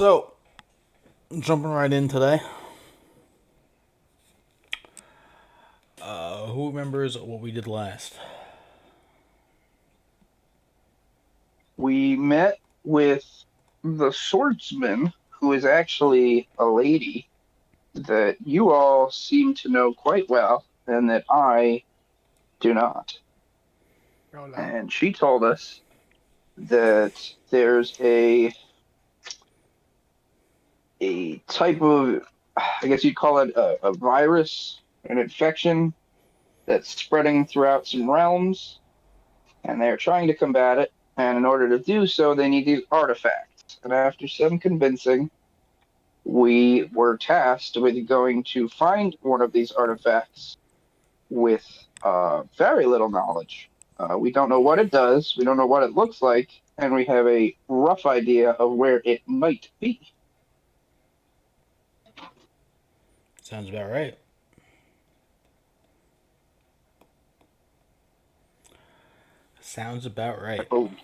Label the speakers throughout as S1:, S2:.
S1: So, jumping right in today. Who remembers what we did last?
S2: We met with the swordsman, who is actually a lady that you all seem to know quite well, and that I do not.
S3: Hola.
S2: And she told us that there's a type of, I guess you'd call it a virus, an infection that's spreading throughout some realms, and they're trying to combat it. And in order to do so, they need these artifacts. And after some convincing, we were tasked with going to find one of these artifacts with very little knowledge. We don't know what it does, we don't know what it looks like, and we have a rough idea of where it might be.
S1: Sounds about right. Sounds about
S2: I,
S1: right.
S2: be-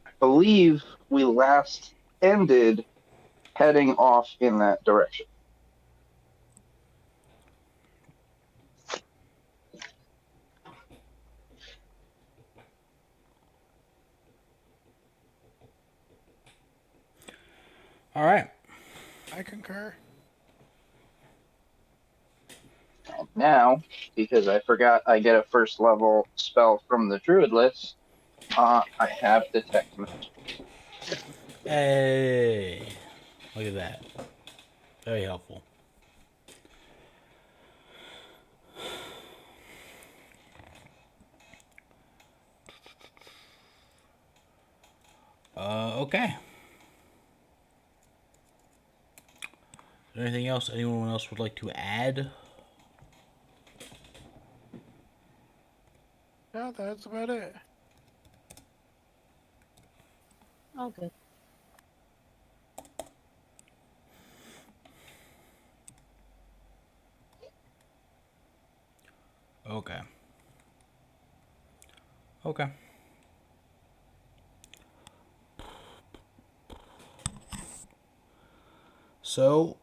S2: I believe we last ended heading off in that direction.
S1: All right.
S3: I concur.
S2: And now, because I forgot I get a first level spell from the druid list, I have detect messages.
S1: Hey, look at that. Very helpful. Okay. Is there anything else anyone else would like to add?
S3: Yeah, that's about it.
S4: All good.
S1: Okay. Okay. So,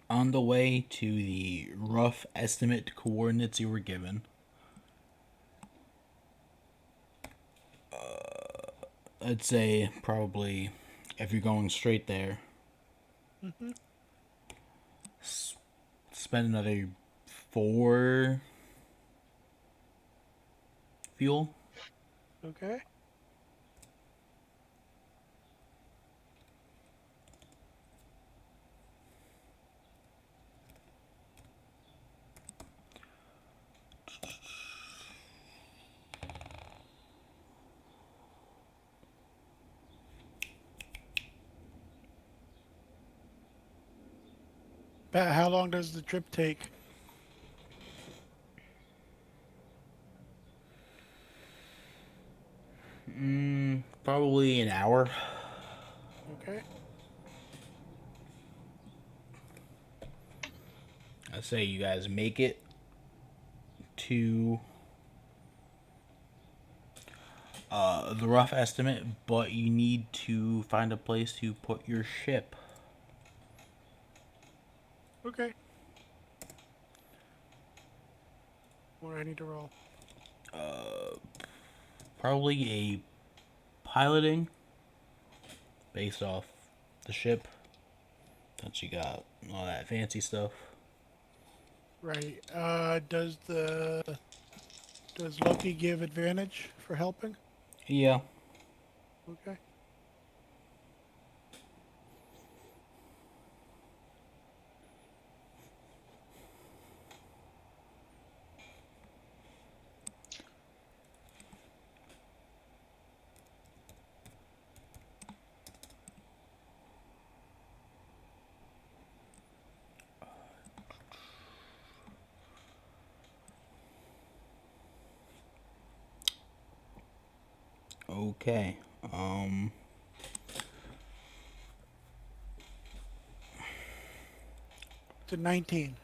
S1: on the way to the rough estimate coordinates you were given, I'd say probably if you're going straight there,
S3: Hmm.
S1: spend another 4 fuel.
S3: Okay. About how long does the trip take?
S1: Probably an hour.
S3: Okay.
S1: I say you guys make it to the rough estimate, but you need to find a place to put your ship.
S3: Okay. What do I need to roll?
S1: Probably a piloting based off the ship. Since you got all that fancy stuff.
S3: Right. Does Loki give advantage for helping?
S1: Yeah.
S3: Okay.
S1: Okay. Um.
S3: To 19.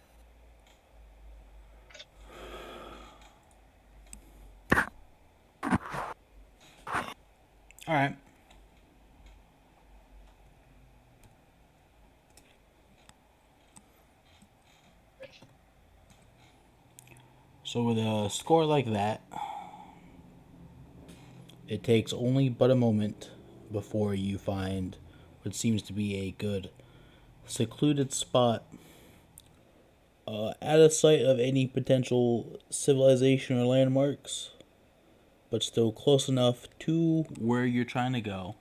S1: So with a score like that, it takes only but a moment before you find what seems to be a good secluded spot out of sight of any potential civilization or landmarks, but still close enough to where you're trying to go.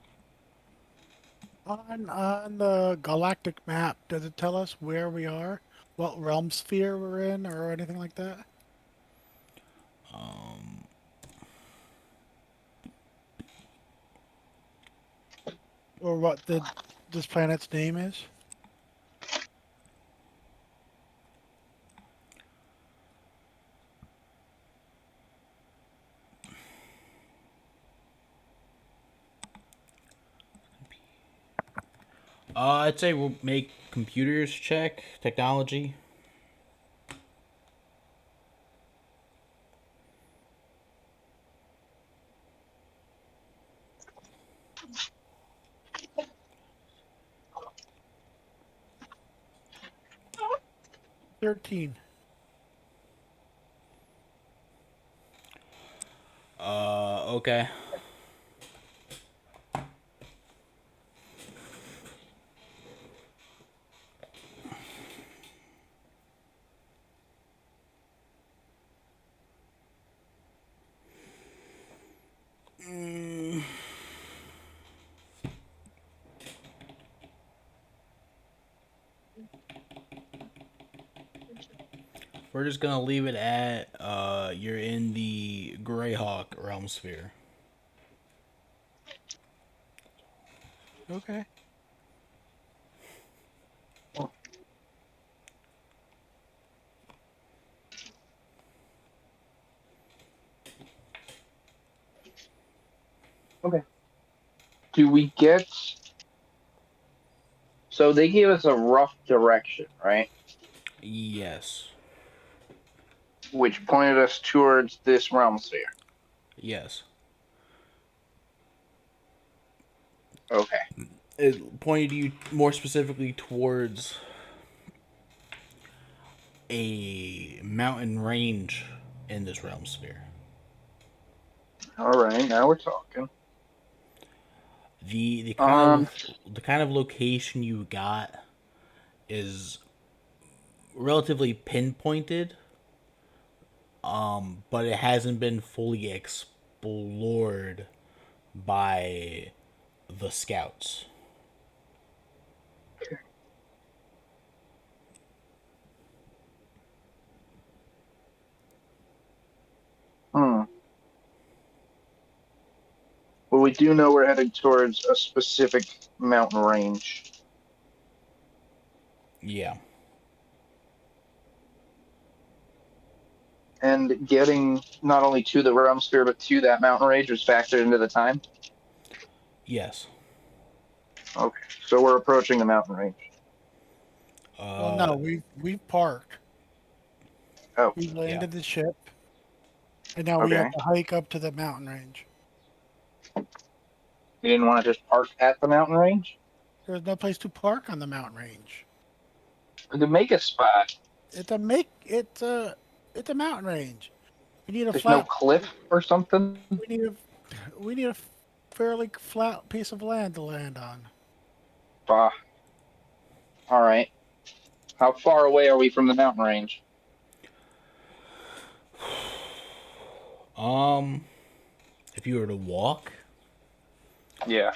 S3: On the galactic map, does it tell us where we are? What realm sphere we're in or anything like that? Or what this planet's name is?
S1: I'd say we'll make computers check technology.
S3: $13.
S1: Okay. We're just gonna leave it at you're in the Greyhawk realm sphere.
S3: Okay.
S2: Okay. Do we get? So they gave us a rough direction, right?
S1: Yes.
S2: Which pointed us towards this realm sphere.
S1: Yes.
S2: Okay.
S1: It pointed you more specifically towards a mountain range in this realm sphere.
S2: All right. Now we're talking.
S1: The
S2: Um.
S1: kind of location you got is relatively pinpointed, but it hasn't been fully explored by the scouts.
S2: Hmm. Well, we do know we're heading towards a specific mountain range.
S1: Yeah.
S2: And getting not only to the realm sphere but to that mountain range was factored into the time.
S1: Yes.
S2: Okay, so we're approaching the mountain range.
S3: Well,
S1: Uh,
S3: no, we've parked.
S2: Oh,
S3: We've
S1: yeah.
S3: landed the ship, and now we have
S2: okay.
S3: to hike up to the mountain range.
S2: You didn't want to just park at the mountain range?
S3: There's no place to park on the mountain range.
S2: To make a spot,
S3: It's a mountain range. We need a
S2: there's no
S3: flat.
S2: cliff or something?
S3: We need a fairly flat piece of land to land on.
S2: Ah, all right. How far away are we from the mountain range?
S1: Um, if you were to walk,
S2: Yeah.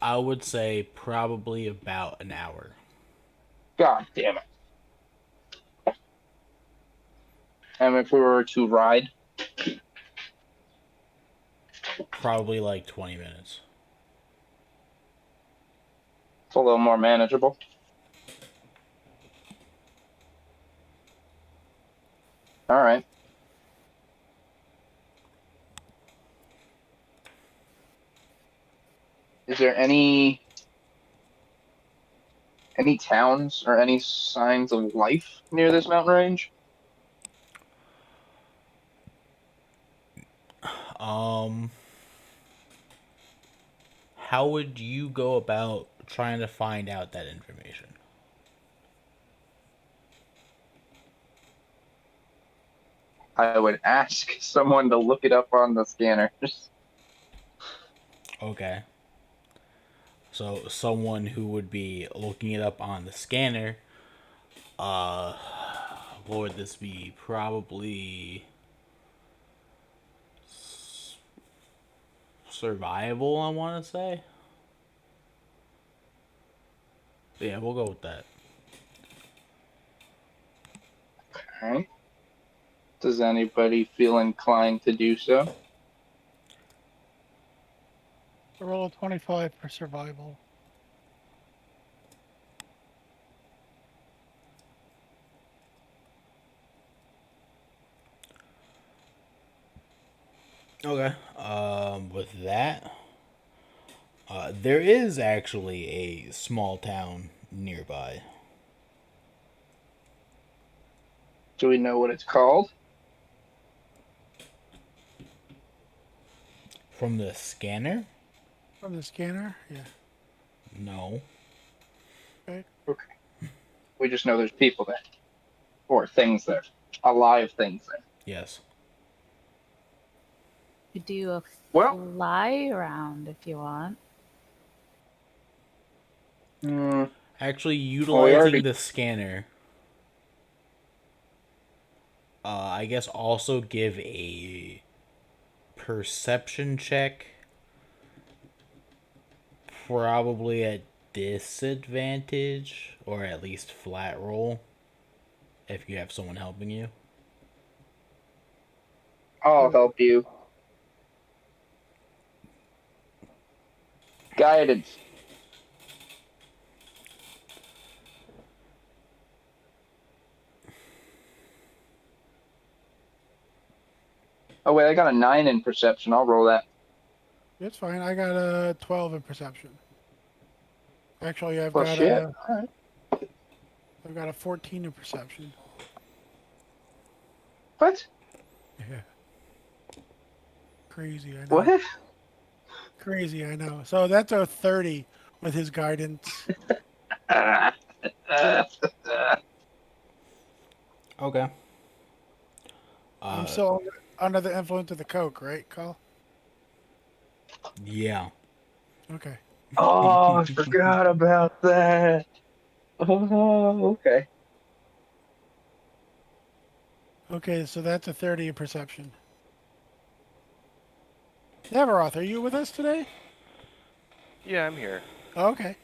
S1: I would say probably about an hour.
S2: God damn it. And if we were to ride?
S1: Probably like 20 minutes.
S2: It's a little more manageable. All right. Is there any towns or any signs of life near this mountain range?
S1: Um, how would you go about trying to find out that information?
S2: I would ask someone to look it up on the scanner.
S1: Okay. So someone who would be looking it up on the scanner, uh, what would this be? Probably survival, I want to say. Yeah, we'll go with that.
S2: Alright. Does anybody feel inclined to do so?
S3: Roll a 25 for survival.
S1: Okay. With that, there is actually a small town nearby.
S2: Do we know what it's called?
S1: From the scanner?
S3: From the scanner? Yeah.
S1: No.
S3: Okay.
S2: Okay. We just know there's people there. Or things there. Alive things there.
S1: Yes.
S4: You do a
S2: Well,
S4: fly around if you want.
S2: hmm,
S1: Actually,
S2: well, we
S1: utilizing
S2: already.
S1: the scanner, I guess also give a perception check, probably at disadvantage, or at least flat roll, if you have someone helping you.
S2: I'll help you. Guidance. Oh, wait, I got a 9 in perception. I'll roll that.
S3: That's fine. I got a 12 in perception. Actually,
S2: Well, shit. Alright.
S3: I've got a 14 in perception.
S2: What?
S3: Yeah. Crazy, I know.
S2: What?
S3: Crazy, I know. So that's a 30 with his guidance.
S1: Okay.
S3: I'm still under the influence of the coke, right, Carl?
S1: Yeah.
S3: Okay.
S2: Oh, I forgot about that. Oh, okay.
S3: Okay, so that's a 30 in perception. Neveroth, are you with us today?
S5: Yeah, I'm here.
S3: Oh, okay.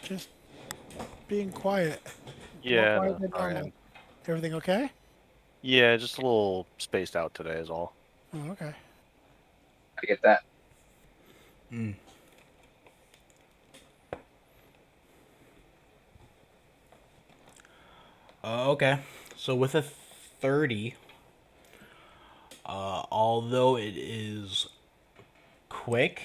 S3: Just being quiet. More
S5: Yeah,
S3: quiet
S5: no,
S3: than
S5: I
S3: normal.
S5: am.
S3: Everything okay?
S5: Yeah, just a little spaced out today is all.
S3: Oh, okay.
S2: I get that.
S1: Mm. Okay. So with a 30, although it is quick,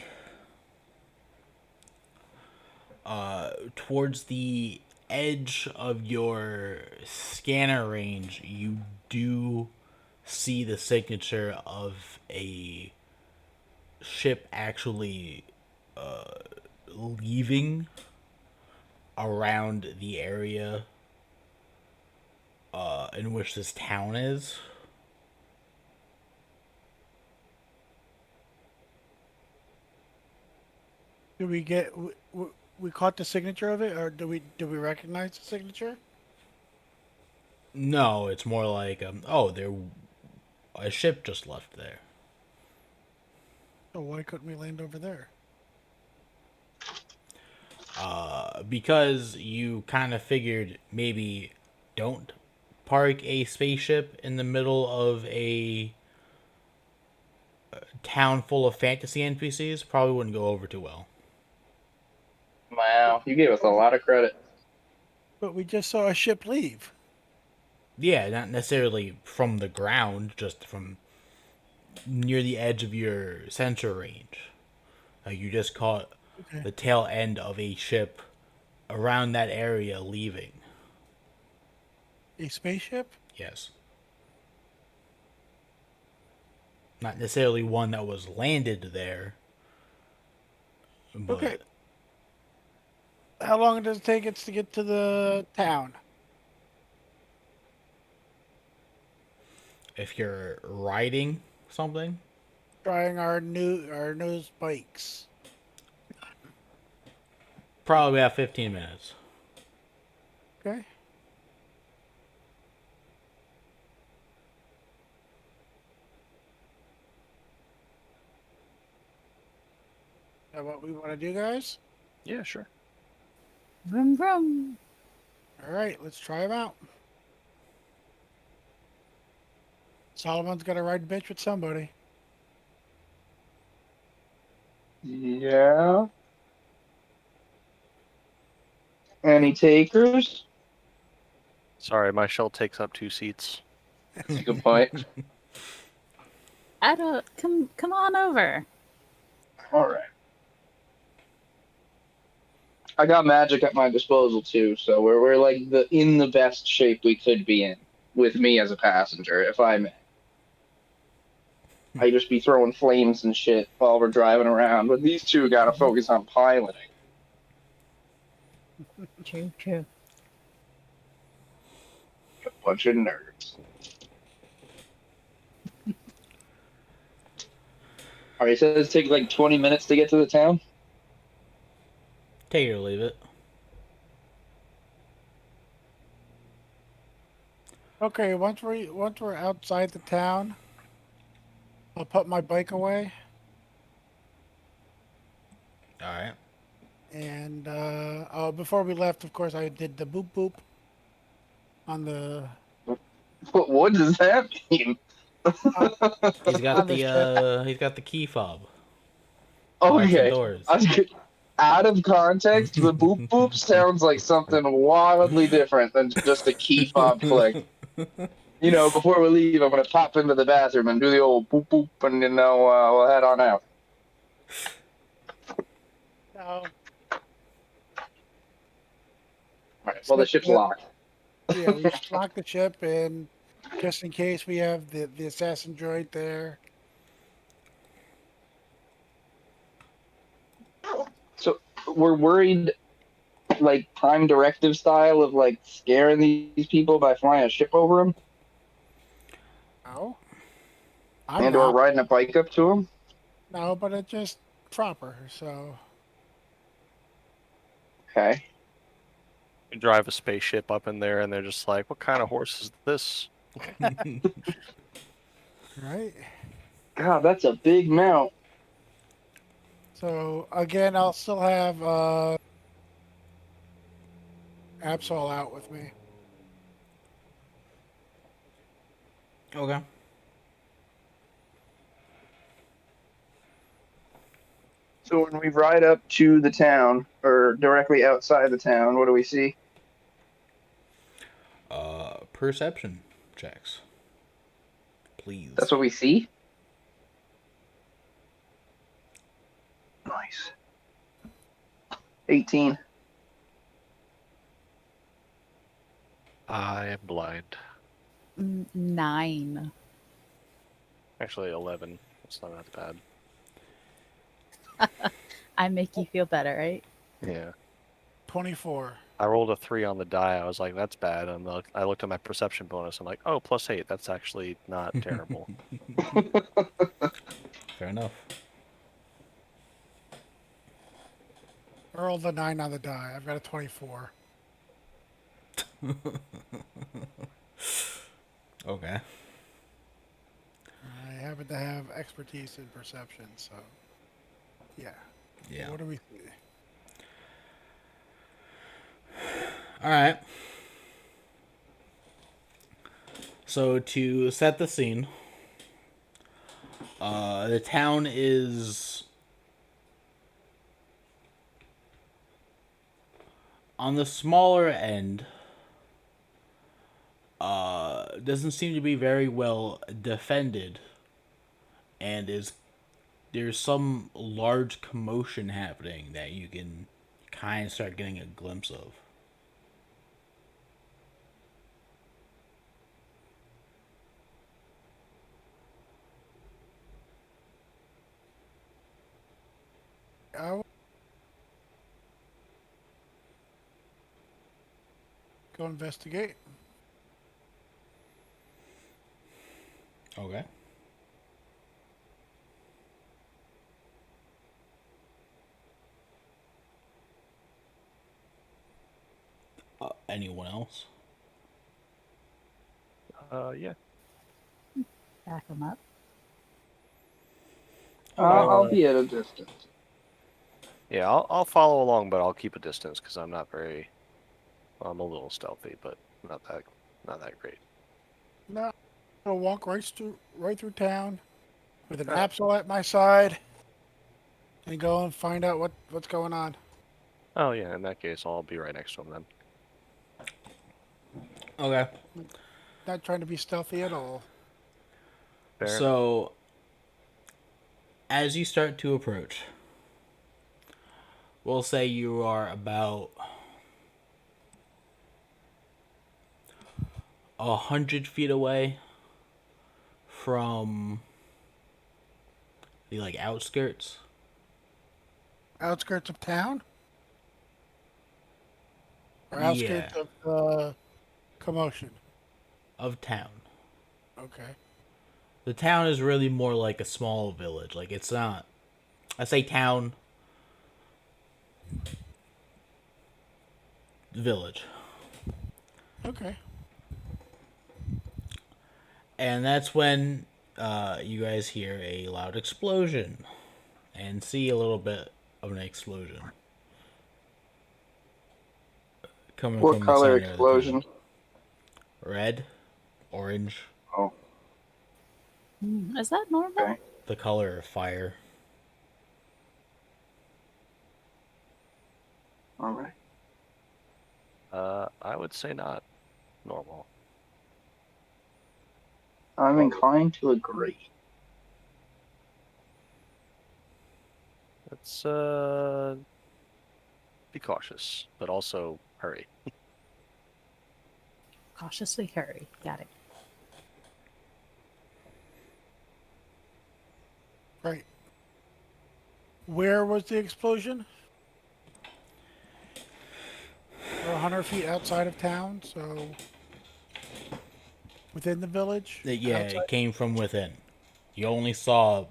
S1: towards the edge of your scanner range, you do see the signature of a ship actually leaving around the area in which this town is.
S3: Did we get we caught the signature of it, or do we recognize the signature?
S1: No, it's more like oh, there a ship just left there.
S3: So why couldn't we land over there?
S1: Because you kind of figured maybe don't park a spaceship in the middle of a town full of fantasy NPCs. Probably wouldn't go over too well.
S2: Wow, you gave us a lot of credit.
S3: But we just saw a ship leave.
S1: Yeah, not necessarily from the ground, just from near the edge of your sensor range. Like you just caught
S3: Okay.
S1: the tail end of a ship around that area leaving.
S3: A spaceship?
S1: Yes. Not necessarily one that was landed there. But
S3: Okay. How long does it take us to get to the town?
S1: if you're riding something,
S3: Trying our new bikes.
S1: probably about 15 minutes.
S3: Okay. Is that what we want to do, guys?
S5: Yeah, sure.
S4: Vroom vroom.
S3: All right, let's try them out. Solomon's got to ride bitch with somebody.
S2: Yeah. Any takers?
S5: Sorry, my shell takes up 2 seats.
S2: That's a good point.
S4: I don't come on over.
S2: All right. I got magic at my disposal too, so we're like in the best shape we could be in with me as a passenger, if I may. I just be throwing flames and shit while we're driving around, but these two gotta focus on piloting.
S4: True, true.
S2: A bunch of nerds. All right, so it's take like 20 minutes to get to the town.
S1: Take it or leave it.
S3: Okay, once we're outside the town, I'll put my bike away,
S1: All right.
S3: and before we left, of course, I did the boop boop on the
S2: What does that mean?
S1: He's got
S3: on the ship.
S1: he's got the key fob. Locks and
S2: Okay.
S1: doors.
S2: Out of context, the boop boop sounds like something wildly different than just a key fob click. You know, before we leave, I'm gonna pop into the bathroom and do the old boop boop, and we'll head on out.
S3: No,
S2: All right. Well, the ship's locked.
S3: yeah, we just lock the ship, and just in case we have the assassin droid there.
S2: So we're worried, like Prime Directive style, of like scaring these people by flying a ship over them,
S3: No, I'm
S2: and or
S3: not.
S2: riding a bike up to them.
S3: No, but it's just proper. So
S2: Okay.
S5: You drive a spaceship up in there, and they're just like, "What kind of horse is this?"
S3: right.
S2: God, that's a big mount.
S3: So again, I'll still have Absol out with me.
S1: Okay.
S2: So when we ride up to the town, or directly outside the town, what do we see?
S1: Perception checks, please.
S2: That's what we see? Nice. 18.
S5: I am blind.
S4: 9.
S5: Actually, 11. It's not that bad.
S4: I make you feel better, right?
S5: Yeah.
S3: 24.
S5: I rolled a 3 on the die. I was like, "That's bad." And I looked at my perception bonus. I'm like, "Oh, +8. That's actually not terrible."
S1: Fair enough.
S3: I rolled a 9 on the die. I've got a 24.
S1: Okay.
S3: I happen to have expertise in perception, so yeah.
S1: Yeah.
S3: What do we?
S1: All right. So to set the scene, the town is on the smaller end. Doesn't seem to be very well defended, and there's some large commotion happening that you can kind of start getting a glimpse of.
S3: I'll go investigate.
S1: Okay. Anyone else?
S5: Yeah.
S4: Back them up.
S2: I'll
S1: Okay.
S2: be at a distance.
S5: Yeah, I'll follow along, but I'll keep a distance because I'm not very. Well, I'm a little stealthy, but not that great.
S3: No, I'll walk right through town with an
S5: All right.
S3: Absol at my side and go and find out what's going on.
S5: Oh yeah, in that case, I'll be right next to him then.
S1: Okay.
S3: Not trying to be stealthy at all.
S5: Fair enough.
S1: So, as you start to approach, we'll say you are about 100 feet away from the like outskirts
S3: Outskirts of town? Or
S1: yeah
S3: outskirts of commotion?
S1: of town.
S3: Okay.
S1: The town is really more like a small village. Like it's not. I say town, village,
S3: Okay.
S1: and that's when you guys hear a loud explosion and see a little bit of an explosion coming
S2: What
S1: from the
S2: color
S1: center of the town.
S2: explosion?
S1: Red, orange,
S2: Oh,
S4: Is that normal?
S2: okay.
S1: the color of fire.
S2: All right.
S5: I would say not normal.
S2: I'm inclined to agree.
S5: Let's be cautious, but also hurry.
S4: Cautiously hurry. Got it.
S3: Right. Where was the explosion? We're 100 feet outside of town, so within the village.
S1: Yeah,
S3: Outside.
S1: it came from within. You only saw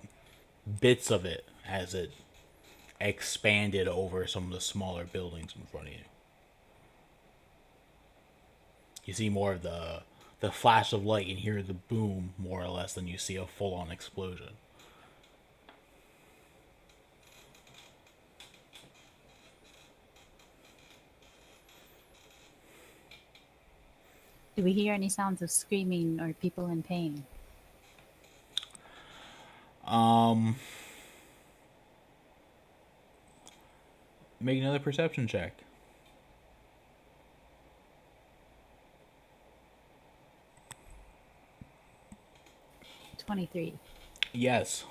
S1: bits of it as it expanded over some of the smaller buildings in front of you. You see more of the flash of light and hear the boom more or less than you see a full on explosion.
S4: Do we hear any sounds of screaming or people in pain?
S1: Make another perception check.
S4: 23.
S1: Yes.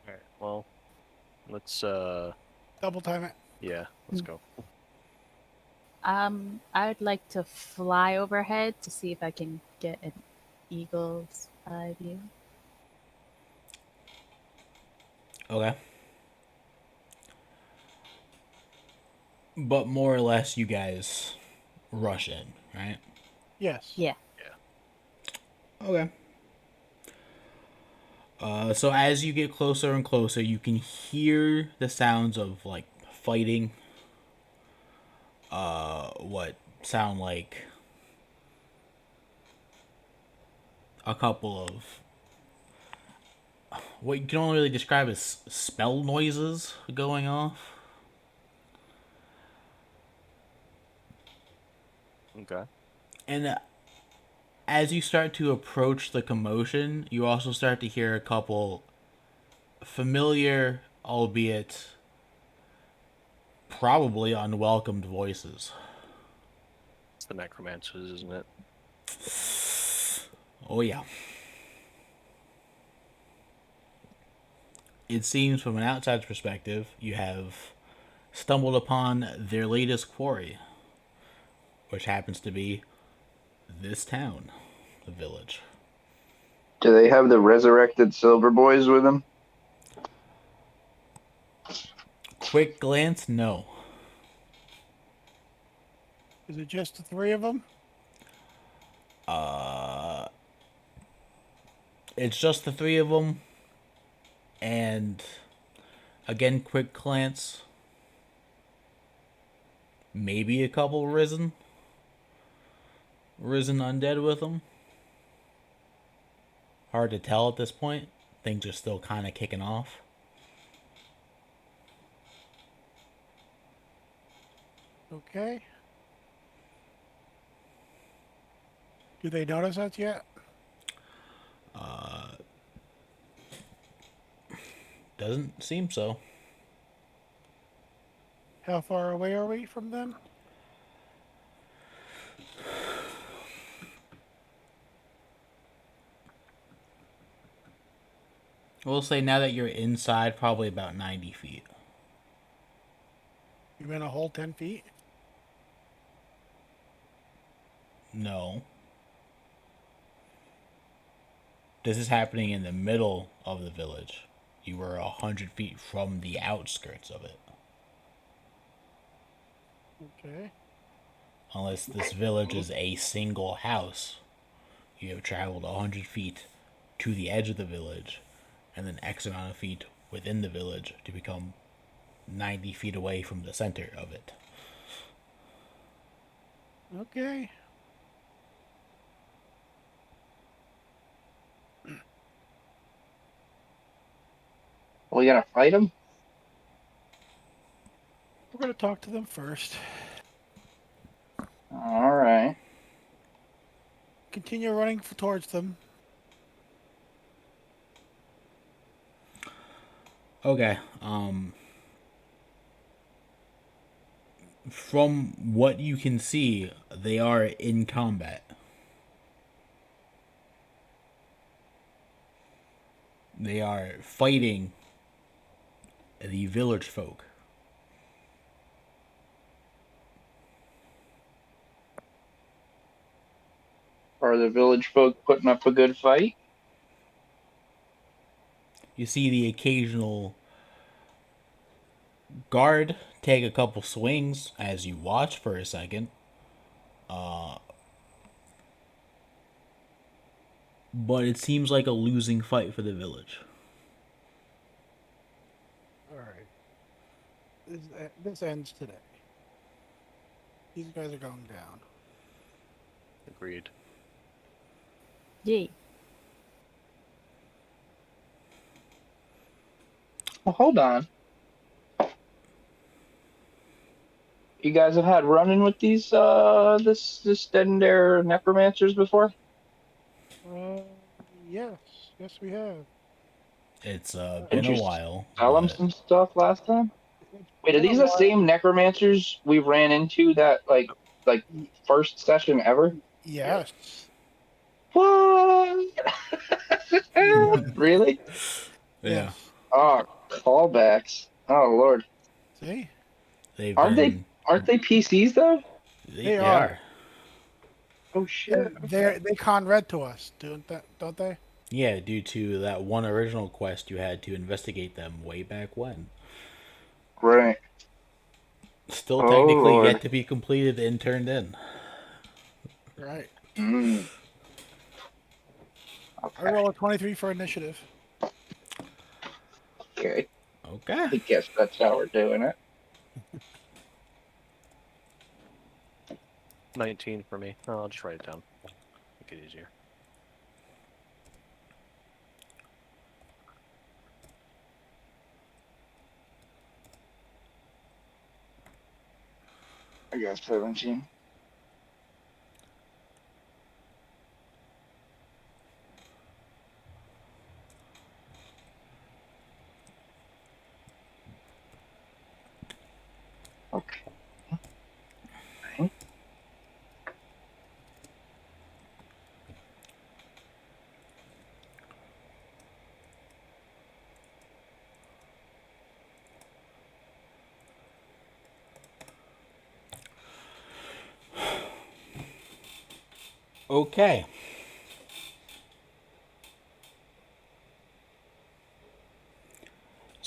S5: All right. Well, let's
S3: Double time it.
S5: yeah, let's go.
S4: I would like to fly overhead to see if I can get an eagle's eye view.
S1: Okay. But more or less, you guys rush in, right?
S3: Yes.
S4: Yeah.
S1: Okay. So as you get closer and closer, you can hear the sounds of like fighting. What sound like a couple of what you can only really describe as spell noises going off.
S5: Okay.
S1: And as you start to approach the commotion, you also start to hear a couple familiar, albeit probably unwelcomed voices.
S5: It's the necromancers, isn't it?
S1: Oh, yeah. It seems from an outside's perspective, you have stumbled upon their latest quarry, which happens to be this town, the village.
S2: Do they have the resurrected Silver Boys with them?
S1: Quick glance, no.
S3: Is it just the three of them?
S1: It's just the three of them, and again, quick glance. Maybe a couple risen undead with them. Hard to tell at this point. Things are still kind of kicking off.
S3: Okay. Do they notice us yet?
S1: Doesn't seem so.
S3: How far away are we from them?
S1: We'll say now that you're inside, probably about 90 feet.
S3: You in a whole 10 feet?
S1: No. This is happening in the middle of the village. You were 100 feet from the outskirts of it.
S3: Okay.
S1: Unless this village is a single house, you have traveled 100 feet to the edge of the village, and then X amount of feet within the village to become 90 feet away from the center of it.
S3: Okay.
S2: Are we gonna fight them?
S3: We're going to talk to them first.
S2: All right.
S3: Continue running towards them.
S1: Okay, from what you can see, they are in combat. They are fighting the village folk.
S2: Are the village folk putting up a good fight?
S1: You see the occasional guard take a couple swings as you watch for a second. But it seems like a losing fight for the village.
S3: All right. This ends today. These guys are going down.
S5: Agreed.
S4: Yay.
S2: Well, hold on. You guys have had run-in with these this Dendare necromancers before?
S3: Yes. Yes, we have.
S1: It's
S2: Did
S1: been a
S2: you
S1: while,
S2: tell them
S1: but
S2: some stuff last time?
S3: It's
S2: Wait, are
S3: been a
S2: these the
S3: while.
S2: same necromancers we ran into that like
S3: Y-
S2: first session ever?
S3: Yes.
S2: What? Really?
S1: yeah,
S3: Yes.
S2: Oh, callbacks. Oh Lord.
S3: See?
S1: they've
S2: Aren't they
S1: been
S2: aren't they PCs though?
S1: they,
S3: They
S1: they
S3: are.
S1: are.
S2: Oh shit.
S3: They con red to us, don't they?
S1: Yeah, due to that one original quest you had to investigate them way back when.
S2: Right.
S1: Still
S2: Oh
S1: technically
S2: Lord.
S1: yet to be completed and turned in.
S3: Right.
S2: Mm.
S3: I
S2: Okay.
S3: roll a 23 for initiative.
S2: Okay.
S1: Okay.
S2: I guess that's how we're doing it.
S5: 19 for me. Oh, I'll just write it down. Make it easier.
S2: I got 17. Okay.
S1: Okay.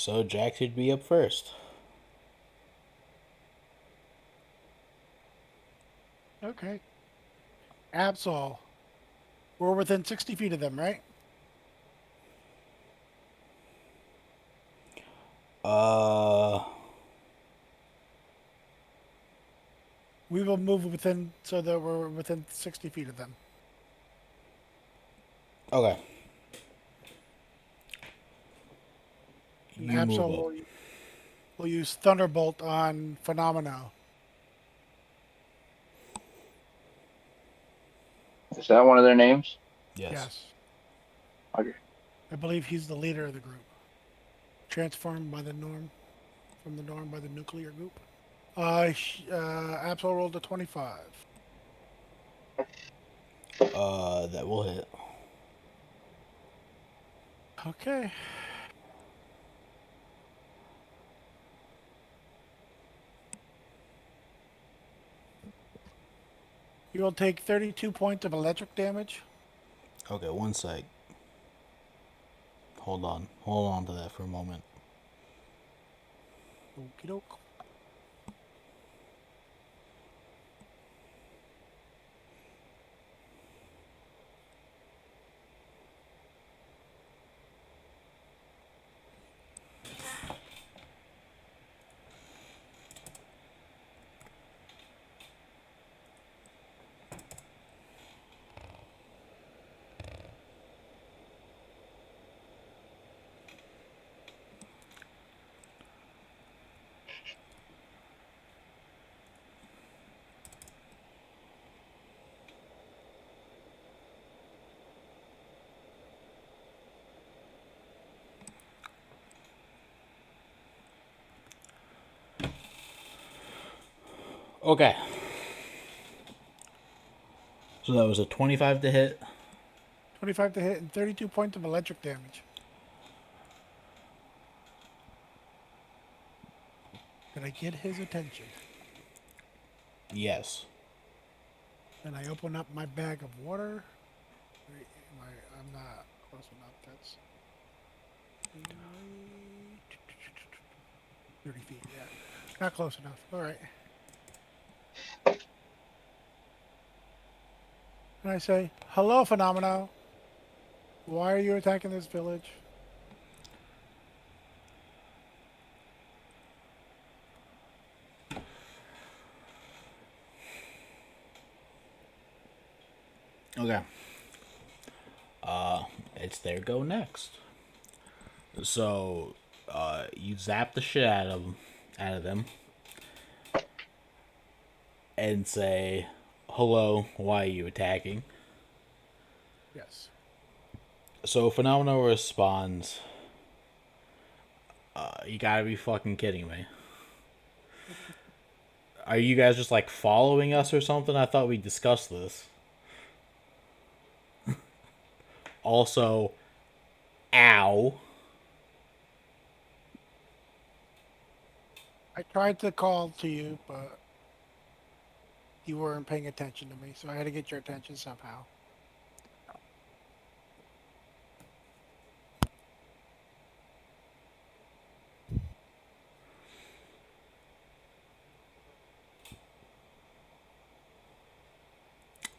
S1: So Jack should be up first.
S3: Okay. Absol. We're within 60 feet of them, right?
S1: Uh,
S3: We will move within so that we're within 60 feet of them.
S1: okay.
S3: And
S1: You move
S3: Absol
S1: up.
S3: will use Thunderbolt on Phenomeno.
S2: Is that one of their names?
S1: Yes.
S3: Yes.
S2: Okay.
S3: I believe he's the leader of the group. Transformed by the norm, from the norm by the nuclear group. Absol rolled a 25.
S1: That will hit.
S3: Okay. You will take 32 points of electric damage.
S1: Okay, one sec. Hold on. Hold on to that for a moment.
S3: Okie doke.
S1: Okay. So that was a 25 to hit.
S3: 25 to hit and 32 points of electric damage. Did I get his attention?
S1: Yes.
S3: Then I open up my bag of water. Wait, I'm not close enough. That's 30 feet. Yeah, not close enough. All right. And I say, "Hello, Phenomeno. Why are you attacking this village?"
S1: Okay. It's their go next. So, you zap the shit out of them, and say, "Hello, why are you attacking?"
S3: Yes.
S1: So Phenomenal responds, "You gotta be fucking kidding me. Are you guys just like following us or something? I thought we discussed this." Also, ow.
S3: I tried to call to you, but you weren't paying attention to me, so I had to get your attention somehow.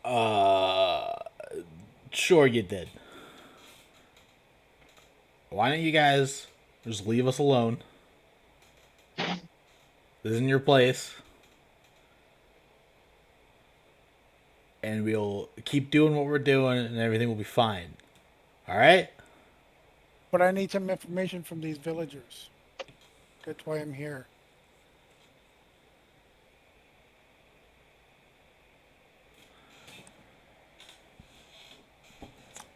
S1: Uh, sure you did. Why don't you guys just leave us alone? This isn't your place. And we'll keep doing what we're doing and everything will be fine. Alright?
S3: But I need some information from these villagers. That's why I'm here.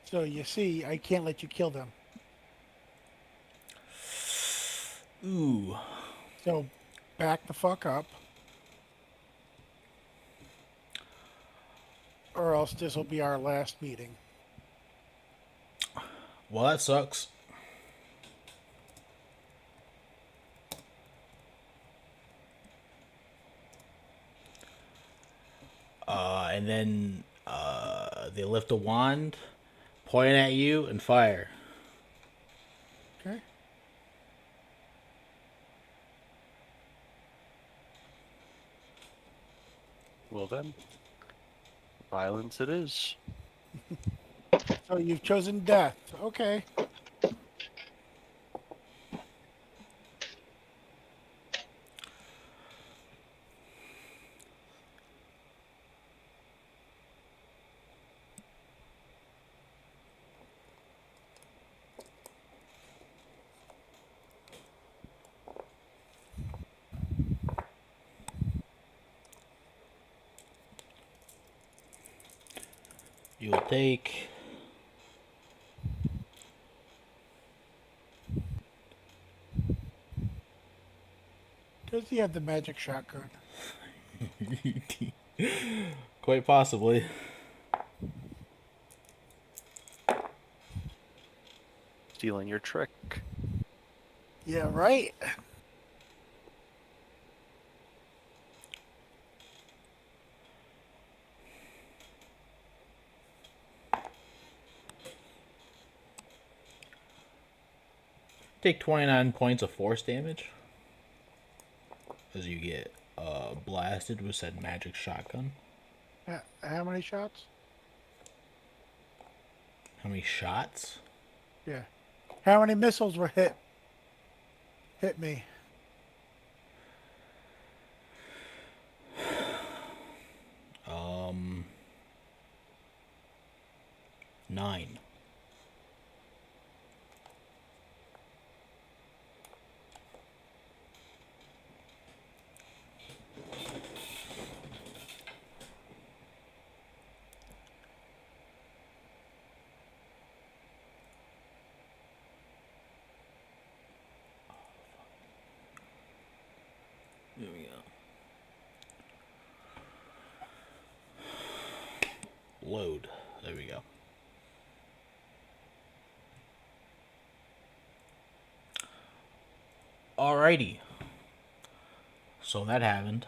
S3: So you see, I can't let you kill them.
S1: Ooh.
S3: So back the fuck up. Or else this will be our last meeting.
S1: Well, that sucks. And then they lift a wand, point at you, and fire.
S3: Okay?
S5: Well then, violence it is.
S3: So you've chosen death. Okay.
S1: You'll take
S3: Does he have the magic shotgun?
S1: quite possibly.
S5: Stealing your trick.
S3: Yeah, right.
S1: Take 29 points of force damage as you get blasted with said magic shotgun.
S3: How many shots?
S1: How many shots?
S3: Yeah. How many missiles were hit? Hit me.
S1: Um, 9. There we go. Load. There we go. Alrighty. So that happened.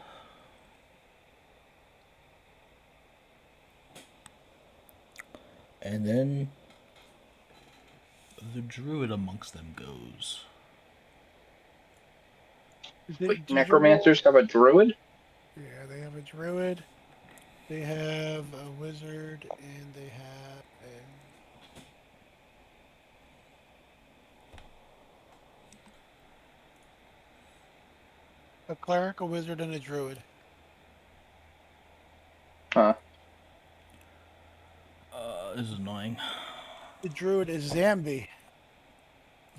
S1: And then the druid amongst them goes.
S2: Wait,
S3: Did you
S2: necromancers have a druid?
S3: Yeah, they have a druid. They have a wizard, and they have a cleric, a wizard, and a druid.
S2: Huh.
S1: This is annoying.
S3: The druid is Zambi.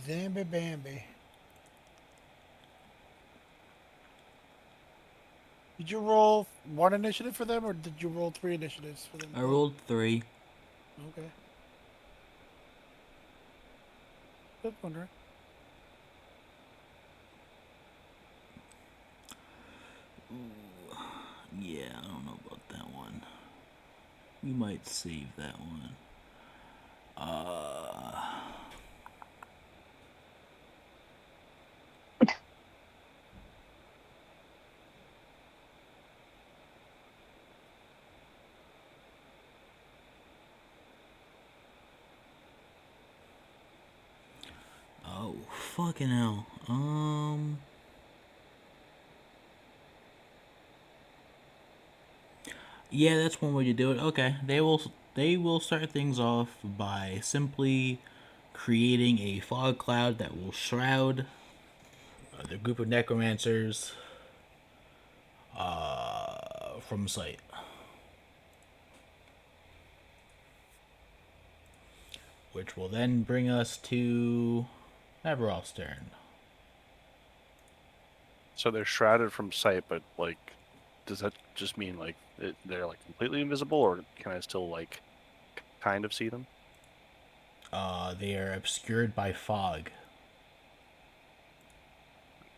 S3: Zambi Bambi. Did you roll 1 initiative for them, or did you roll 3 initiatives for them?
S1: I rolled 3.
S3: Okay. Just wondering.
S1: Yeah, I don't know about that one. We might save that one. Oh, fucking hell. Yeah, that's one way to do it. Okay, they will start things off by simply creating a fog cloud that will shroud the group of necromancers from sight. Which will then bring us to Everoff's turn.
S5: So they're shrouded from sight, but like, does that just mean like they're like completely invisible, or can I still like kind of see them?
S1: They are obscured by fog.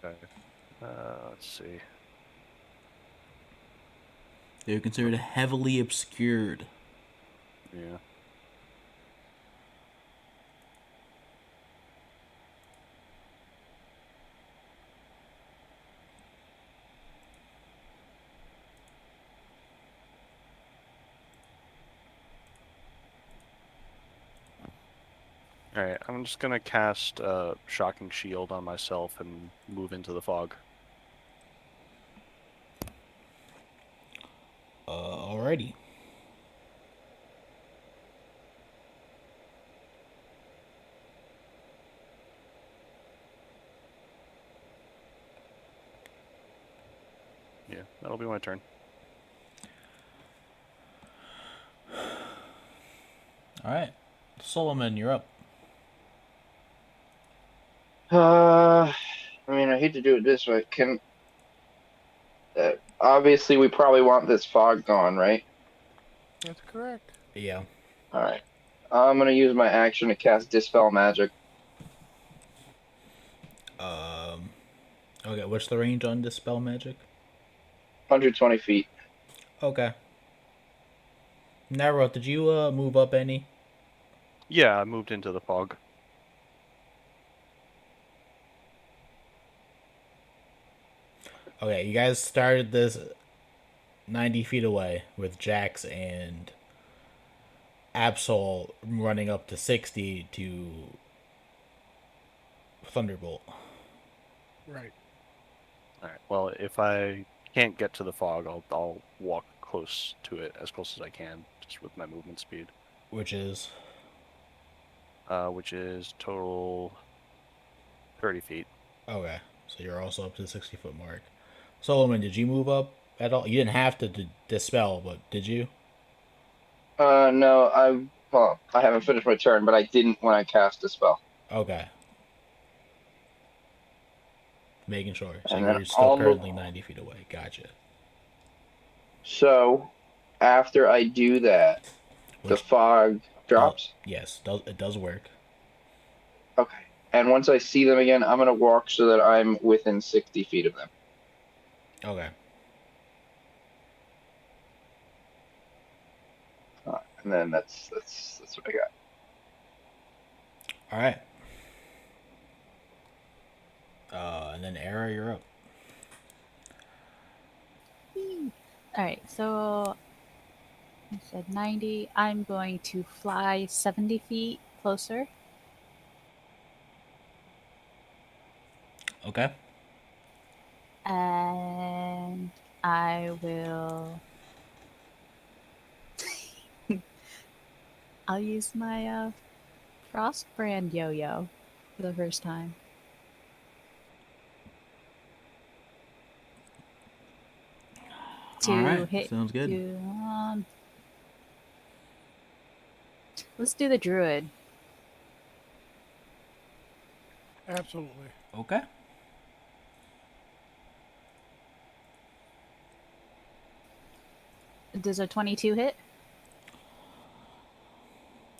S5: Okay. Let's see.
S1: They're considered heavily obscured.
S5: Yeah. Alright, I'm just gonna cast Shocking Shield on myself and move into the fog.
S1: Alrighty.
S5: Yeah, that'll be my turn.
S1: Alright. Solomon, you're up.
S2: I mean, I hate to do it this way. Obviously, we probably want this fog gone, right?
S3: That's correct.
S1: Yeah.
S2: All right. I'm gonna use my action to cast Dispel Magic.
S1: Okay, what's the range on Dispel Magic?
S2: 120 feet.
S1: Okay. Naro, did you move up any?
S5: Yeah, I moved into the fog.
S1: Okay, you guys started this 90 feet away with Jax and Absol running up to 60 to Thunderbolt.
S3: Right.
S5: All right. Well, if I can't get to the fog, I'll walk close to it, as close as I can, just with my movement speed,
S1: Which is
S5: which is total 30 feet.
S1: okay. So you're also up to the 60-foot mark. Solomon, did you move up at all? You didn't have to dispel, but did you?
S2: No, I haven't finished my turn, but I didn't when I cast Dispel.
S1: Okay. Making sure. So
S2: And then
S1: you're still
S2: I'll move.
S1: currently 90 feet away. Gotcha.
S2: So, after I do that, the
S1: Which,
S2: fog drops.
S1: yes, it does work.
S2: Okay. And once I see them again, I'm gonna walk so that I'm within 60 feet of them.
S1: Okay.
S2: And then that's what I got.
S1: All right. And then Era, you're up.
S4: All right, so I said 90. I'm going to fly 70 feet closer.
S1: Okay.
S4: And I will. I'll use my Frost brand yo yo for the first time. To
S1: All right.
S4: hit.
S1: Sounds good.
S4: Let's do the druid.
S3: Absolutely.
S1: Okay.
S4: Does a 22 hit?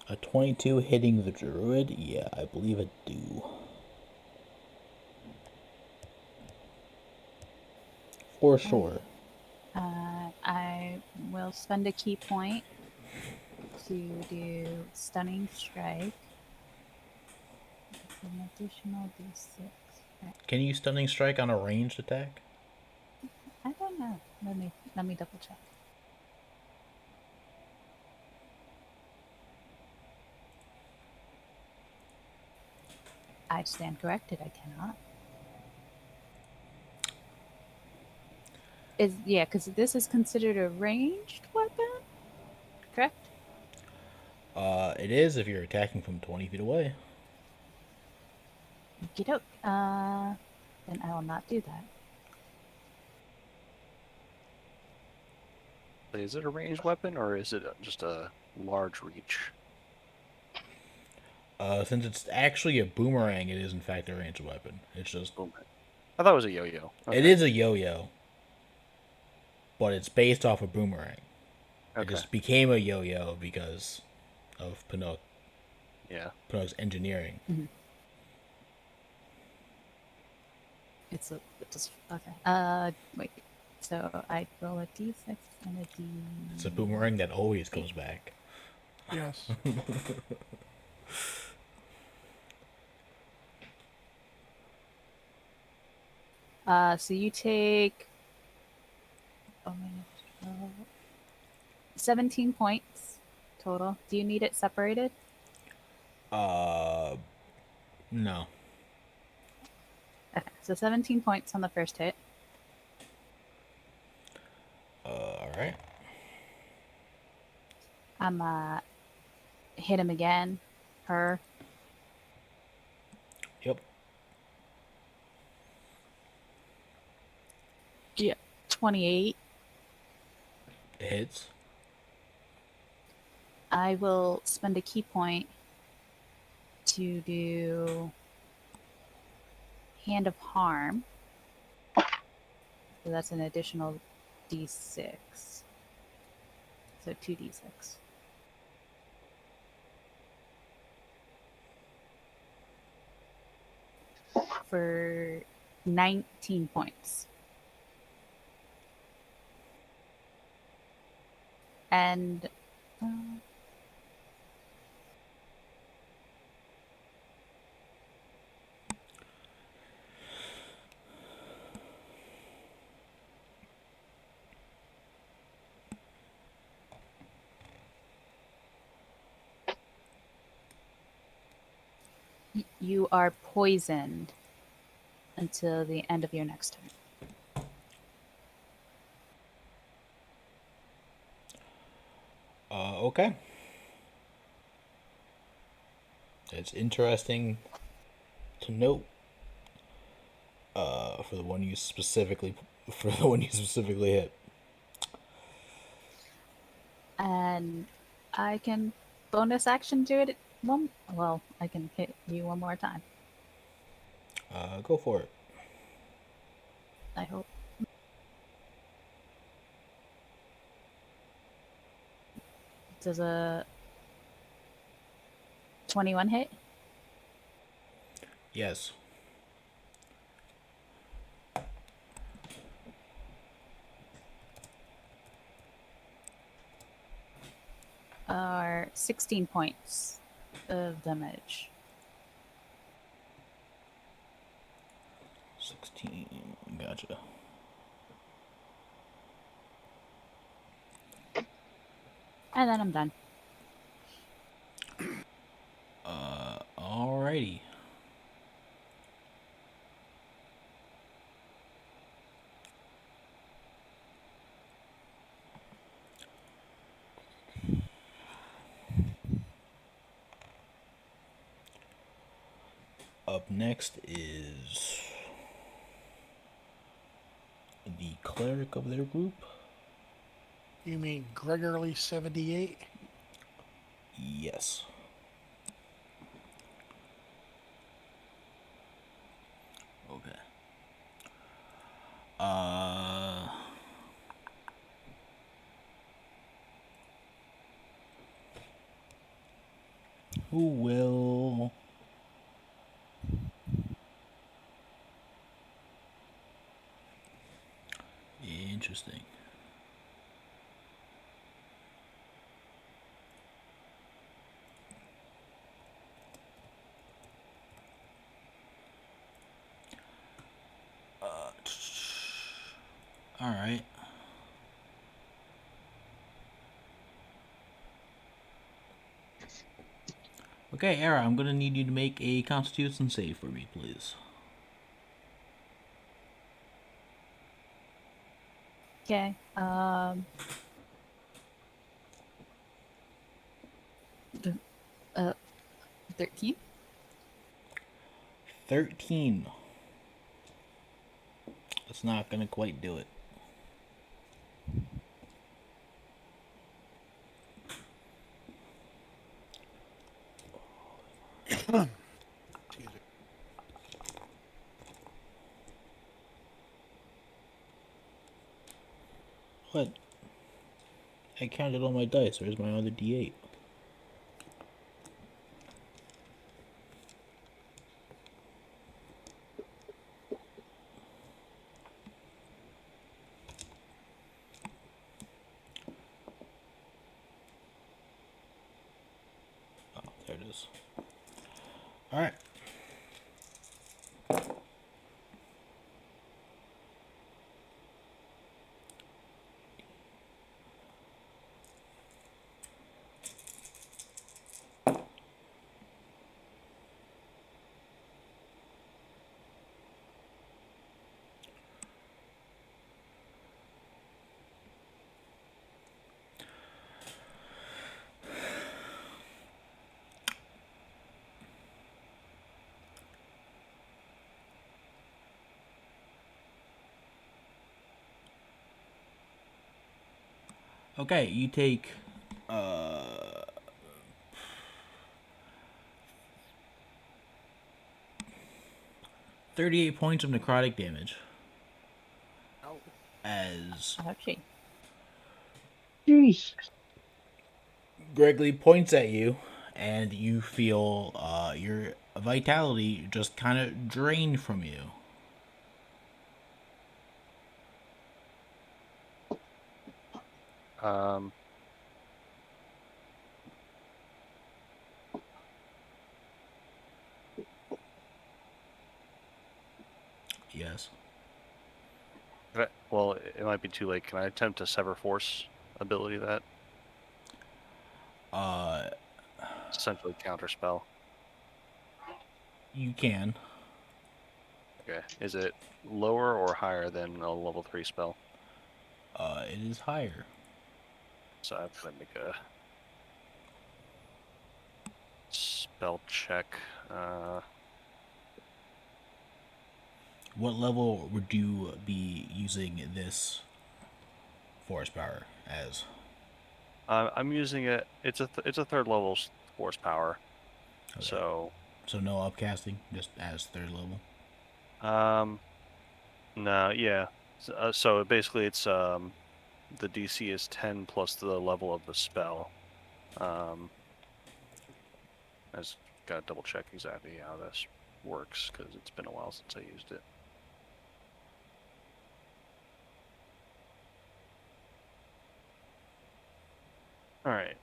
S1: A 22 hitting the druid? Yeah, I believe it do. For sure.
S4: I will spend a key point to do stunning strike. An additional d6.
S1: Can you stunning strike on a ranged attack?
S4: I don't know. Let me double check. I stand corrected. I cannot. Because this is considered a ranged weapon, correct?
S1: It is if you're attacking from 20 feet away.
S4: Okey-doke. Then I will not do that.
S5: Is it a ranged weapon, or is it just a large reach?
S1: Since it's actually a boomerang, it is in fact a ranged weapon. It's just
S5: Boomerang. I thought it was a yo-yo. Okay.
S1: it is a yo-yo, but it's based off a boomerang. It
S5: Okay.
S1: just became a yo-yo because of Pinocchio's
S5: Yeah.
S1: engineering.
S4: It's just okay. Wait. So I roll a d6 and a d.
S1: It's a boomerang that always comes back.
S3: Yes.
S4: So you take 17 points total. Do you need it separated?
S1: No.
S4: Okay, so 17 points on the first hit.
S1: All right.
S4: I'm hit him again. Her.
S1: Yep.
S4: Yeah. 28.
S1: It hits.
S4: I will spend a key point to do Hand of Harm. So that's an additional d6. So 2d6. For 19 points. And you are poisoned until the end of your next turn.
S1: Okay. It's interesting to note. For the one you specifically, hit.
S4: And I can bonus action do it one. Well, I can hit you one more time.
S1: Go for it.
S4: I hope. Does a 21 hit?
S1: Yes.
S4: Are 16 points of damage.
S1: 16. Gotcha.
S4: And then I'm done.
S1: Alrighty. Up next is the cleric of their group.
S3: You mean Gregory 78?
S1: Yes. Okay. Who will... Interesting. Alright. Okay, Era, I'm gonna need you to make a Constitution save for me, please.
S4: Okay. 13.
S1: 13. That's not gonna quite do it.
S3: Excuse me.
S1: What? I counted all my dice. Where's my other D8? Oh, there it is. Alright. Okay, you take uh 38 points of necrotic damage
S4: Oh,
S1: as
S4: ouchie.
S2: Jeez.
S1: Gregory points at you, and you feel your vitality just kind of drained from you.
S5: Um,
S1: Yes.
S5: well, it might be too late. Can I attempt a Sever Force ability that?
S1: Uh,
S5: It's essentially counter spell.
S1: you can.
S5: Okay. Is it lower or higher than a level 3 spell?
S1: It is higher.
S5: So I have to make a spell check.
S1: What level would you be using this force power as?
S5: I'm using it. It's a third level force power.
S1: Okay.
S5: So
S1: So no upcasting, just as third level.
S5: um no, yeah. So basically it's the DC is 10 plus the level of the spell. Um I just gotta double check exactly how this works because it's been a while since I used it. All right.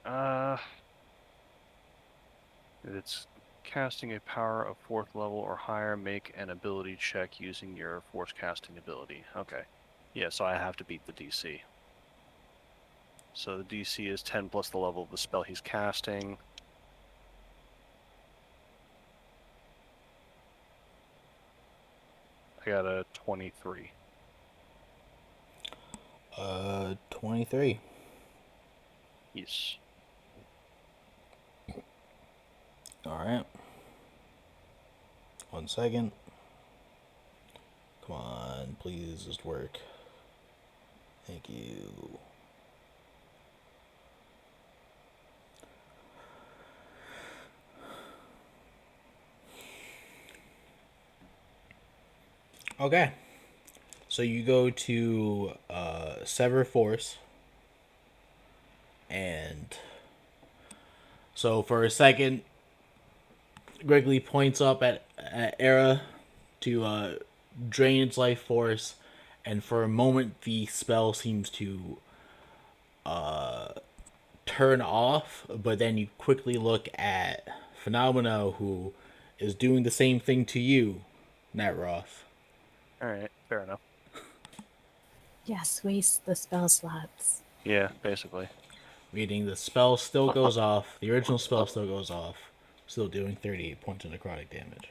S5: It's casting a power of 4th level or higher. Make an ability check using your force casting ability. Okay. Yeah, so I have to beat the DC. So the DC is 10 plus the level of the spell he's casting. I got a 23.
S1: 23.
S5: Yes.
S1: All right. 1 second. Come on, please just work. Thank you. Okay. So you go to Sever Force. And so for a second, Gregory points up at Era to drain its life force. And for a moment, the spell seems to turn off. But then you quickly look at Phenomena, who is doing the same thing to you, Netroth.
S5: All right. Fair enough.
S4: Yes, waste the spell slots.
S5: Yeah, basically.
S1: Meaning the spell still goes off. The original spell still goes off. Still doing 38 points of necrotic damage.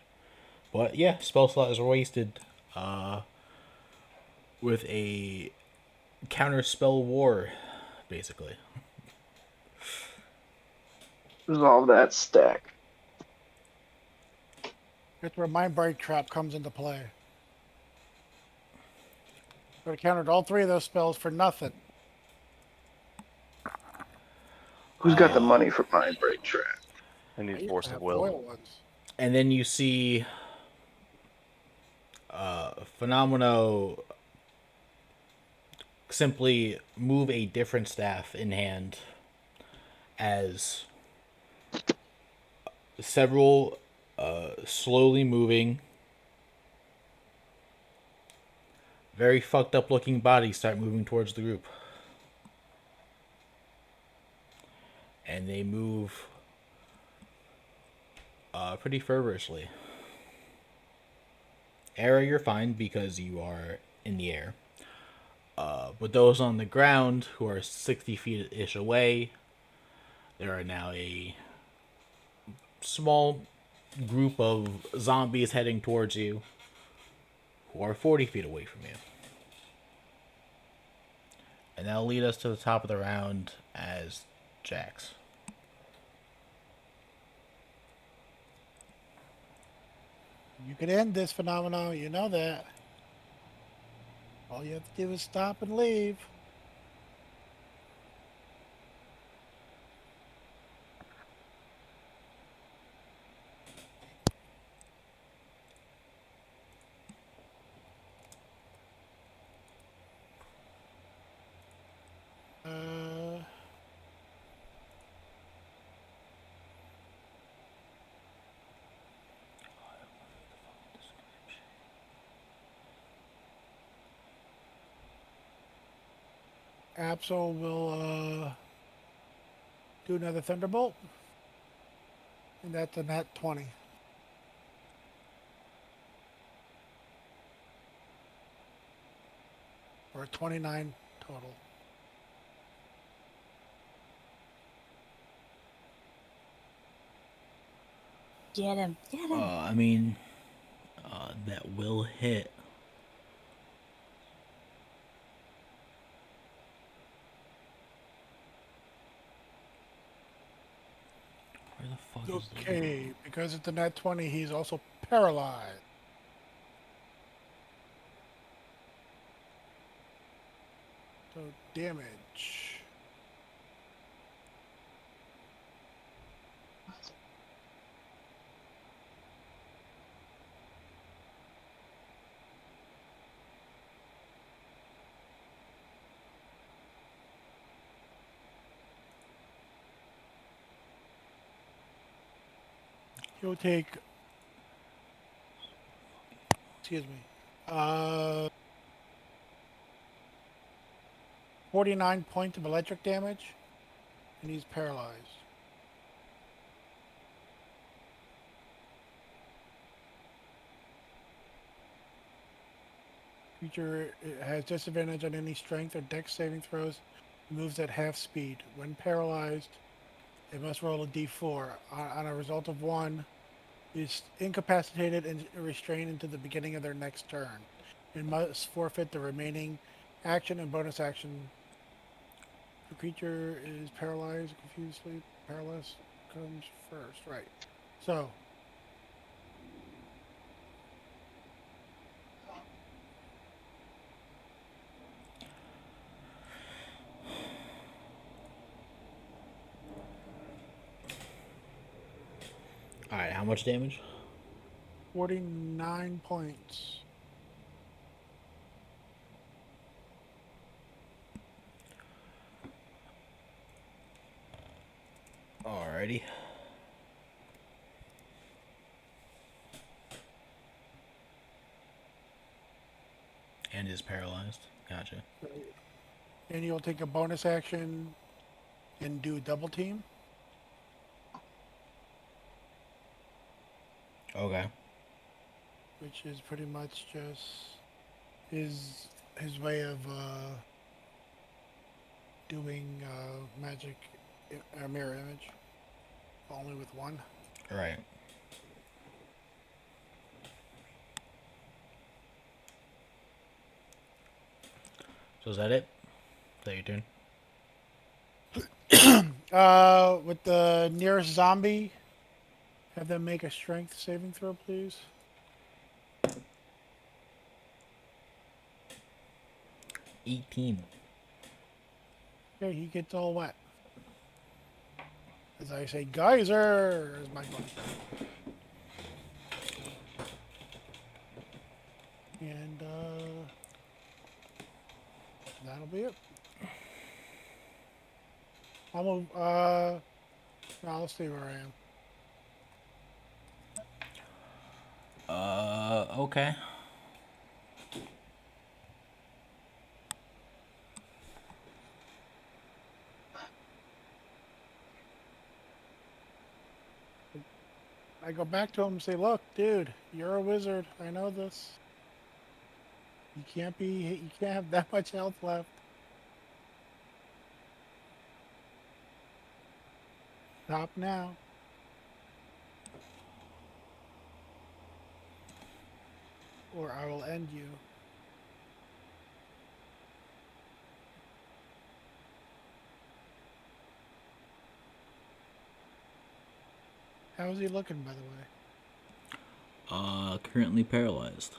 S1: But yeah, spell slots are wasted with a counter spell war, basically.
S2: Resolve that stack.
S3: That's where Mind Break Trap comes into play. Could have countered all three of those spells for nothing.
S2: Who's got the money for Mind Break Trap?
S5: I
S3: I
S5: need
S3: used
S5: Force
S3: to
S5: of
S3: have
S5: Will.
S3: foil ones.
S1: And then you see Phenomenal simply move a different staff in hand as several slowly moving, very fucked up looking bodies start moving towards the group. And they move pretty fervorously. Era, you're fine because you are in the air. But those on the ground who are 60 feet ish away, there are now a small group of zombies heading towards you who are 40 feet away from you. And that'll lead us to the top of the round as Jax.
S3: You could end this phenomenon, you know that. All you have to do is stop and leave. Absol will do another Thunderbolt. And that's a nat 20. Or 29 total.
S4: Get him. Get him.
S1: I mean, that will hit. Where the fuck is the...
S3: Okay, because it's a nat 20, he's also paralyzed. So damage. He'll take, excuse me, 49 points of electric damage, and he's paralyzed. Creature has disadvantage on any strength or dex saving throws, moves at half speed. When paralyzed, it must roll a d4. On a result of 1, is incapacitated and restrained until the beginning of their next turn. It must forfeit the remaining action and bonus action. The creature is paralyzed, confusedly. Paralyzed comes first, right. So,
S1: Alright, how much damage?
S3: 49 points.
S1: Alrighty. And is paralyzed. Gotcha.
S3: And you'll take a bonus action and do double team.
S1: Okay.
S3: Which is pretty much just his way of doing magic mirror image, only with one.
S1: Right. So is that it? Is that your turn?
S3: With the nearest zombie, have them make a strength saving throw, please.
S1: 18.
S3: Okay, he gets all wet. As I say, geyser is my one. And that'll be it. I'll move. No, I'll stay where I am.
S1: Okay.
S3: I go back to him and say, "Look, dude, you're a wizard. I know this. You can't have that much health left. Stop now." Or I will end you. How's he looking, by the way?
S1: Currently paralyzed.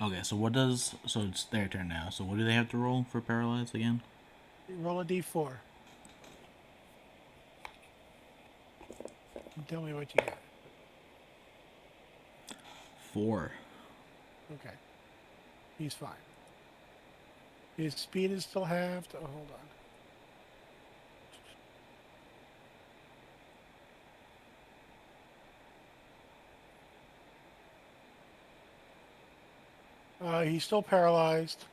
S1: Okay, so what does... So it's their turn now. So what do they have to roll for paralyzed again?
S3: Roll a d4. And tell me what you got.
S1: 4.
S3: Okay. He's fine. His speed is still halved. Oh, hold on. He's still paralyzed.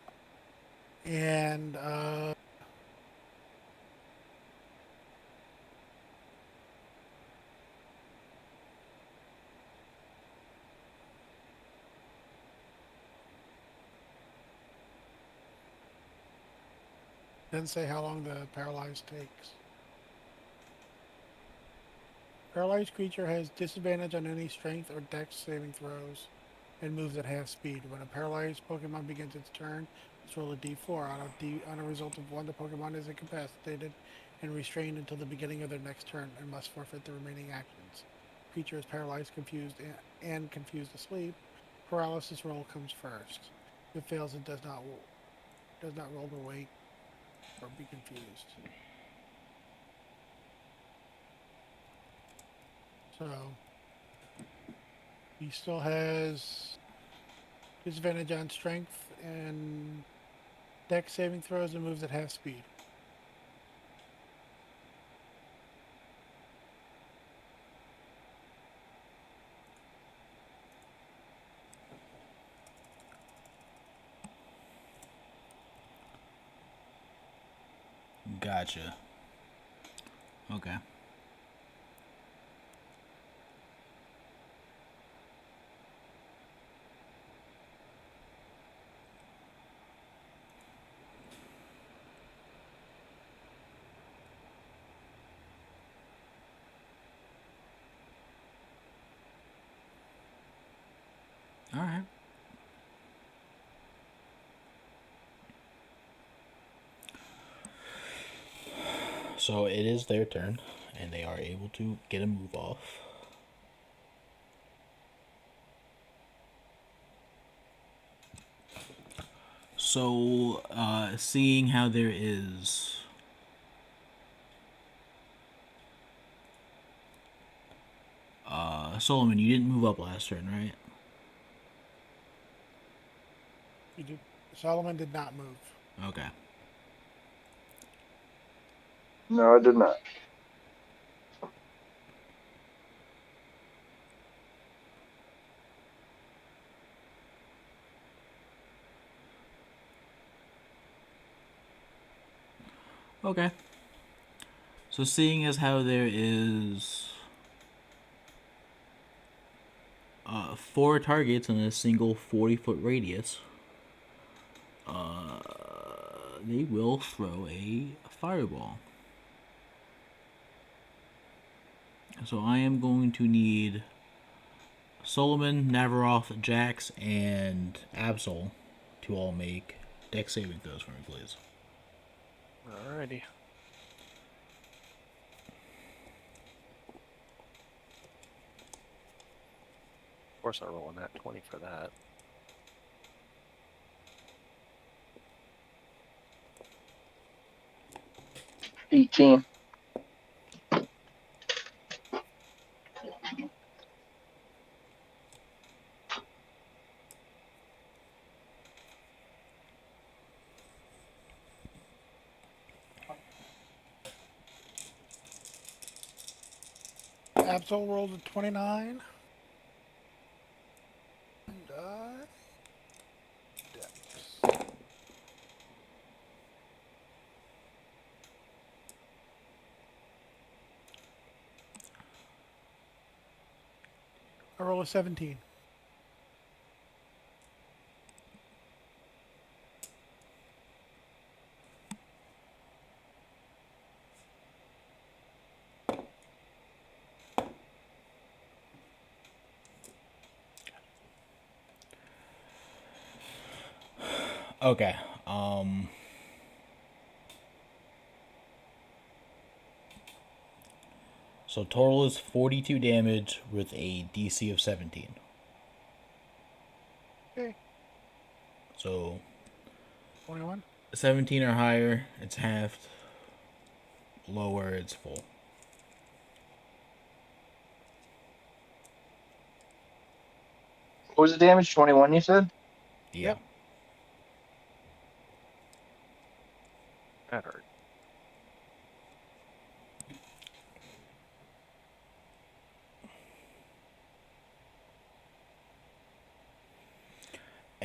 S3: And doesn't say how long the paralyzed takes. Paralyzed creature has disadvantage on any strength or dex saving throws and moves at half speed. When a paralyzed Pokemon begins its turn, let's roll a d4. On a result of 1, the Pokemon is incapacitated and restrained until the beginning of their next turn and must forfeit the remaining actions. Creature is paralyzed, and confused asleep. Paralysis roll comes first. If it fails, it does not roll to wake or be confused. So he still has disadvantage on strength and dex saving throws and moves at half speed.
S1: Gotcha. Okay. All right. So it is their turn, and they are able to get a move off. So, seeing how there is Solomon, you didn't move up last turn, right?
S3: Solomon did not move.
S1: Okay.
S2: No, I did not.
S1: Okay. So seeing as how there is 4 targets in a single 40-foot radius, they will throw a fireball. So I am going to need Solomon, Navaroth, Jax, and Absol to all make dex saving throws for me, please.
S5: Alrighty. Of course, I'm rolling that 20 for that.
S2: $18.
S3: Absol rolled a 29. And dex. I roll a 17.
S1: Okay. So total is 42 damage with a DC of 17.
S3: Okay.
S1: So
S3: 21.
S1: 17 or higher, it's halved. Lower, it's full.
S2: What was the damage? 21, you said?
S1: Yeah.
S3: Yep.
S5: That hurt.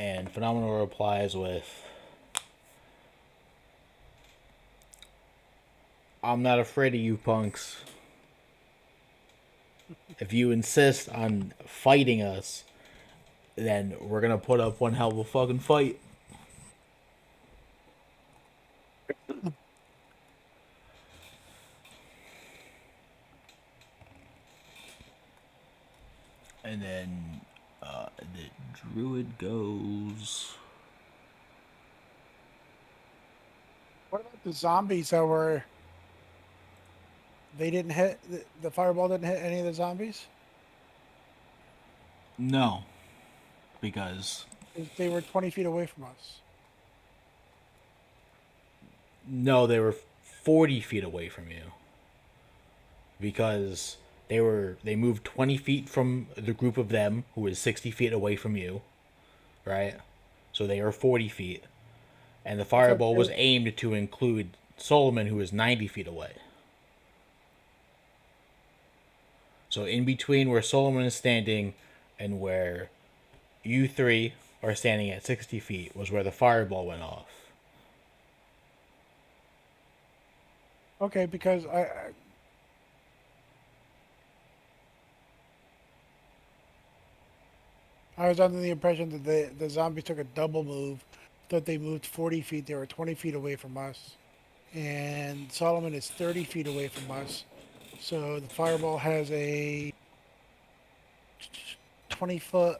S1: And Phenomenal replies with, I'm not afraid of you punks. If you insist on fighting us, then we're gonna put up one hell of a fucking fight. And then the druid goes.
S3: What about the zombies that were? They didn't hit the fireball. Didn't hit any of the zombies.
S1: No, because
S3: They were 20 feet away from us.
S1: no, they were 40 feet away from you. Because they moved 20 feet from the group of them who was 60 feet away from you, right? So they were 40 feet. And the fireball was aimed to include Solomon, who was 90 feet away. So in between where Solomon is standing and where you three are standing at 60 feet was where the fireball went off.
S3: Okay, because I was under the impression that the zombies took a double move, that they moved 40 feet. They were 20 feet away from us. And Solomon is 30 feet away from us. So the fireball has a 20-foot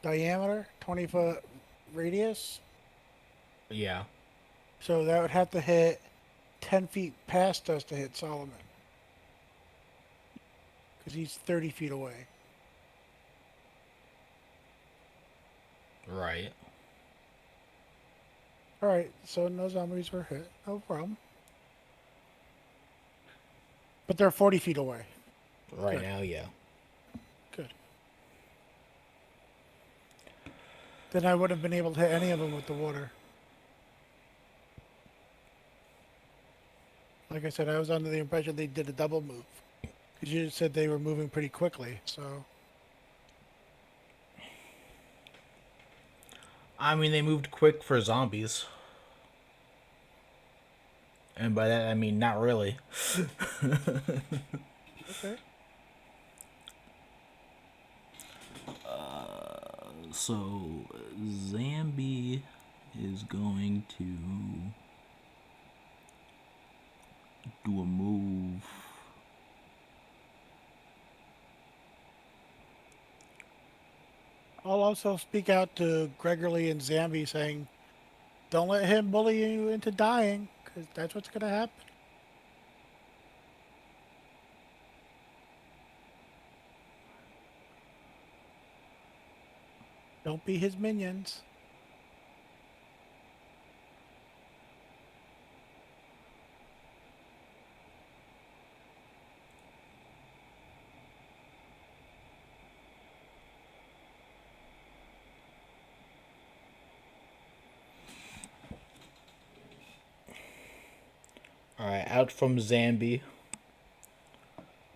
S3: diameter, 20-foot radius.
S1: Yeah.
S3: So that would have to hit 10 feet past us to hit Solomon. Because he's 30 feet away.
S1: Right.
S3: Alright, so no zombies were hit. No problem. But they're 40 feet away.
S1: Right
S3: Good.
S1: now, yeah.
S3: Good. Then I wouldn't have been able to hit any of them with the water. Like I said, I was under the impression they did a double move. Because you said they were moving pretty quickly, so...
S1: I mean, they moved quick for zombies. And by that, I mean, not really.
S3: Okay.
S1: So, Zambi is going to do a move.
S3: I'll also speak out to Gregory and Zambi saying, don't let him bully you into dying, because that's what's going to happen. Don't be his minions.
S1: Alright, out from Zambi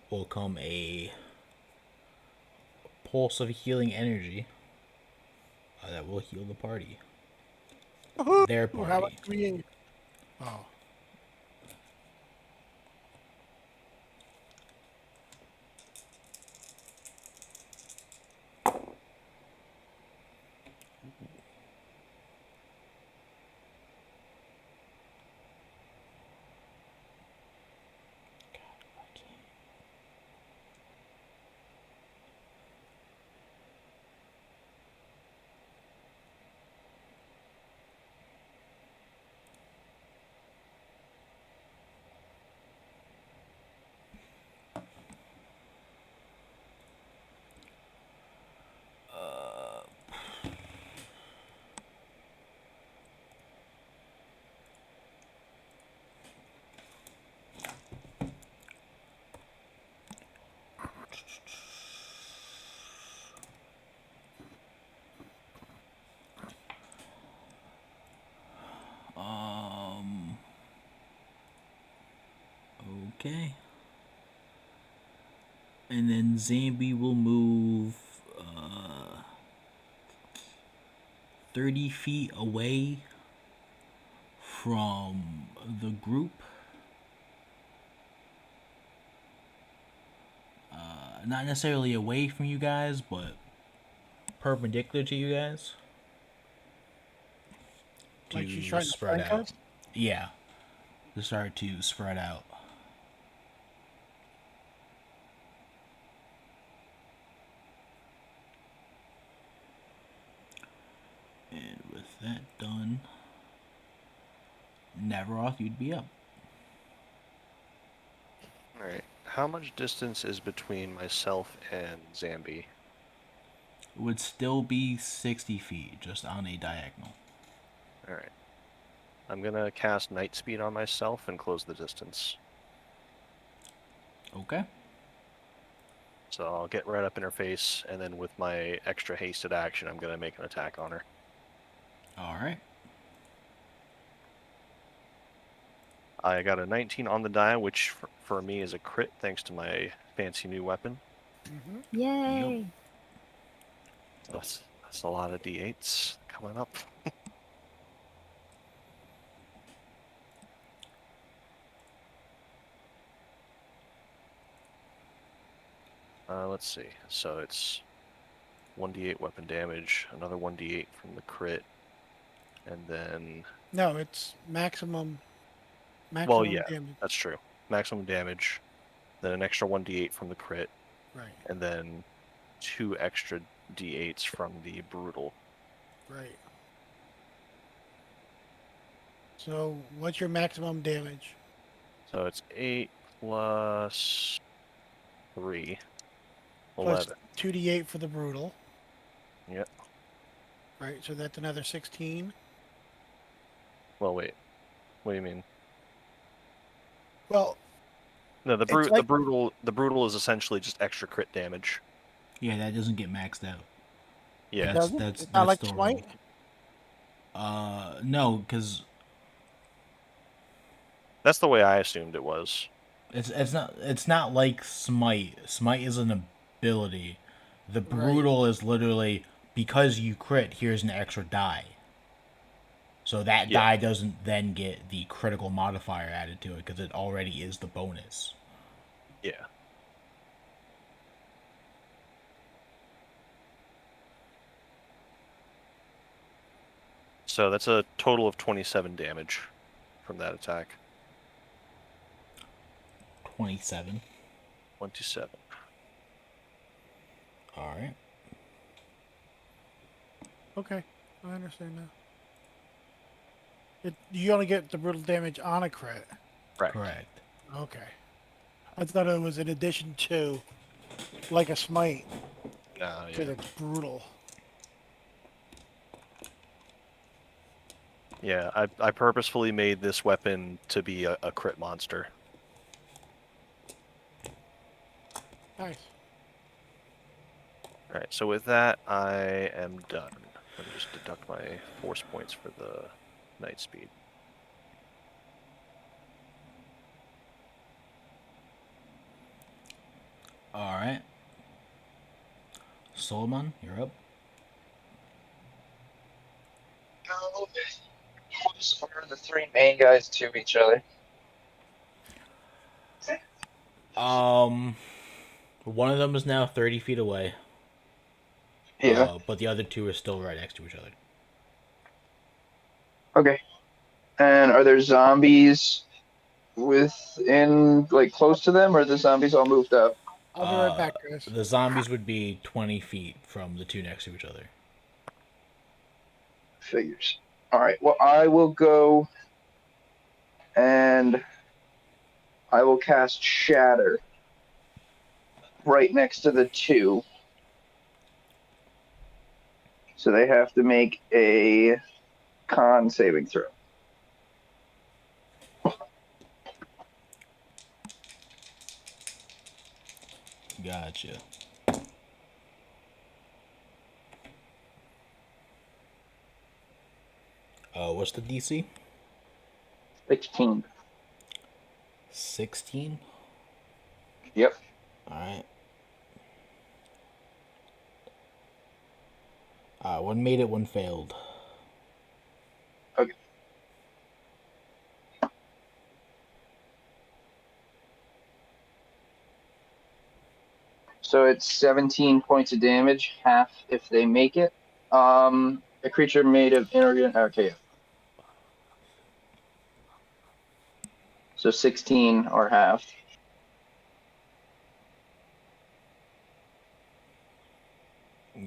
S1: will come a pulse of healing energy that will heal the party. Their
S3: How about
S1: party.
S3: me? Oh.
S1: Okay. And then Zambi will move 30 feet away from the group. Not necessarily away from you guys, but perpendicular to you guys.
S3: Like she's trying to
S1: spread
S3: flank
S1: out.
S3: us?
S1: Yeah. To start to spread out. And with that done, Navaroth, you'd be up.
S5: Alright. How much distance is between myself and Zambi?
S1: It would still be 60 feet, just on a diagonal.
S5: Alright. I'm gonna cast Night Speed on myself and close the distance.
S1: Okay.
S5: So I'll get right up in her face, and then with my extra hasted action, I'm gonna make an attack on her.
S1: Alright.
S5: I got a 19 on the die, which for me is a crit thanks to my fancy new weapon.
S3: Mm-hmm.
S4: Yay!
S5: That's a lot of d8s coming up. Let's see. So it's 1d8 weapon damage, another 1d8 from the crit, and then...
S3: No, it's maximum
S5: Well, yeah,
S3: damage.
S5: that's true. Maximum damage, then an extra 1d8 from the crit,
S3: Right,
S5: and then 2 extra d8s from the brutal.
S3: right. So what's your maximum damage?
S5: So it's 8 plus 3.
S3: Plus
S5: 11.
S3: 2d8 for the brutal.
S5: Yep.
S3: Right, so that's another 16.
S5: Well, wait. What do you mean?
S3: Well,
S5: No,
S3: It's like-
S5: the brutal is essentially just extra crit damage.
S1: Yeah, that doesn't get maxed out.
S5: Yeah.
S1: That's,
S3: doesn't?
S1: that's,
S3: It's not like
S1: still
S3: Smite?
S1: roll. No, because
S5: That's the way I assumed it was.
S1: it's not like Smite. Smite is an ability. The brutal is literally, because you crit, here's an extra die. So that
S5: Yeah.
S1: die doesn't then get the critical modifier added to it because it already is the bonus.
S5: Yeah. So that's a total of 27 damage from that attack.
S1: 27.
S5: 27.
S1: Alright.
S3: Okay, I understand now. You only get the brutal damage on a crit.
S1: Correct.
S3: Okay. I thought it was in addition to, like a Smite,
S5: No,
S3: because
S5: yeah.
S3: it's brutal.
S5: Yeah, I purposefully made this weapon to be a crit monster.
S3: Nice.
S5: Alright, so with that, I am done. Let me just deduct my force points for the night speed.
S1: Alright. Solomon, you're up.
S2: How close are the three main guys to each other?
S1: One of them is now 30 feet away.
S2: Yeah.
S1: But the other two are still right next to each other.
S2: Okay. And are there zombies within, like, close to them, or are the zombies all moved up?
S3: I'll be right back, guys.
S1: The zombies would be 20 feet from the two next to each other.
S2: Figures. All right. Well, I will go and I will cast Shatter right next to the two. So they have to make a con saving throw.
S1: Gotcha. What's the DC?
S2: 16.
S1: 16?
S2: Yep.
S1: Alright. One made it, one failed.
S2: So it's 17 points of damage, half if they make it. A creature made of inorganic. Okay. So 16 or half.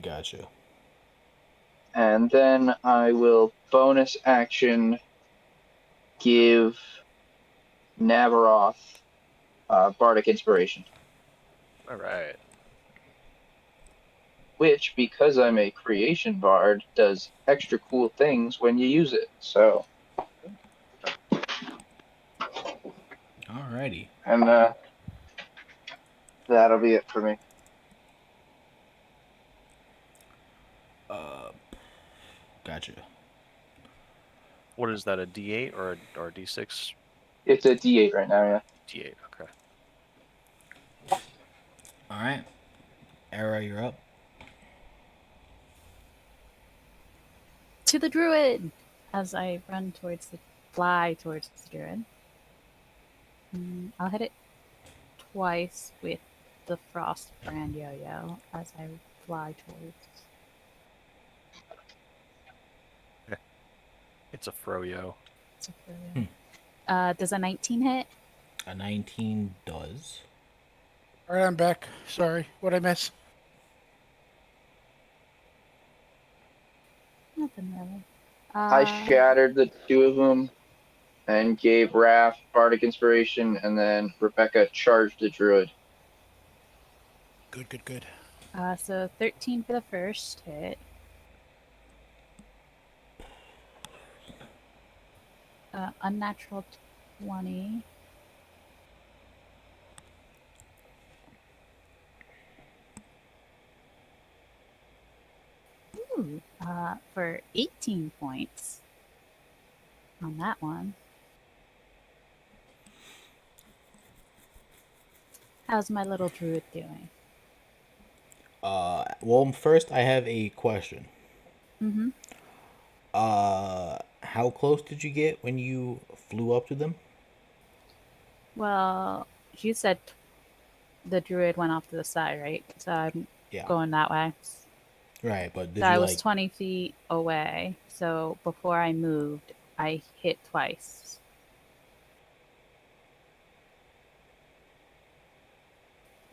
S1: Gotcha.
S2: And then I will bonus action give Navaroth Bardic Inspiration.
S5: All right.
S2: Which, because I'm a creation bard, does extra cool things when you use it. So,
S1: Alrighty.
S2: and that'll be it for me.
S1: Gotcha.
S5: What is that? A D8 or a D6?
S2: It's a D8 right now, yeah.
S5: D8. Okay.
S1: Alright. Era, you're up.
S4: To the druid! As I fly towards the druid. I'll hit it twice with the frost brand yo-yo as I fly towards.
S5: It's a froyo.
S4: It's a further- does a 19 hit?
S1: A 19 does.
S3: All right, I'm back. Sorry, what'd I miss?
S4: Nothing really.
S2: I shattered the two of them and gave Raph Bardic Inspiration, and then Rebecca charged the druid.
S3: Good.
S4: So 13 for the first hit. Unnatural 20. Ooh, for 18 points on that one. How's my little druid doing?
S1: Well, first I have a question.
S4: Mm-hmm.
S1: How close did you get when you flew up to them?
S4: Well, you said the druid went off to the side, right? So I'm
S1: Yeah.
S4: going that way.
S1: Right, but did
S4: So I
S1: you
S4: was
S1: like
S4: 20 feet away. So before I moved, I hit twice.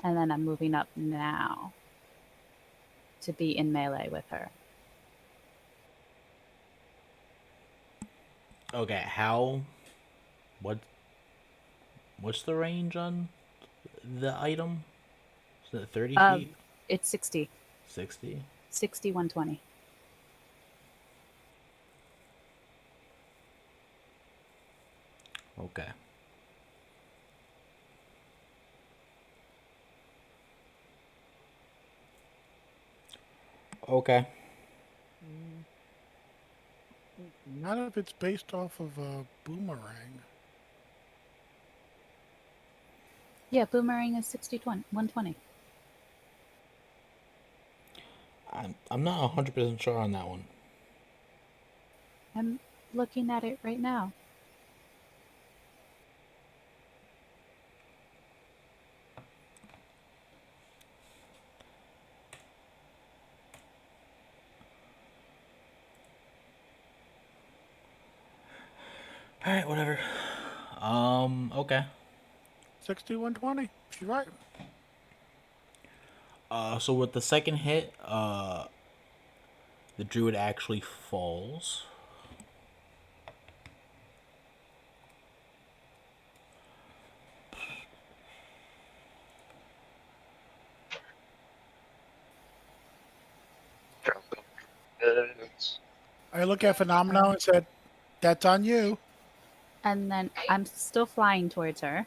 S4: And then I'm moving up now to be in melee with her.
S1: Okay, what's the range on the item? Is it 30 feet?
S4: It's 60.
S1: 60?
S4: 60, 120.
S1: Okay. Okay.
S3: Not if it's based off of a boomerang.
S4: Yeah, boomerang is 60, 120.
S1: I'm not 100% sure on that one.
S4: I'm looking at it right now.
S1: All right, whatever. Okay.
S3: 60, 120. She's right.
S1: So with the second hit, the druid actually falls.
S3: I look at Phenomenal and said, "That's on you."
S4: And then I'm still flying towards her.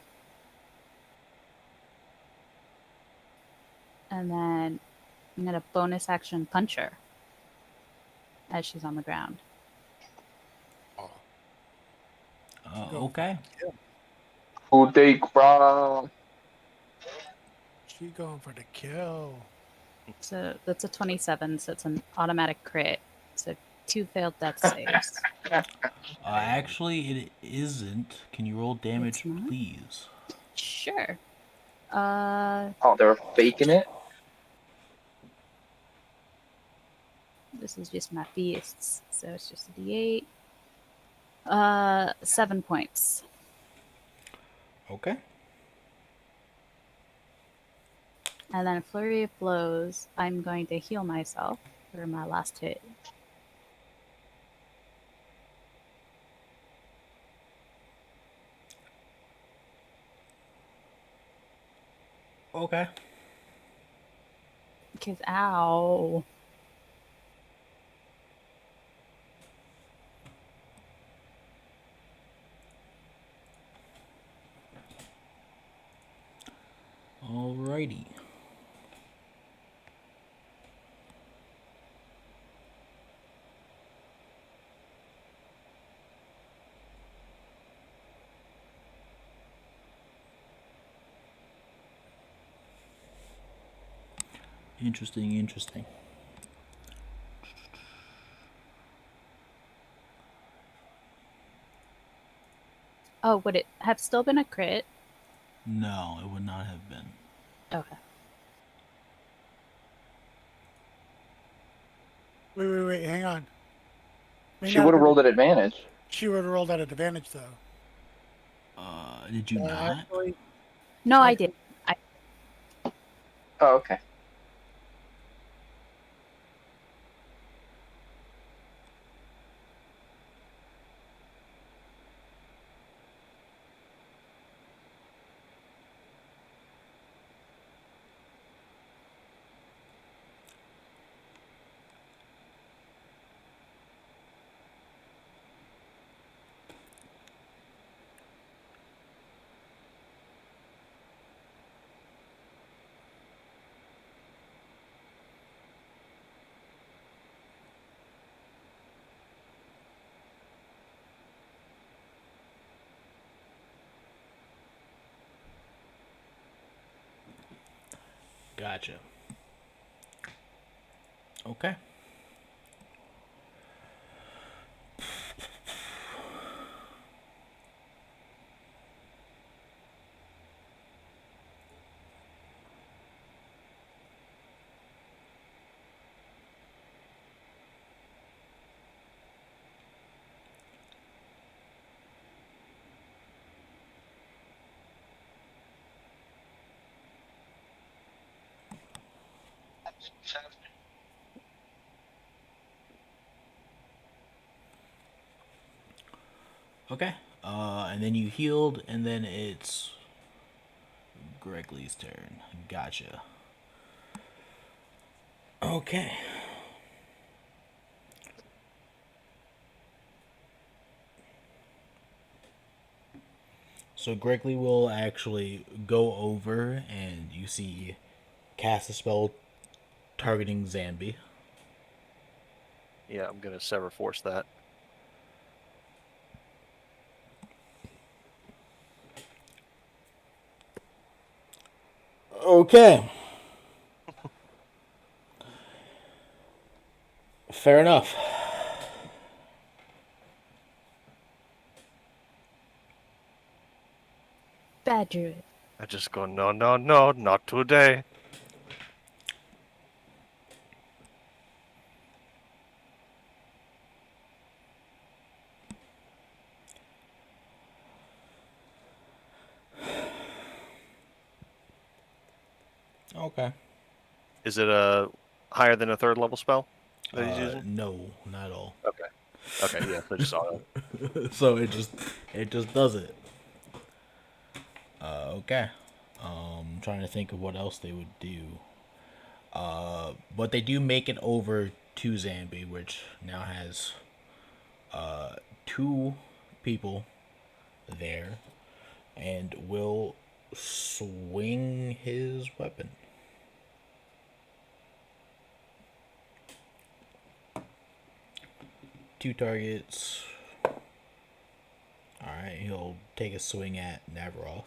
S4: And then I'm going to bonus action punch her as she's on the ground.
S3: Go.
S1: Okay.
S2: Who take from?
S3: She going for the kill.
S4: So that's a 27, so it's an automatic crit. So 2 failed death saves.
S1: Actually, it isn't. Can you roll damage,
S4: It's not?
S1: please?
S4: Sure.
S2: Oh, they were faking it?
S4: This is just my beasts, so it's just a D8. 7 points.
S1: Okay.
S4: And then a flurry of blows. I'm going to heal myself for my last hit.
S1: Okay.
S4: Because, ow.
S1: Alrighty. Interesting, interesting.
S4: Oh, would it have still been a crit?
S1: No, it would not have been.
S4: Okay.
S3: Wait, hang on. May
S2: She
S3: not have
S2: would have
S3: been-
S2: rolled at advantage.
S3: She would have rolled at advantage, though.
S1: Did you not?
S3: Actually,
S4: No, I
S3: Okay.
S4: did.
S2: Oh, okay.
S1: Gotcha. Okay. Okay. And then you healed, and then it's Gregley's turn. Gotcha. Okay. So Gregley will actually go over, and you see cast a spell targeting Zambi.
S5: Yeah, I'm gonna Sever Force that.
S1: Okay. Fair enough.
S4: Bad druid.
S5: I just go, no, no, no, not today.
S1: Okay.
S5: Is it a higher than a third level spell that he's using?
S1: No, not at all.
S5: Okay. Okay, yeah, so just auto.
S1: So it just does it. Okay. Trying to think of what else they would do. But they do make it over to Zambi, which now has two people there, and will swing his weapon. Two targets. Alright, he'll take a swing at Navaroth.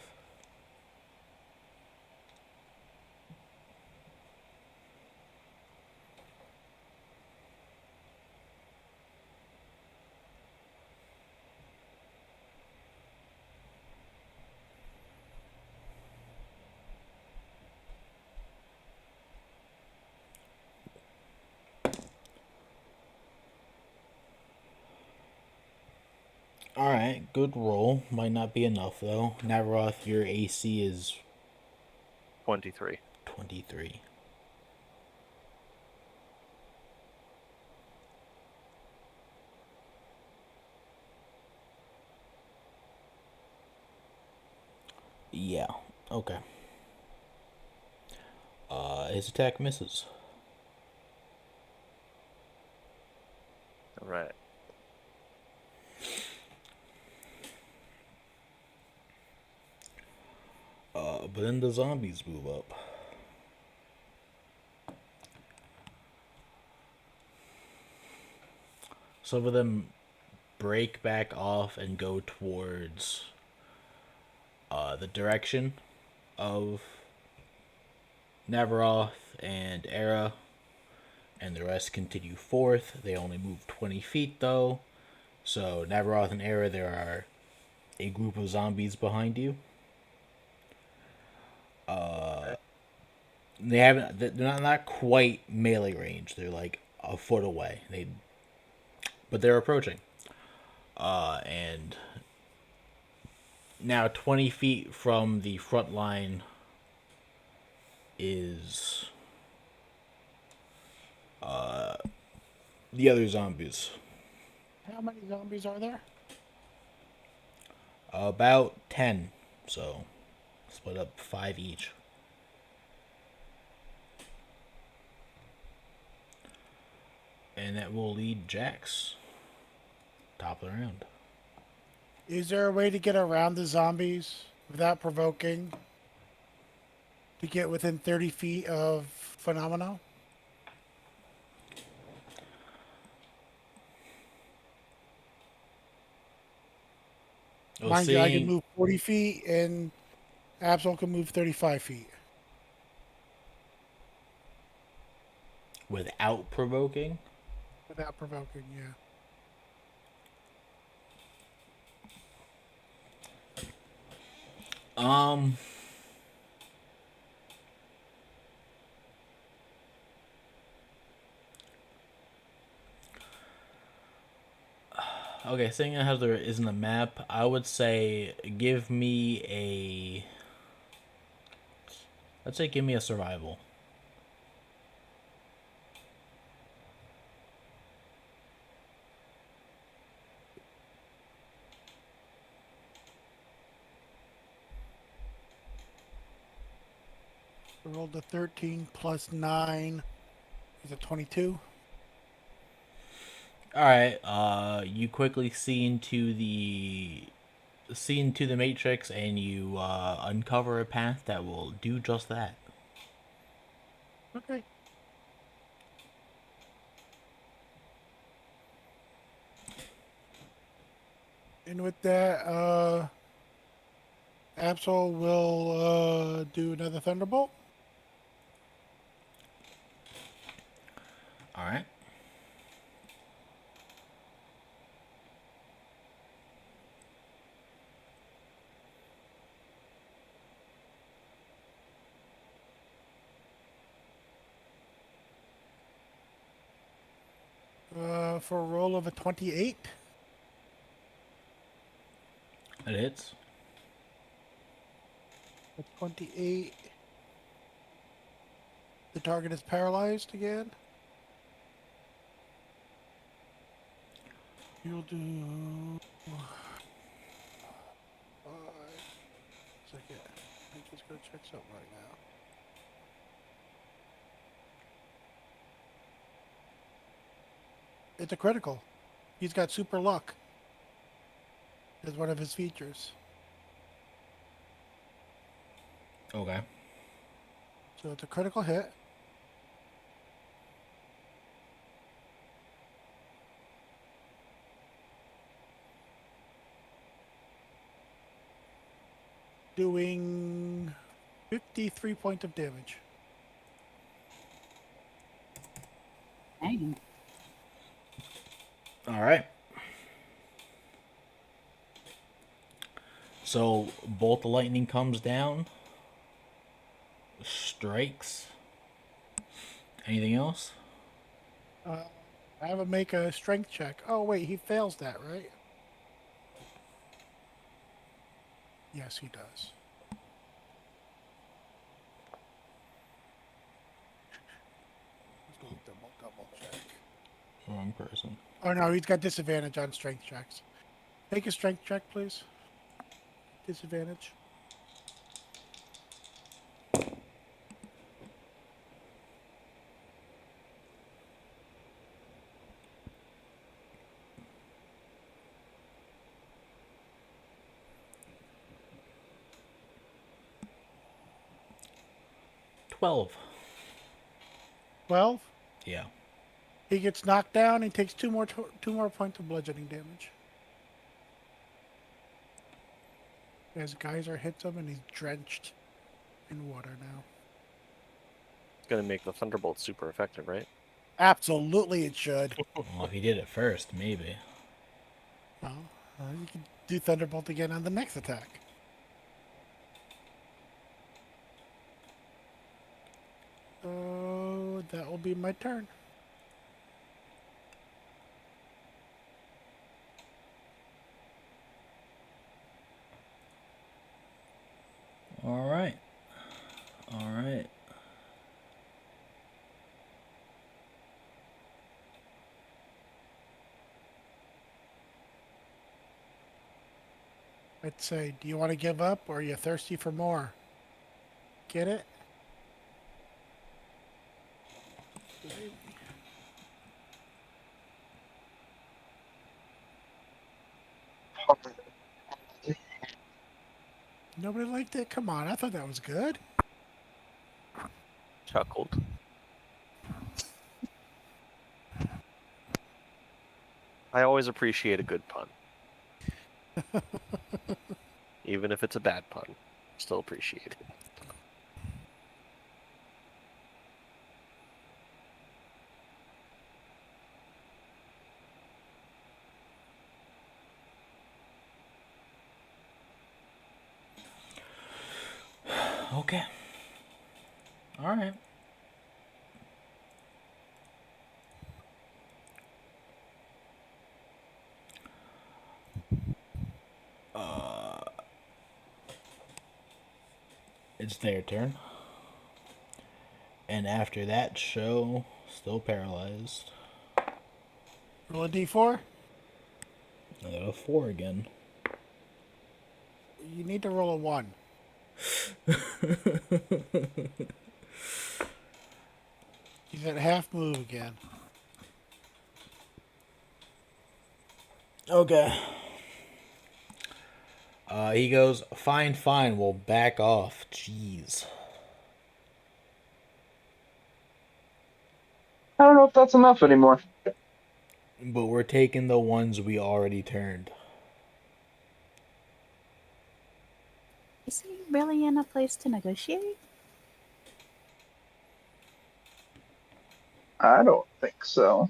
S1: Alright, good roll. Might not be enough though. Navaroth, your AC is
S5: 23.
S1: 23. Yeah, okay. His attack misses.
S5: All right.
S1: But then the zombies move up. Some of them break back off and go towards the direction of Navaroth and Era, and the rest continue forth. They only move 20 feet though. So, Navaroth and Era, there are a group of zombies behind you. They haven't. They're not quite melee range. They're like a foot away. But they're approaching. And now 20 feet from the front line is the other zombies.
S3: How many zombies are there?
S1: About 10. So, split up 5 each. And that will lead Jax. Top of the round.
S3: Is there a way to get around the zombies without provoking? To get within 30 feet of Phenomena?
S1: Well,
S3: Mind you, I can
S1: seeing
S3: move 40 feet and Absol can move 35 feet.
S1: without provoking.
S3: Without provoking, yeah.
S1: Um. Okay, seeing as there isn't a map, I would say give me a. Let's say give me a survival.
S3: I rolled a 13 plus 9. Is it 22?
S1: All right. You quickly see into the matrix, and you uncover a path that will do just that.
S3: Okay. And with that, Absol will do another Thunderbolt.
S1: All right.
S3: For a roll of a 28.
S1: It hits.
S3: A 28. The target is paralyzed again. You'll do. 5. Second. I'm just gonna check something right now. It's a critical. He's got super luck as one of his features.
S1: Okay.
S3: So it's a critical hit. Doing 53 points of damage.
S4: Dang.
S1: All right. So bolt the lightning comes down, strikes. Anything else?
S3: Have him make a strength check. Oh wait, he fails that, right? Yes, he does. Let's go double check.
S1: Wrong person.
S3: Oh no, he's got disadvantage on strength checks. Make a strength check, please. Disadvantage.
S1: $12.
S3: 12.
S1: Yeah.
S3: He gets knocked down and takes two more points of bludgeoning damage. As geyser hits him and he's drenched in water now.
S6: It's gonna make the Thunderbolt super effective, right?
S3: Absolutely, it should.
S1: Well, if he did it first, maybe.
S3: Well, you can do Thunderbolt again on the next attack. So that will be my turn.
S1: All right. All right.
S3: I'd say, do you want to give up or are you thirsty for more? Get it? Nobody liked it? Come on, I thought that was good.
S6: Chuckled. I always appreciate a good pun. Even if it's a bad pun. Still appreciate it.
S1: Okay. All right. It's their turn. And after that show, still paralyzed.
S3: Roll a d4.
S1: I got a 4 again.
S3: You need to roll a 1. He's at half move again.
S1: Okay. He goes, fine, we'll back off. Jeez.
S2: I don't know if that's enough anymore.
S1: But we're taking the ones we already turned.
S4: Is he really in a place to negotiate?
S2: I don't think so.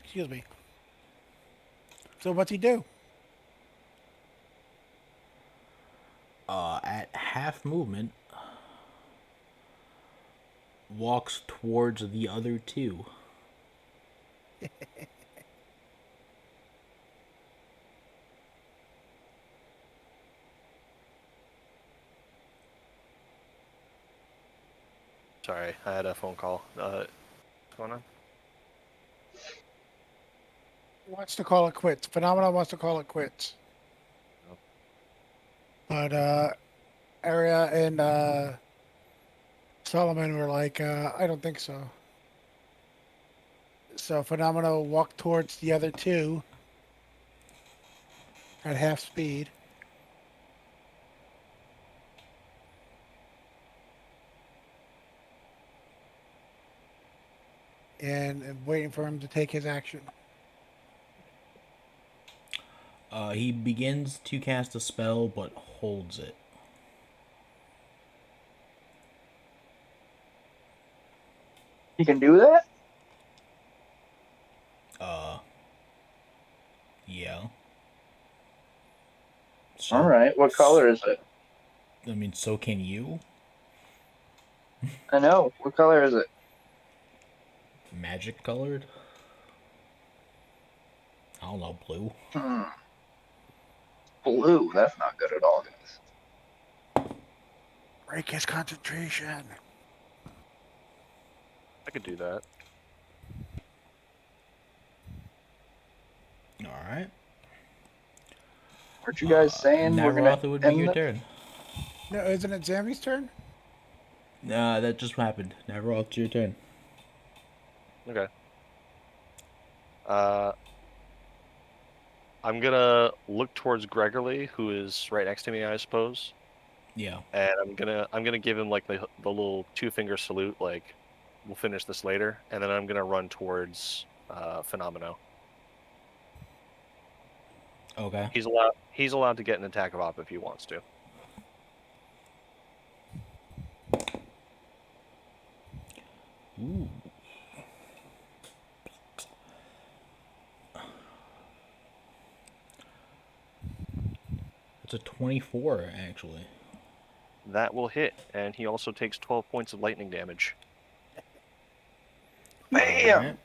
S3: Excuse me. So what's he do?
S1: At half movement, walks towards the other two.
S5: Sorry, I had a phone call. What's going on?
S3: Wants to call it quits. Phenomena wants to call it quits.
S5: Nope.
S3: But Aria and Solomon were like, I don't think so. So Phenomena walked towards the other two at half speed. And waiting for him to take his action.
S1: He begins to cast a spell, but holds it.
S2: You can do that?
S1: Yeah. It's So,
S2: All right. What color is it?
S1: I mean, so can you.
S2: I know. What color is it?
S1: Magic colored. I don't know, blue.
S2: Hmm. Blue. That's not good at all, guys.
S3: Break his concentration.
S5: I could do that.
S1: All right.
S2: Aren't you guys saying we're gonna
S1: Navaroth, it would be
S2: end
S1: your
S2: this?
S1: turn.
S3: No, isn't it Zammy's turn?
S1: Nah, that just happened. Navaroth, it's your turn.
S5: Okay. I'm gonna look towards Gregory, who is right next to me, I suppose,
S1: Yeah.
S5: and I'm gonna give him like the little 2-finger salute, like we'll finish this later, and then I'm gonna run towards Phenomeno.
S1: Okay.
S5: He's allowed to get an attack of op if he wants to.
S1: Ooh. It's a 24, actually.
S5: That will hit, and he also takes 12 points of lightning damage.
S2: Bam!
S1: Alright.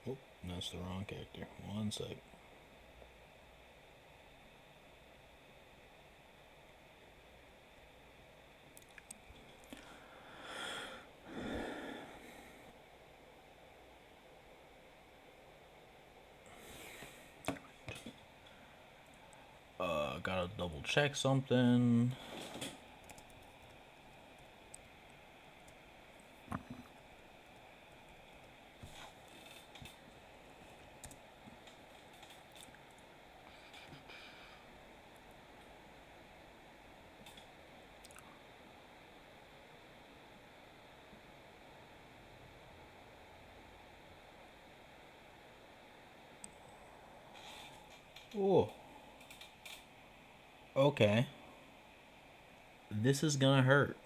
S1: Oh, that's the wrong character. One sec. Gotta double check something. Oh. Okay. This is gonna hurt.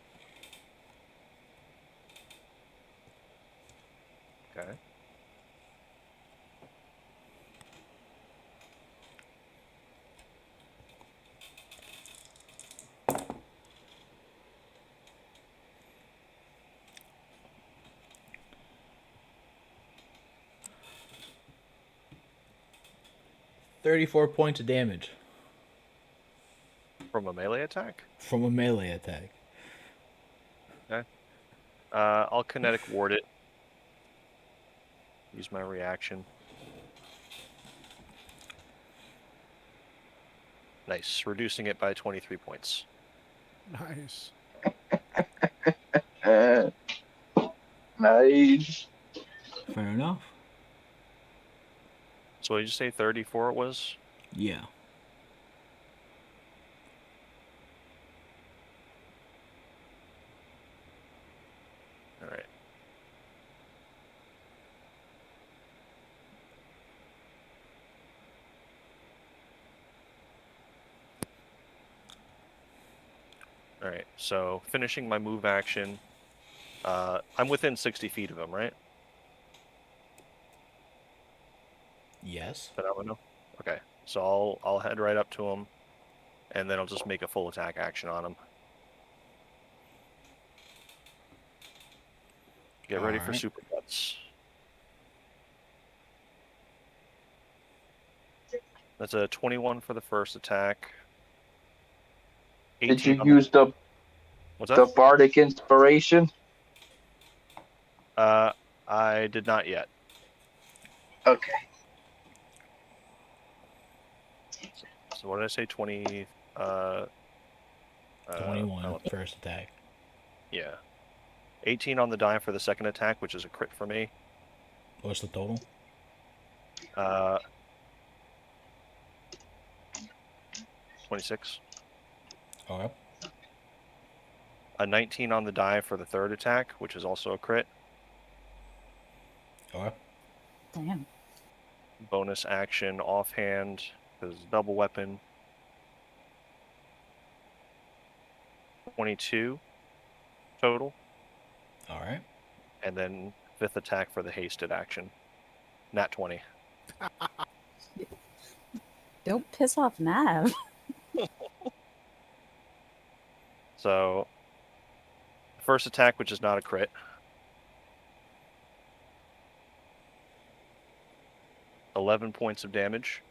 S5: Okay.
S1: $34 points of damage
S5: From a melee attack?
S1: from a melee attack.
S5: Okay. I'll kinetic ward it. Use my reaction. Nice. Reducing it by 23 points.
S3: Nice.
S2: Uh, nice.
S1: Fair enough.
S5: So what did you say 34 it was?
S1: Yeah.
S5: Alright. Alright, so finishing my move action. I'm within 60 feet of him, right?
S1: Yes.
S5: Phenomenal. Okay, so I'll head right up to him, and then I'll just make a full attack action on him. Get ready for
S1: Alright.
S5: super cuts. That's a 21 for the first attack.
S2: Did you
S5: 18 on
S2: use the
S5: What's that?
S2: bardic inspiration?
S5: I did not yet.
S2: Okay.
S5: So what did I say? 20.
S1: 21
S5: oh,
S1: first attack.
S5: yeah. 18 on the die for the second attack, which is a crit for me.
S1: What's the total?
S5: 26.
S1: Okay.
S5: A 19 on the die for the third attack, which is also a crit.
S1: Okay.
S4: Damn.
S5: Bonus action offhand, because double weapon. 22 total.
S1: Alright.
S5: And then fifth attack for the hasted action. Nat 20.
S4: Don't piss off Nav.
S5: So, first attack, which is not a crit. $11 points of damage.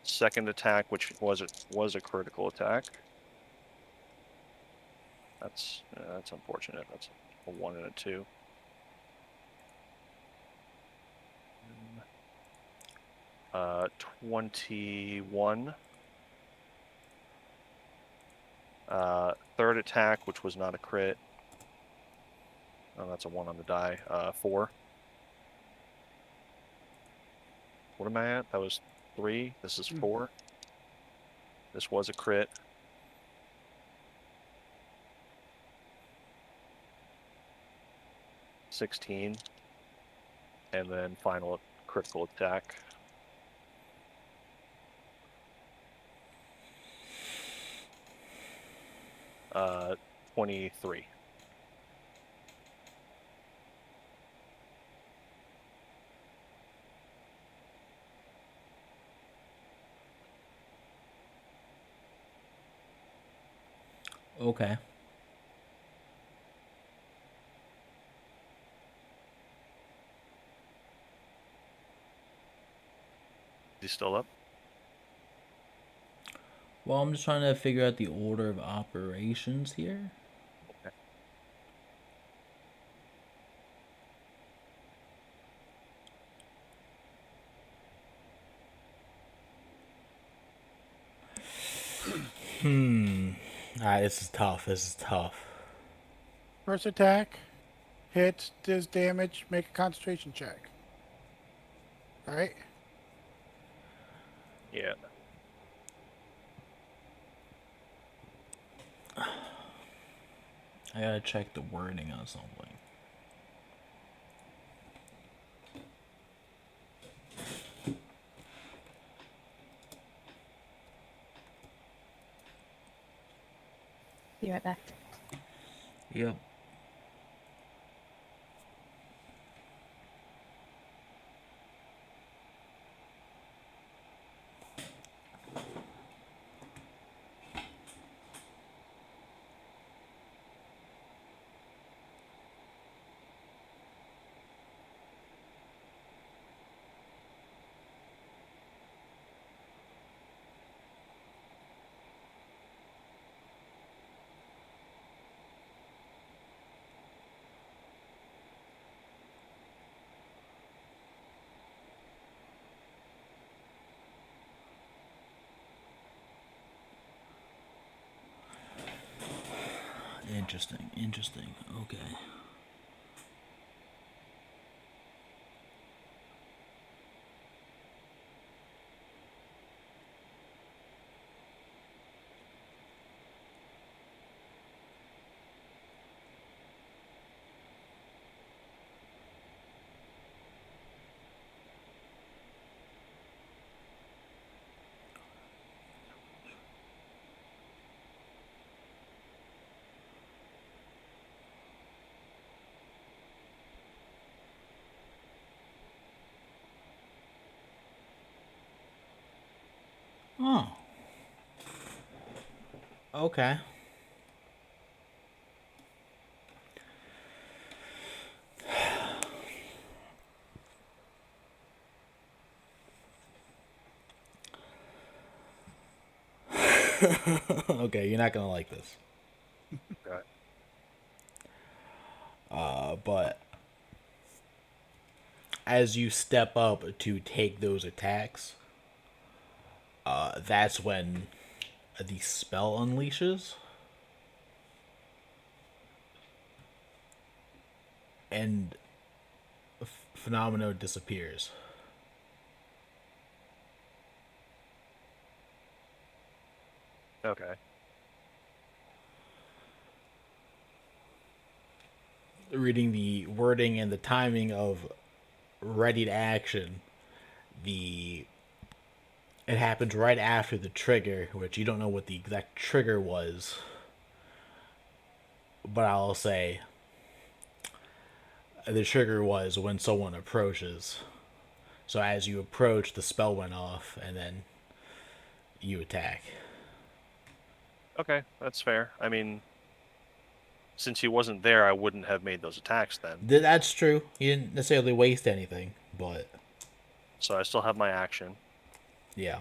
S5: Second attack, which was a critical attack. That's unfortunate. That's a 1 and a 2. 21. Third attack, which was not a crit. Oh, that's a 1 on the die. 4. What am I at? That was 3. This is 4. This was a crit. $16. And then final critical attack. Uh, 23.
S1: Okay.
S5: Is he still up?
S1: Well, I'm just trying to figure out the order of operations here.
S5: Okay.
S1: Alright, this is tough. This is tough.
S3: First attack, hits, does damage, make a concentration check. Alright?
S5: Yeah.
S1: I gotta check the wording on something.
S4: Be right back.
S1: Yep. Interesting. Interesting. Okay. Oh. Okay. Okay, you're not gonna like this.
S5: Okay.
S1: But as you step up to take those attacks, that's when the spell unleashes. And Phenomenal disappears.
S5: Okay.
S1: Reading the wording and the timing of ready to action, it happens right after the trigger, which you don't know what the exact trigger was. But I'll say the trigger was when someone approaches. So as you approach, the spell went off, and then you attack.
S5: Okay, that's fair. I mean, since he wasn't there, I wouldn't have made those attacks then.
S1: That's true. You didn't necessarily waste anything, but
S5: So I still have my action.
S1: yeah.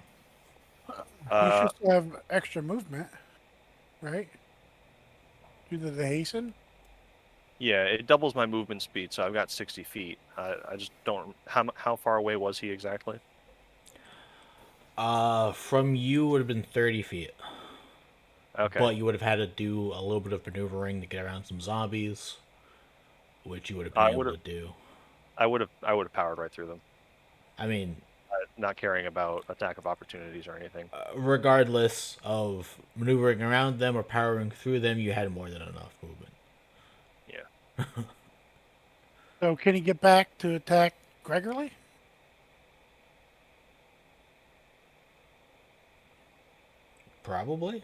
S3: You should still have extra movement, right? Due to the hasten.
S5: Yeah, it doubles my movement speed, so I've got 60 feet. I just don't. How far away was he exactly?
S1: From you would have been 30 feet.
S5: Okay.
S1: But you would have had to do a little bit of maneuvering to get around some zombies, which you would have been able to do.
S5: I would have powered right through them.
S1: I mean,
S5: not caring about attack of opportunities or anything.
S1: Regardless of maneuvering around them or powering through them, you had more than enough movement.
S5: Yeah.
S3: So can he get back to attack Gregory?
S1: Probably.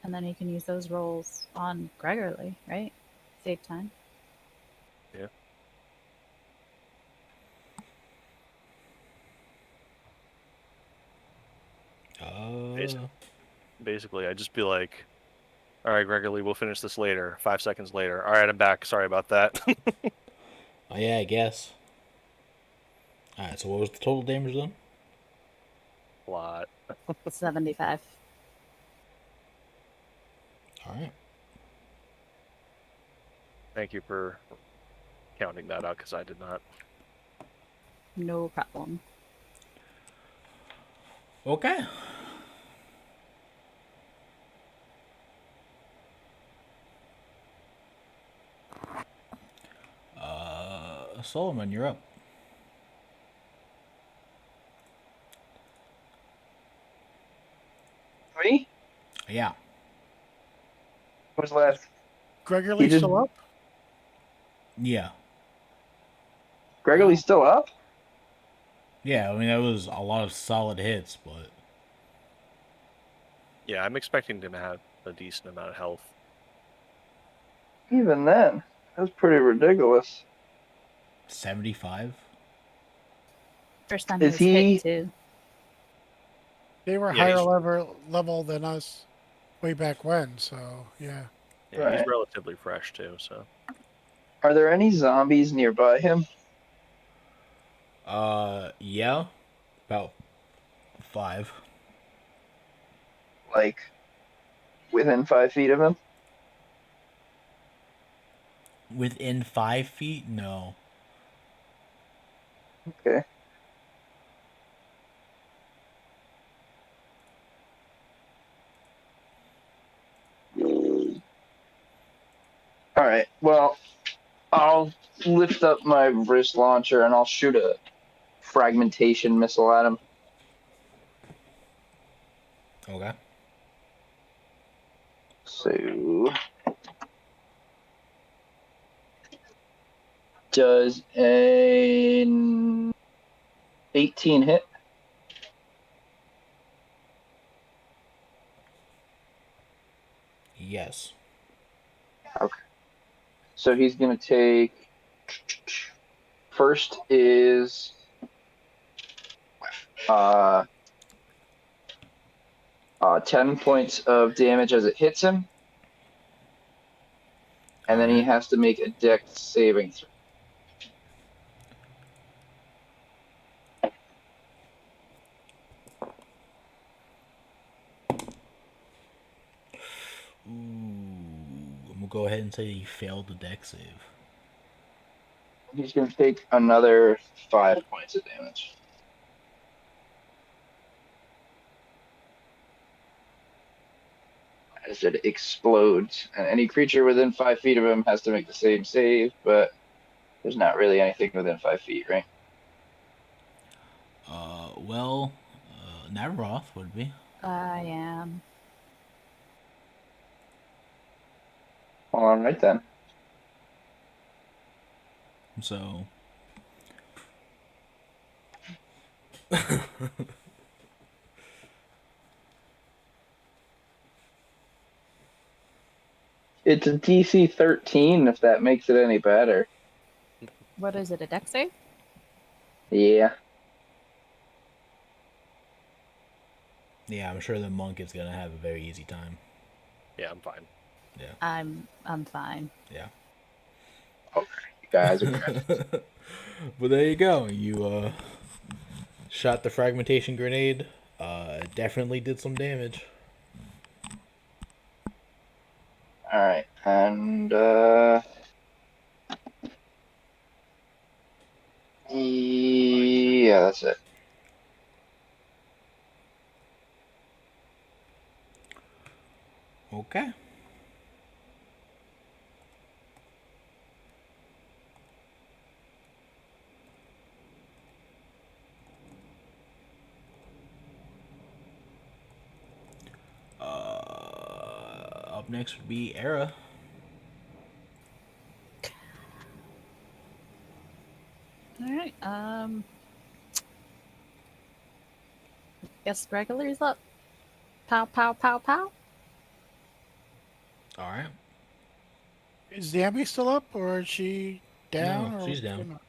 S4: And then you can use those rolls on Gregory, right? Save time.
S5: Yeah. Basically, I'd just be like, all right, Gregory, we'll finish this later. 5 seconds later. All right, I'm back. Sorry about that.
S1: Oh, yeah, I guess. Alright, so what was the total damage then?
S5: A lot.
S4: 75.
S1: Alright.
S5: Thank you for counting that out, because I did not.
S4: No problem.
S1: Okay. Solomon, you're up.
S2: Me?
S1: Yeah.
S2: What's left?
S3: Gregory
S2: He did-
S3: still up?
S1: Yeah.
S2: Gregory's still up?
S1: Yeah, I mean, that was a lot of solid hits, but...
S5: Yeah, I'm expecting him to have a decent amount of health.
S2: Even then, that was pretty ridiculous.
S1: 75?
S4: First time
S2: Is
S4: he was
S2: he-
S4: hit too.
S3: They were
S5: Yeah,
S3: higher
S5: he's-
S3: level than us way back when, so yeah.
S5: Yeah,
S2: Right.
S5: he's relatively fresh too, so.
S2: Are there any zombies nearby him?
S1: Yeah. About 5.
S2: Like, within 5 feet of him?
S1: Within 5 feet? No.
S2: Okay. Alright, well, I'll lift up my wrist launcher and I'll shoot a fragmentation missile at him.
S1: Okay.
S2: So, does an 18 hit?
S1: Yes.
S2: So he's going to take. First is 10 points of damage as it hits him. And then he has to make a dex saving throw.
S1: Ooh, I'm gonna go ahead and say he failed the deck save.
S2: He's going to take another 5 points of damage. As it explodes. And any creature within 5 feet of him has to make the same save, but there's not really anything within 5 feet, right?
S1: Well, Navaroth would be.
S4: I am.
S2: All right then.
S1: So.
S2: It's a DC 13, if that makes it any better.
S4: What is it? A dex save?
S2: Yeah.
S1: Yeah, I'm sure the monk is gonna have a very easy time.
S6: Yeah, I'm fine.
S4: I'm fine.
S1: Yeah.
S2: You guys are good.
S1: But there you go. You shot the fragmentation grenade. Definitely did some damage.
S2: Alright, and yeah, that's it.
S1: Okay. Up next would be Era.
S4: All right. Guess regular's up. Pow, pow, pow, pow.
S1: All right.
S3: Is Zambi still up, or is she down?
S1: No,
S3: or
S1: she's
S3: what's
S1: down.
S3: going on?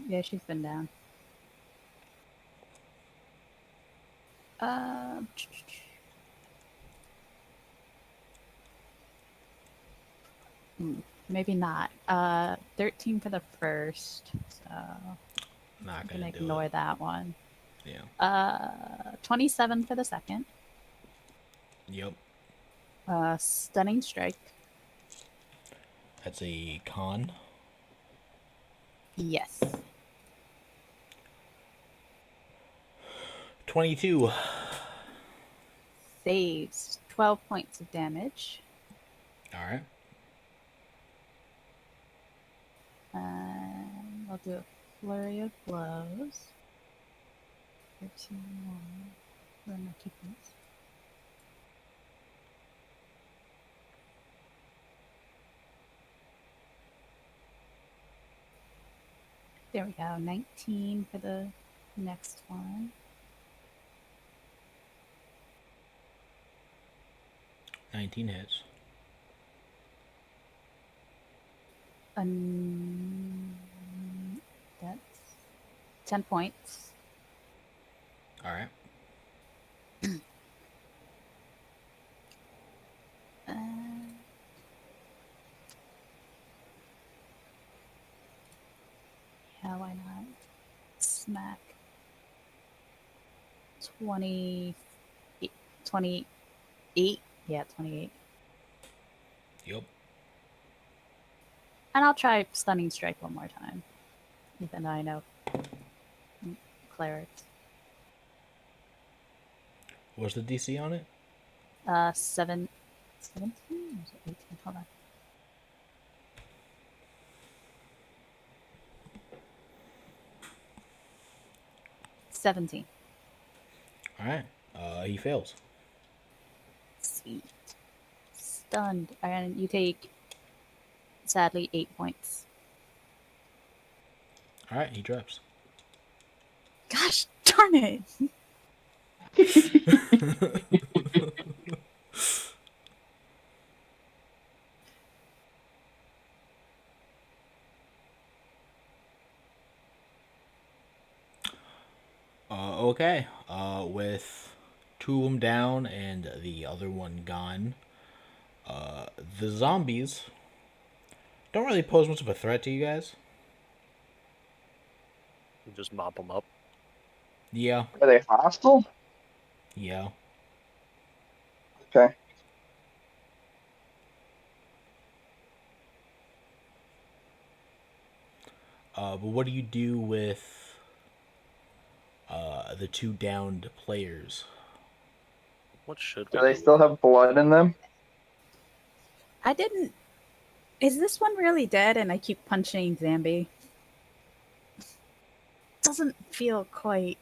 S4: Yeah, she's been down. Um. Maybe not. 13 for the first. So
S1: Not
S4: I'm
S1: gonna
S4: gonna
S1: do
S4: ignore
S1: it.
S4: that one.
S1: Yeah.
S4: 27 for the second.
S1: Yep.
S4: Stunning strike.
S1: That's a con.
S4: Yes.
S1: 22.
S4: Saves 12 points of damage.
S1: All right.
S4: And I'll do a flurry of blows. 13 more. Where are my key points? There we go. 19 for the next one.
S1: 19 hits.
S4: That's 10 points.
S1: All right.
S4: Uh, yeah, why not? Smack. 20, 28. Yeah, 28.
S1: Yep.
S4: And I'll try Stunning Strike one more time. Even though I know clerics.
S1: What's the DC on it?
S4: 17? Or is it 18? Hold on. $17.
S1: All right. He fails.
S4: Sweet. Stunned. And you take, sadly, 8 points.
S1: All right. He drops.
S4: Gosh darn it!
S1: Okay. With two of them down and the other one gone, the zombies don't really pose much of a threat to you guys.
S6: Just mop them up.
S1: Yeah.
S2: Are they hostile?
S1: Yeah.
S2: Okay.
S1: But what do you do with the two downed players?
S6: What should
S2: Do
S6: we
S2: they
S6: do?
S2: still have blood in them?
S4: I didn't. Is this one really dead and I keep punching Zambi? Doesn't feel quite.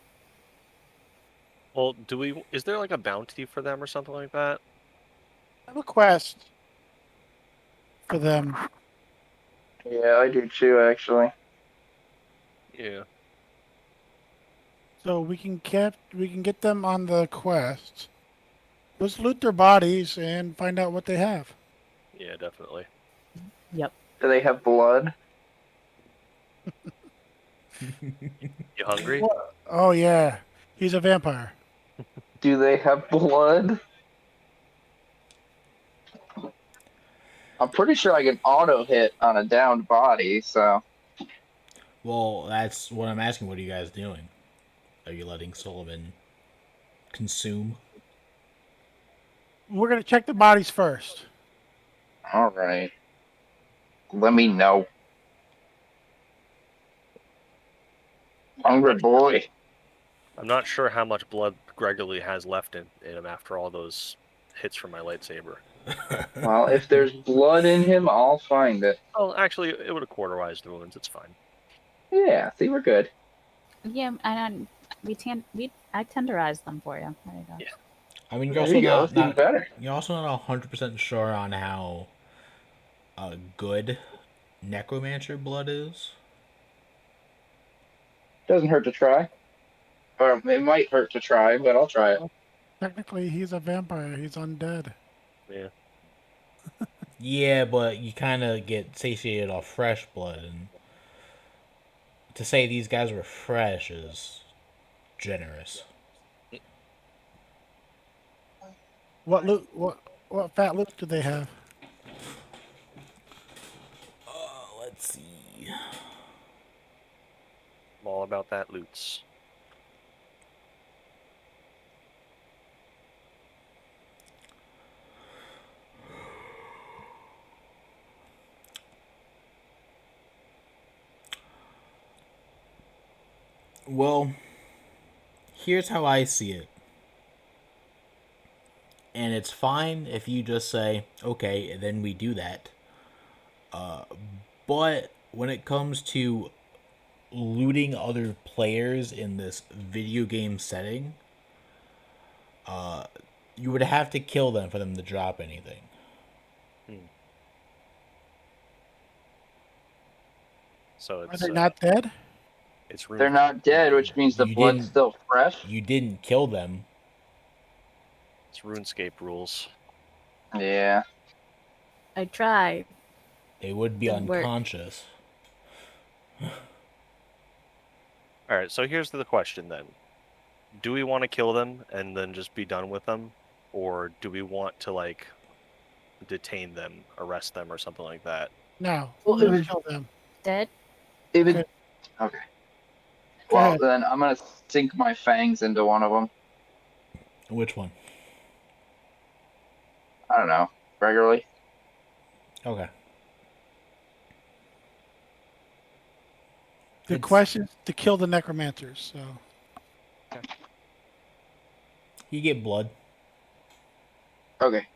S6: Well, do we? Is there like a bounty for them or something like that?
S3: I have a quest for them.
S2: Yeah, I do too, actually.
S6: Yeah.
S3: So we can get them on the quest. Let's loot their bodies and find out what they have.
S6: Yeah, definitely.
S4: Yep.
S2: Do they have blood?
S6: You hungry?
S3: What? Oh yeah, he's a vampire.
S2: Do they have blood? I'm pretty sure I can auto hit on a downed body, so
S1: Well, that's what I'm asking. What are you guys doing? Are you letting Sullivan consume?
S3: We're gonna check the bodies first.
S2: alright. Let me know. Hungry boy.
S6: I'm not sure how much blood Gregory has left in him after all those hits from my lightsaber.
S2: Well, if there's blood in him, I'll find it.
S6: Oh, actually, it would have cauterized the wounds. It's fine.
S2: Yeah, see, we're good.
S4: Yeah, and I tenderized them for you. There you go.
S6: Yeah.
S1: I mean, you're
S2: There
S1: also
S2: you go.
S1: not
S2: It's even
S1: not
S2: better.
S1: you're also not 100% sure on how good necromancer blood is.
S2: Doesn't hurt to try. Or it might hurt to try, but I'll try it.
S3: Technically, he's a vampire. He's undead.
S6: Yeah.
S1: Yeah, but you kind of get satiated off fresh blood, and to say these guys were fresh is generous.
S3: What loot? What fat loot do they have?
S1: Let's see.
S6: I'm all about that loots.
S1: Well, here's how I see it. And it's fine if you just say, okay, and then we do that. But when it comes to looting other players in this video game setting, you would have to kill them for them to drop anything.
S6: So
S3: Are
S6: it's
S3: they not dead?
S6: it's
S2: They're not dead, which means the
S1: You
S2: blood's
S1: didn't-
S2: still fresh.
S1: You didn't kill them.
S6: it's RuneScape rules.
S2: Yeah.
S4: I tried.
S1: They would be
S4: Didn't work.
S1: unconscious.
S6: All right. So here's the question then: do we want to kill them and then just be done with them, or do we want to like detain them, arrest them, or something like that?
S3: No.
S2: Well,
S3: We'll
S2: it was-
S3: kill them.
S4: Dead?
S2: If it,
S3: Okay.
S2: okay.
S3: Go
S2: Well,
S3: ahead.
S2: then I'm gonna sink my fangs into one of them.
S1: Which one?
S2: I don't know. Regularly.
S1: Okay.
S3: The
S1: It's-
S3: question is to kill the necromancers. So
S1: You get blood.
S2: Okay.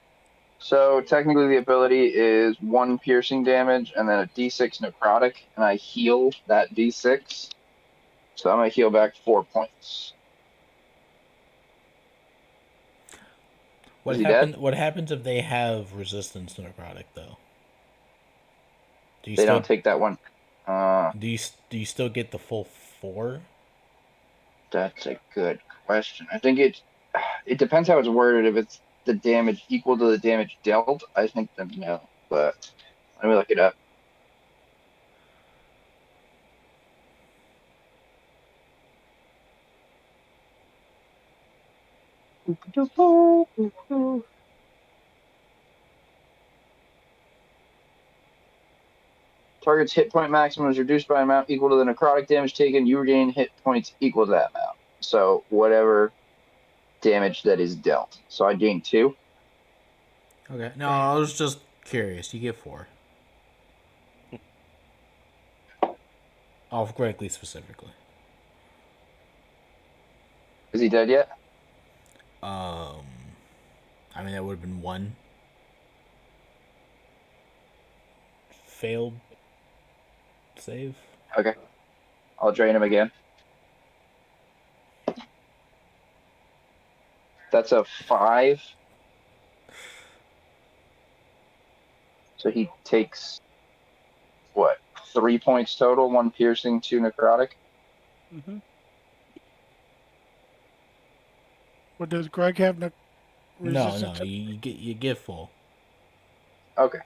S2: So technically, the ability is 1 piercing damage and then a D6 necrotic, and I heal that D6. So I'm gonna heal back 4 points.
S1: What
S2: Is he
S1: happen?
S2: dead?
S1: What happens if they have resistance to necrotic though? Do you
S2: They
S1: still
S2: don't take that one.
S1: do you still get the full 4?
S2: That's a good question. I think it depends how it's worded. If it's the damage equal to the damage dealt, I think then no. But let me look it up. Target's hit point maximum is reduced by an amount equal to the necrotic damage taken. You regain hit points equal to that amount. So whatever damage that is dealt. So I gain 2.
S1: Okay. No, I was just curious. You get 4. Off Gregory specifically.
S2: Is he dead yet?
S1: I mean that would have been 1 failed save.
S2: Okay. I'll drain him again. That's a 5. So he takes what? 3 points total, 1 piercing, 2 necrotic.
S3: Mm-hmm. What does Greg have?
S1: No,
S3: Resistance?
S1: you get full.
S2: Okay.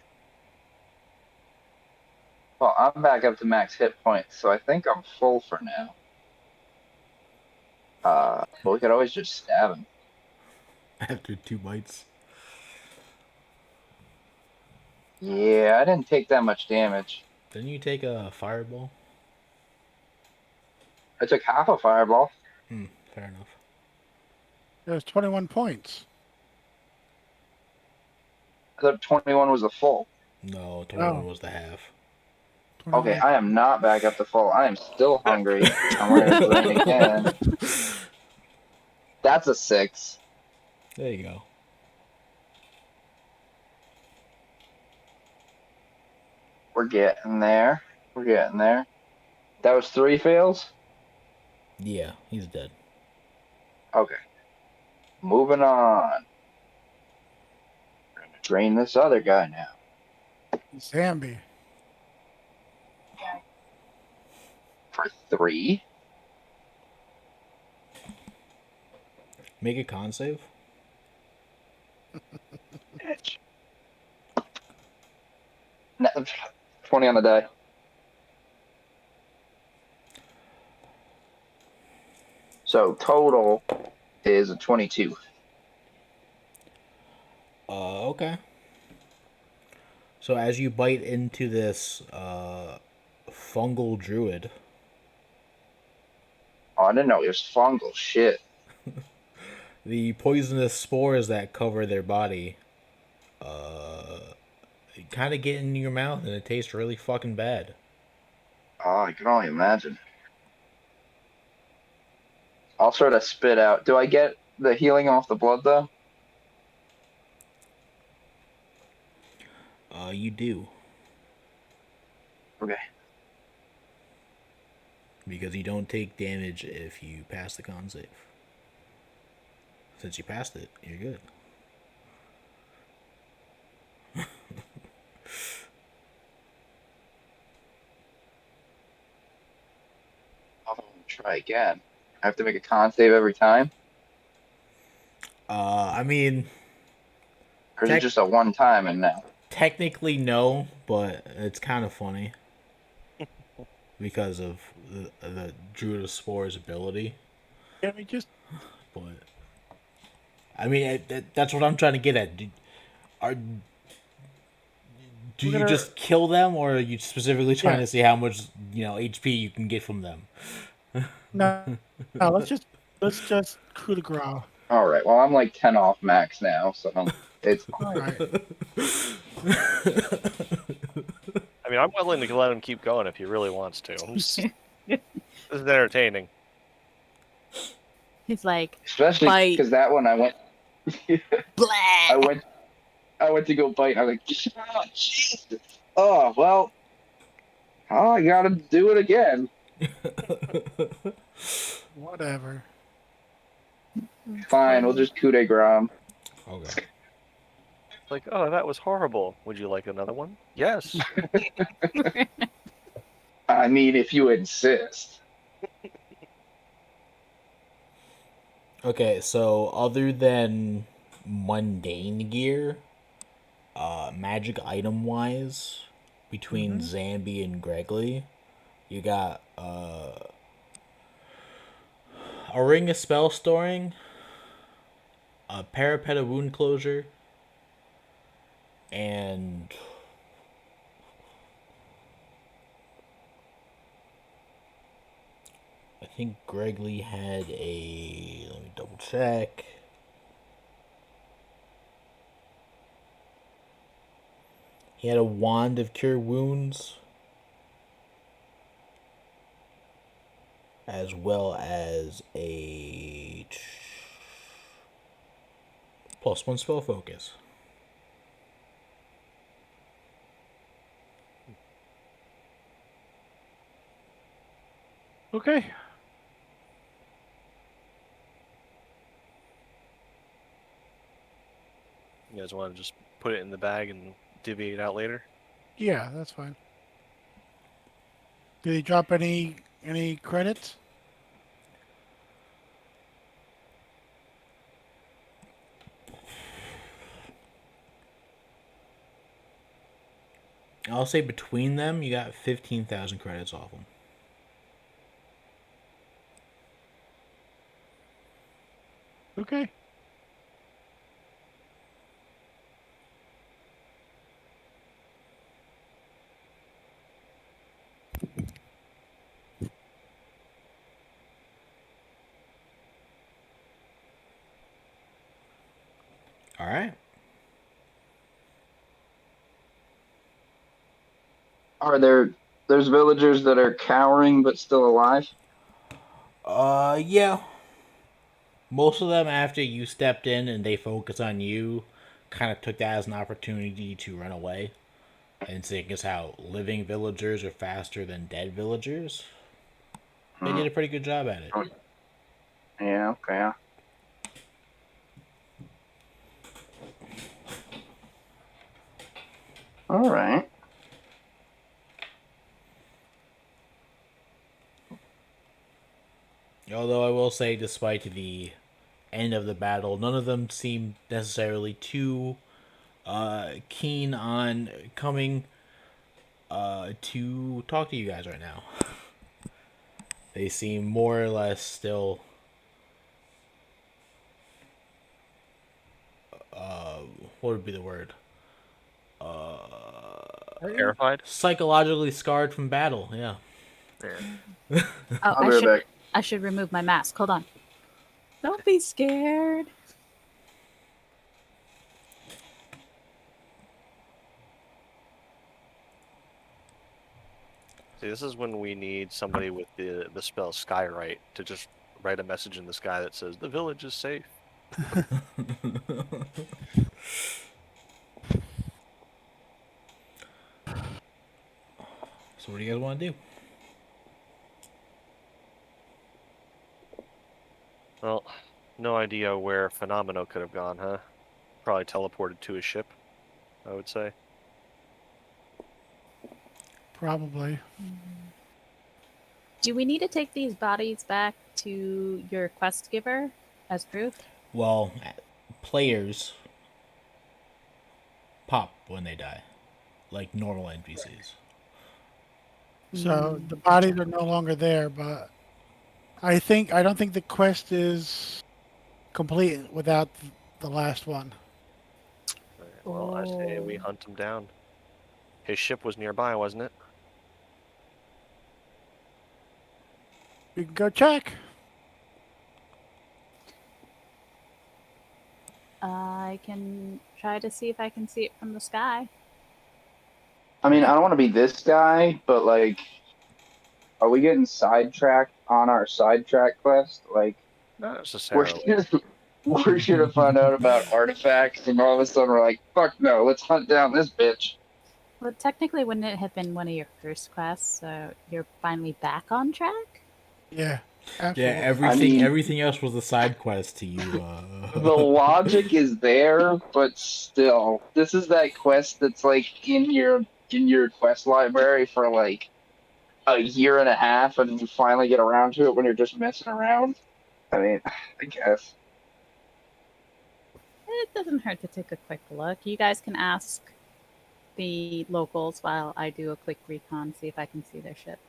S2: Well, I'm back up to max hit points, so I think I'm full for now. But we could always just stab him.
S1: After 2 bites.
S2: Yeah, I didn't take that much damage.
S1: Didn't you take a fireball?
S2: I took half a fireball.
S1: Fair enough.
S3: There's 21 points.
S2: I thought 21 was a full.
S1: No, 21
S3: Oh.
S1: was the half.
S2: Okay,
S3: 21.
S2: I am not back up to full. I am still hungry, and we're gonna drain again. That's a 6.
S1: There you go.
S2: We're getting there. We're getting there. That was 3 fails?
S1: Yeah, he's dead.
S2: Okay. Moving on. We're gonna drain this other guy now.
S3: Zambi.
S2: For 3.
S1: Make a con save.
S2: Bitch. 20 on the die. So total is a 22.
S1: Okay. So as you bite into this fungal druid,
S2: Oh, I didn't know it was fungal. Shit.
S1: the poisonous spores that cover their body kind of get in your mouth and it tastes really fucking bad.
S2: Oh, I can only imagine. I'll sort of spit out. Do I get the healing off the blood though?
S1: You do.
S2: Okay.
S1: Because you don't take damage if you pass the con save. Since you passed it, you're good.
S2: I'll try again. I have to make a con save every time?
S1: I mean,
S2: Or is it just a one time and now?
S1: technically no, but it's kind of funny. Because of the Druid of Spore's ability.
S3: Can we just
S1: But I mean, that's what I'm trying to get at. Do
S3: We're
S1: you
S3: gonna-
S1: just kill them, or are you specifically trying
S3: Yeah.
S1: to see how much HP you can get from them?
S3: no, let's just coup de grace.
S2: All right. Well, I'm like 10 off max now, so it's
S3: All right.
S6: I mean, I'm willing to let him keep going if he really wants to. This is entertaining.
S4: He's like,
S2: especially
S4: Bite.
S2: because that one I went
S4: blah.
S2: I went to go bite. And I was like, oh, Jesus. Oh well. Oh, I gotta do it again.
S3: Whatever.
S2: Fine. We'll just coup de grace.
S1: Okay.
S6: Like, oh, that was horrible. Would you like another one? Yes.
S2: I mean, if you insist.
S1: Okay, so other than mundane gear, magic item wise, between Zambi and Gregly, you got a ring of spell storing, a parapet of wound closure, and I think Gregly had a, let me double check. He had a wand of cure wounds, as well as a +1 spell focus.
S3: Okay.
S6: You guys want to just put it in the bag and divvy it out later?
S3: Yeah, that's fine. Did he drop any credits?
S1: I'll say between them, you got 15,000 credits off them.
S3: Okay.
S1: All right.
S2: There's villagers that are cowering but still alive?
S1: Yeah. Most of them, after you stepped in and they focus on you, kind of took that as an opportunity to run away. And seeing as how living villagers are faster than dead villagers, they
S2: Hmm.
S1: did a pretty good job at it.
S2: Yeah, okay. All right.
S1: Although I will say, despite the end of the battle, none of them seemed necessarily too keen on coming to talk to you guys right now. They seem more or less still what would be the word?
S6: Terrified?
S1: Psychologically scarred from battle. Yeah.
S6: Yeah.
S4: Oh,
S2: I'll be right back.
S4: I should remove my mask. Hold on. Don't be scared.
S6: See, this is when we need somebody with the spell Skywrite to just write a message in the sky that says the village is safe.
S1: So what do you guys want to do?
S6: Well, no idea where Phenomenal could have gone, huh? Probably teleported to his ship, I would say.
S3: Probably.
S4: Do we need to take these bodies back to your quest giver as proof?
S1: Well, players pop when they die, like normal NPCs.
S3: So the bodies are no longer there, but I don't think the quest is complete without the last one.
S6: Alright, well, I say we
S4: Oh.
S6: hunt him down. His ship was nearby, wasn't it?
S3: We can go check.
S4: I can try to see if I can see it from the sky.
S2: I mean, I don't want to be this guy, but like, are we getting sidetracked on our sidetrack quest? Like,
S6: Not
S2: we're
S6: necessarily.
S2: we're here to find out about artifacts, and all of a sudden we're like, "Fuck no, let's hunt down this bitch."
S4: Well, technically, wouldn't it have been one of your first quests? So you're finally back on track?
S3: Yeah,
S1: Yeah,
S3: absolutely.
S2: I mean,
S1: everything else was a side quest to you.
S2: the logic is there, but still, this is that quest that's like in your quest library for like a year and a half, and you finally get around to it when you're just messing around. I mean, I guess.
S4: It doesn't hurt to take a quick look. You guys can ask the locals while I do a quick recon, see if I can see their ship.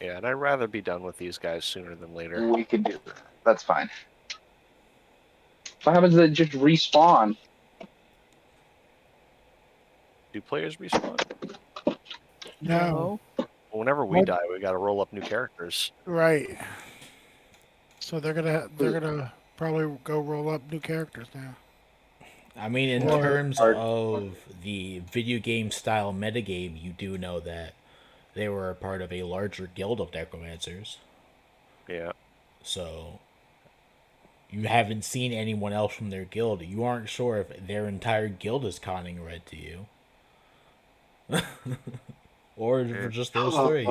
S6: Yeah, and I'd rather be done with these guys sooner than later.
S2: We could do that. That's fine. What happens if they just respawn?
S6: Do players respawn?
S3: No,
S6: Whenever we
S3: Nope.
S6: die, we gotta roll up new characters.
S3: right. So they're gonna probably go roll up new characters now.
S1: I mean, in
S3: Or-
S1: terms
S2: or-
S1: of the video game style metagame, you do know that they were a part of a larger guild of necromancers.
S6: Yeah.
S1: So you haven't seen anyone else from their guild. You aren't sure if their entire guild is conning red to you. Or if it's just those three.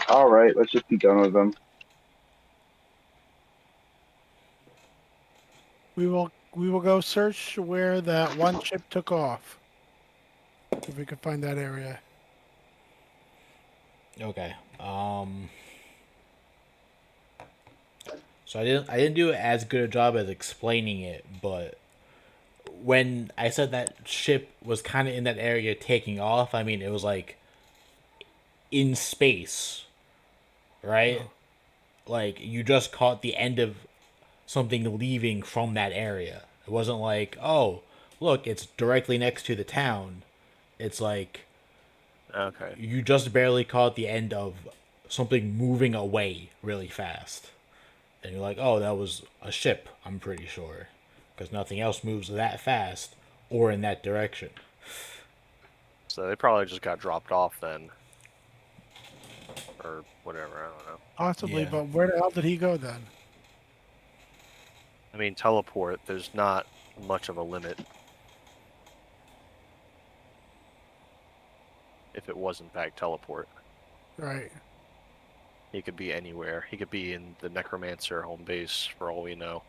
S2: All right, let's just be done with them.
S3: We will go search where that one ship took off. If we can find that area.
S1: Okay. So I didn't do as good a job as explaining it, but when I said that ship was kind of in that area taking off. I mean, it was like in space, right? Like you just caught the end of something leaving from that area. It wasn't like, oh, look, it's directly next to the town. It's like
S6: Okay.
S1: you just barely caught the end of something moving away really fast. And you're like, oh, that was a ship, I'm pretty sure. Because nothing else moves that fast or in that direction.
S6: So they probably just got dropped off then, or whatever. I don't know.
S3: Possibly,
S1: Yeah.
S3: but where the hell did he go then?
S6: I mean, teleport. There's not much of a limit. If it was in fact teleport,
S3: Right.
S6: he could be anywhere. He could be in the Necromancer home base for all we know.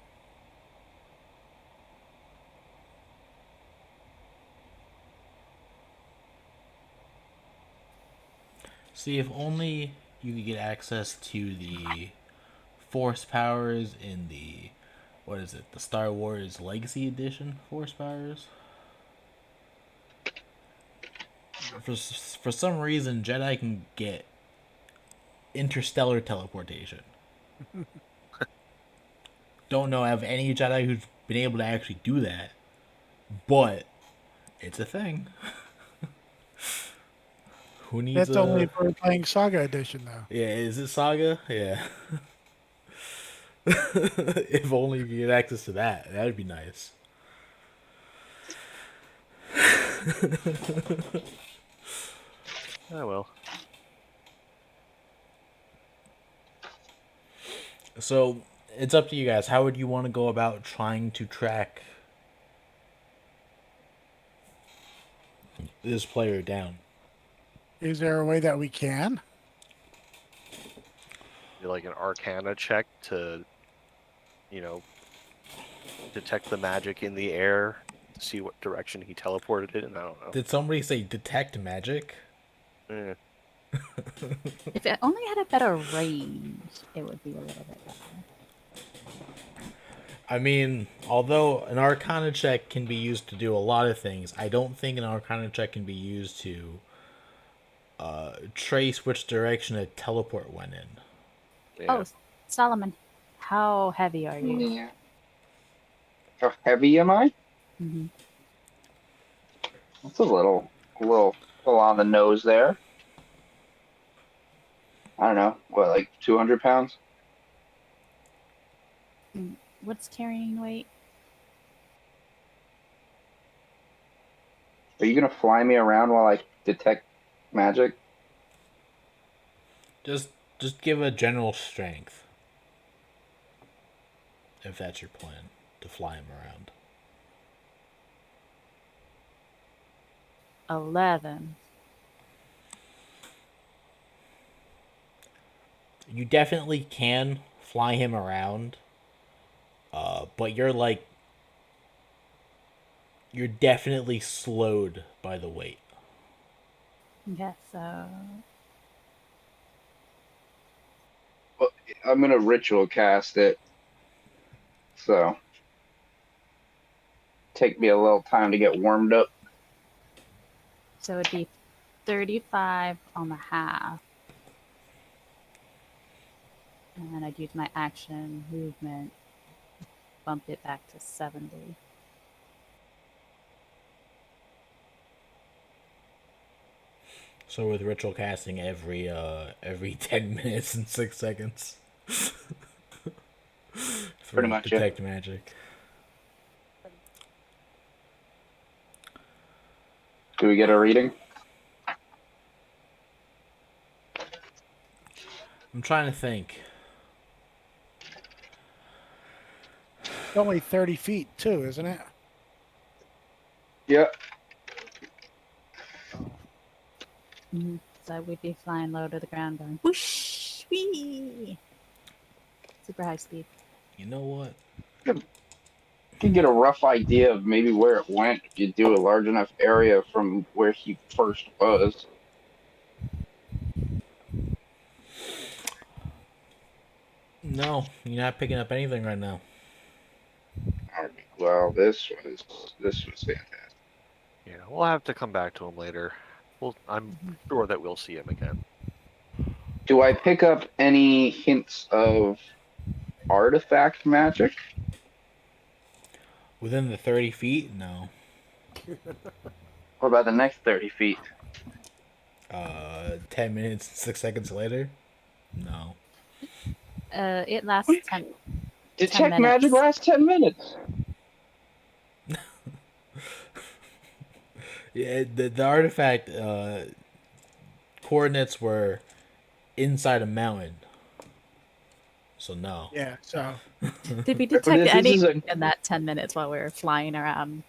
S1: See, if only you could get access to the force powers in the, what is it, the Star Wars Legacy Edition force powers. For some reason, Jedi can get interstellar teleportation. Don't know of any Jedi who's been able to actually do that, but it's a thing. Who needs
S3: That's only
S1: a?
S3: if we're playing Saga Edition, though.
S1: Yeah, is it Saga? Yeah. If only you could get access to that, that'd be nice.
S6: Oh well.
S1: So it's up to you guys. How would you want to go about trying to track this player down?
S3: Is there a way that we can?
S6: Do like an Arcana check to, you know, detect the magic in the air to see what direction he teleported it in. I don't know.
S1: Did somebody say detect magic?
S6: Eh.
S4: If it only had a better range, it would be a little bit better.
S1: I mean, although an Arcana check can be used to do a lot of things, I don't think an Arcana check can be used to trace which direction a teleport went in.
S6: Yeah.
S4: Oh, Solomon, how heavy are you?
S2: Yeah. How heavy am I?
S4: Hmm.
S2: That's a little full on the nose there. I don't know, what, like 200 pounds?
S4: What's carrying weight?
S2: Are you gonna fly me around while I detect magic?
S1: Just give a general strength. If that's your plan, to fly him around.
S4: 11.
S1: You definitely can fly him around, but you're definitely slowed by the weight.
S4: Okay, so
S2: Well, I'm gonna ritual cast it, so take me a little time to get warmed up.
S4: it'd be 35 on the half. And then I'd use my action movement, bump it back to 70.
S1: So with ritual casting every 10 minutes and 6 seconds. For
S2: Pretty much, yeah.
S1: detect magic.
S2: Do we get a reading?
S1: I'm trying to think.
S3: It's only 30 feet, too, isn't it?
S2: Yeah.
S4: Mm-hmm. So we'd be flying low to the ground going whoosh, wee, super high speed.
S1: You know what?
S2: You can get a rough idea of maybe where it went if you do a large enough area from where he first was.
S1: No, you're not picking up anything right now.
S2: Alright, well, this was fantastic.
S6: we'll have to come back to him later. I'm sure that we'll see him again.
S2: Do I pick up any hints of artifact magic?
S1: Within the 30 feet? No.
S2: What about the next 30 feet?
S1: 10 minutes, 6 seconds later? No.
S4: It lasts 10.
S2: Detect magic
S4: minutes.
S2: lasts 10 minutes.
S1: Yeah, the artifact coordinates were inside a mountain. So no.
S3: Yeah, so
S4: Did we
S2: This
S4: detect
S2: is
S4: anything
S2: a-
S4: in that 10 minutes while we were flying around?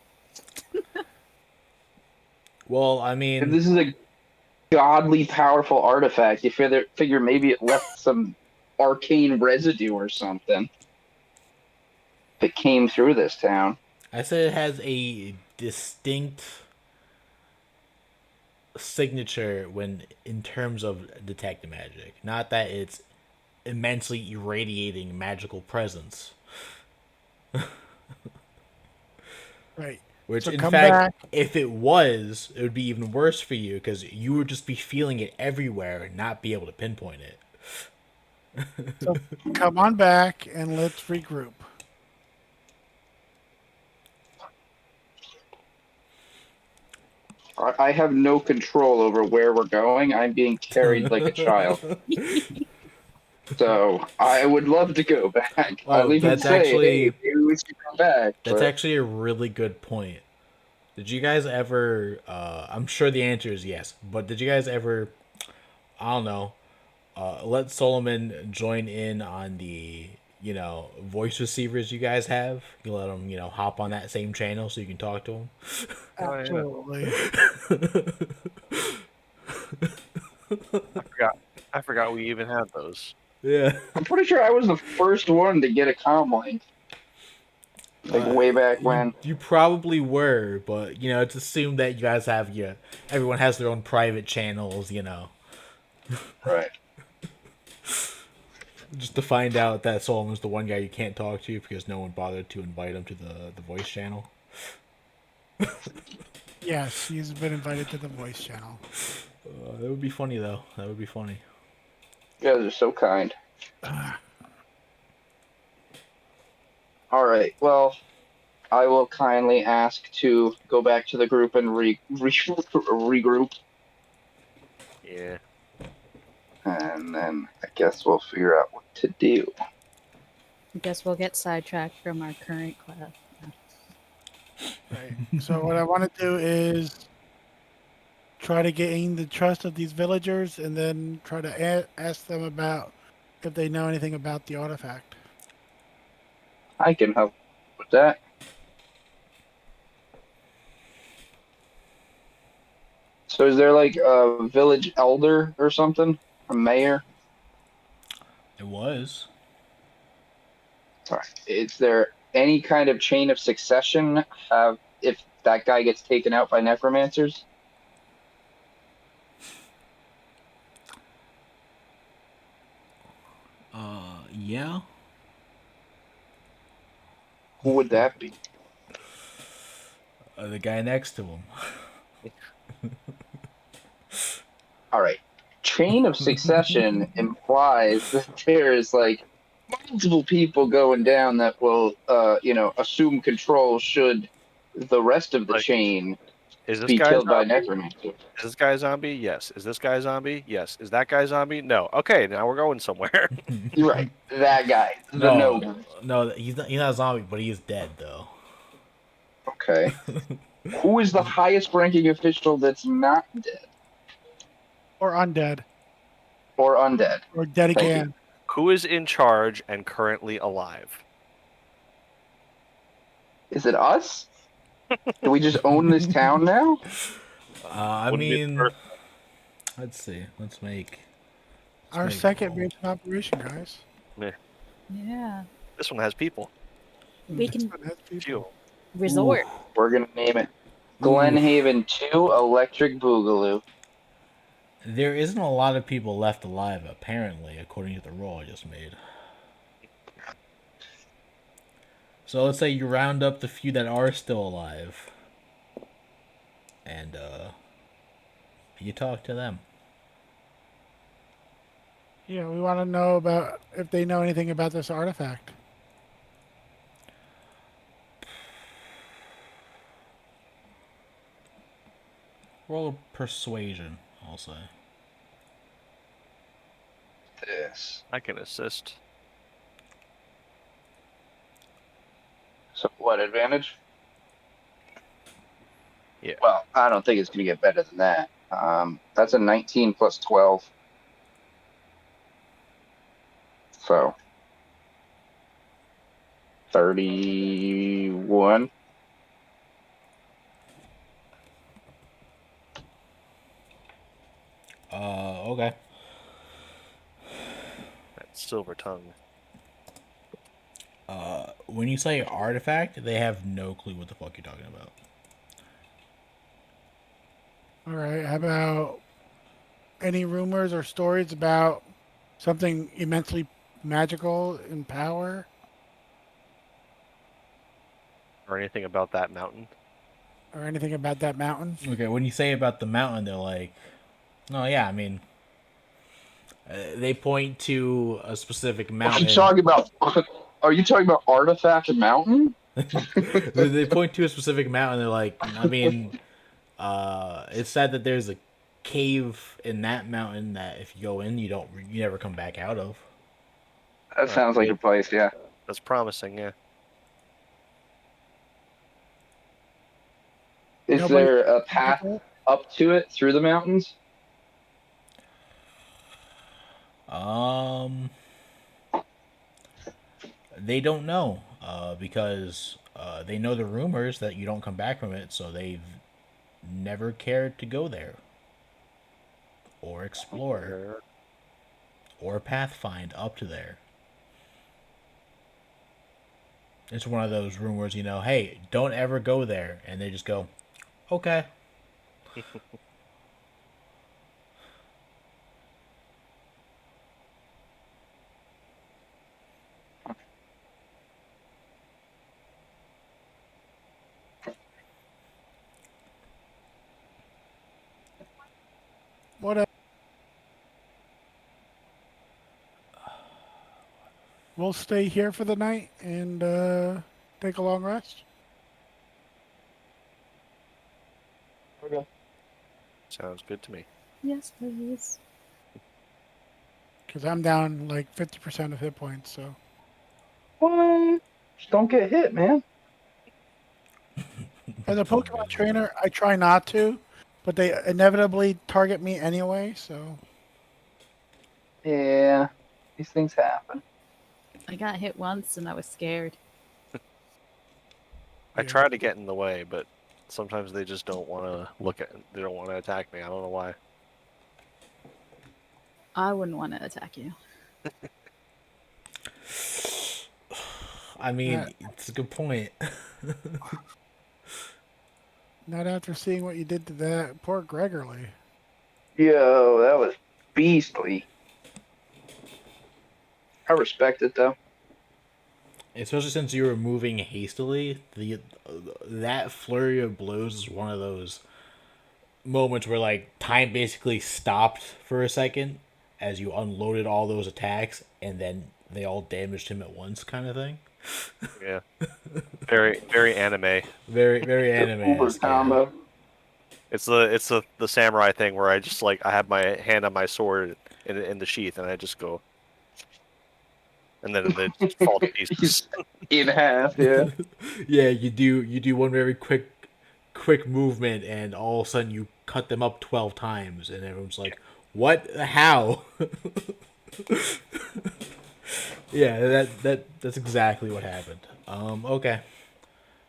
S1: Well, I
S2: If
S1: mean,
S2: this is a godly powerful artifact, you figure maybe it left some arcane residue or something that came through this town.
S1: I said it has a distinct signature when in terms of detecting magic. Not that it's immensely irradiating magical presence.
S3: right.
S1: Which,
S3: So
S1: in
S3: come
S1: fact,
S3: back.
S1: if it was, it would be even worse for you because you would just be feeling it everywhere and not be able to pinpoint it.
S3: So come on back and let's regroup.
S2: I have no control over where we're going. I'm being carried like a child. So I would love to go back.
S1: Oh,
S2: I'll even
S1: that's
S2: say,
S1: actually-
S2: hey, maybe we should go back.
S1: That's
S2: but-
S1: actually a really good point. Did you guys ever? I'm sure the answer is yes, but did you guys ever? I don't know. Let Solomon join in on the voice receivers you guys have. You let him hop on that same channel so you can talk to him.
S6: Oh, yeah.
S3: Absolutely.
S6: I forgot we even had those.
S1: Yeah.
S2: I'm pretty sure I was the first one to get a comm link. Like way back when.
S1: You probably were, but it's assumed that you guys have everyone has their own private channels.
S2: Right.
S1: Just to find out that Solomon's the one guy you can't talk to because no one bothered to invite him to the voice channel.
S3: Yes, he's been invited to the voice channel.
S1: That would be funny though. That would be funny.
S2: You guys are so kind. All right. Well, I will kindly ask to go back to the group and regroup,
S6: Yeah.
S2: and then I guess we'll figure out what to do.
S4: I guess we'll get sidetracked from our current class.
S3: Right. So what I want to do is try to gain the trust of these villagers, and then try to ask them about if they know anything about the artifact.
S2: I can help with that. So is there like a village elder or something? A mayor?
S1: It was.
S2: Sorry. Is there any kind of chain of succession if that guy gets taken out by necromancers?
S1: Yeah.
S2: Who would that be?
S1: The guy next to him.
S2: All right. Chain of succession implies that there's like multiple people going down that will, assume control should the rest of the
S6: Like,
S2: chain
S6: Is this
S2: be
S6: guy a
S2: killed by
S6: zombie?
S2: necromancer.
S6: Is this guy a zombie? Yes. Is this guy a zombie? Yes. Is that guy a zombie? No. Okay, now we're going somewhere.
S2: You're right. That guy. The noble.
S1: No, he's not a zombie, but he is dead though.
S2: Okay. Who is the highest ranking official that's not dead
S3: Or undead.
S2: or undead?
S3: Or dead
S2: Thank you.
S3: again.
S6: Who is in charge and currently alive?
S2: Is it us? Do we just own this town now?
S1: I
S6: Wouldn't be the
S1: mean,
S6: first-
S1: let's see. Let's make.
S3: Our
S1: make a
S3: second
S1: roll.
S3: base of operation, guys.
S4: Yeah.
S6: This one has people.
S4: We can
S3: That's people.
S6: Few.
S4: resort.
S2: We're gonna name it Glenhaven 2 Electric Boogaloo.
S1: There isn't a lot of people left alive, apparently, according to the roll I just made. So let's say you round up the few that are still alive. and you talk to them.
S3: Yeah, we want to know about if they know anything about this artifact.
S1: Roll persuasion, I'll say.
S2: This.
S5: I can assist.
S2: So what advantage?
S5: Yeah.
S2: Well, I don't think it's going to get better than that. That's a 19 plus 12. So 31.
S1: Okay.
S5: That's silver tongue.
S1: When you say artifact, they have no clue what the fuck you're talking about.
S3: All right. How about any rumors or stories about something immensely magical in power?
S5: Or anything about that mountain.
S3: Or anything about that mountain?
S1: Okay, when you say about the mountain, they're like, oh yeah, I mean, they point to a specific
S2: Are
S1: mountain.
S2: you talking about? Are you talking about Artifact Mountain?
S1: They point to a specific mountain. They're like, I mean, it's said that there's a cave in that mountain that if you go in, you never come back out of.
S2: That sounds like a place, yeah.
S5: That's promising, yeah.
S2: Is
S3: Nobody-
S2: there a path up to it through the mountains?
S1: They don't know, because they know the rumors that you don't come back from it, so they've never cared to go there, or explore, or pathfind up to there. It's one of those rumors, hey, don't ever go there, and they just go, okay.
S3: What? We'll stay here for the night and take a long rest.
S5: Sounds good to me.
S4: Yes, please.
S3: Because I'm down like 50% of hit points, so.
S2: What? Just don't get hit, man.
S3: As a Pokemon trainer, I try not to, but they inevitably target me anyway, so.
S2: Yeah, these things happen.
S4: I got hit once and I was scared.
S5: I
S3: Yeah.
S5: try to get in the way, but sometimes they just don't want to they don't want to attack me. I don't know why.
S4: I wouldn't want to attack you.
S1: I mean, it's a good point.
S3: Not after seeing what you did to that poor Gregory.
S2: Yo, that was beastly. I respect it though.
S1: Especially since you were moving hastily, that flurry of blows is one of those moments where like time basically stopped for a second as you unloaded all those attacks, and then they all damaged him at once, kind of thing.
S5: Yeah. Very, very anime.
S1: Very, very
S2: Uber
S1: anime.
S2: combo.
S5: It's the samurai thing where I just like I have my hand on my sword in the sheath and I just go, and then they just fall to pieces.
S2: In half, yeah.
S1: Yeah, you do one very quick movement, and all of a sudden you cut them up 12 times, and everyone's like, "What? How?" Yeah, that's exactly what happened. Okay,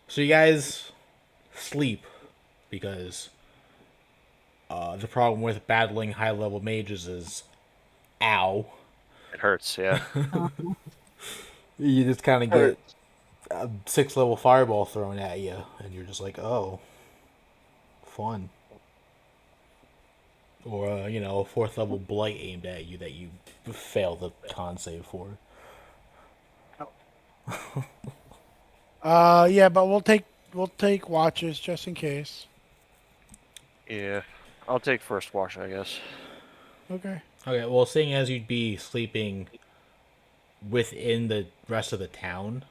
S1: so you guys sleep because the problem with battling high level mages is, ow,
S5: It hurts, yeah.
S1: you just kind of get a 6th level fireball thrown at you, and you're just like, oh, fun. Or a 4th level blight aimed at you that you fail the con save for.
S3: Yeah, but we'll take watches just in case.
S5: Yeah, I'll take first watch, I guess.
S3: Okay.
S1: Okay, well, seeing as you'd be sleeping within the rest of the town,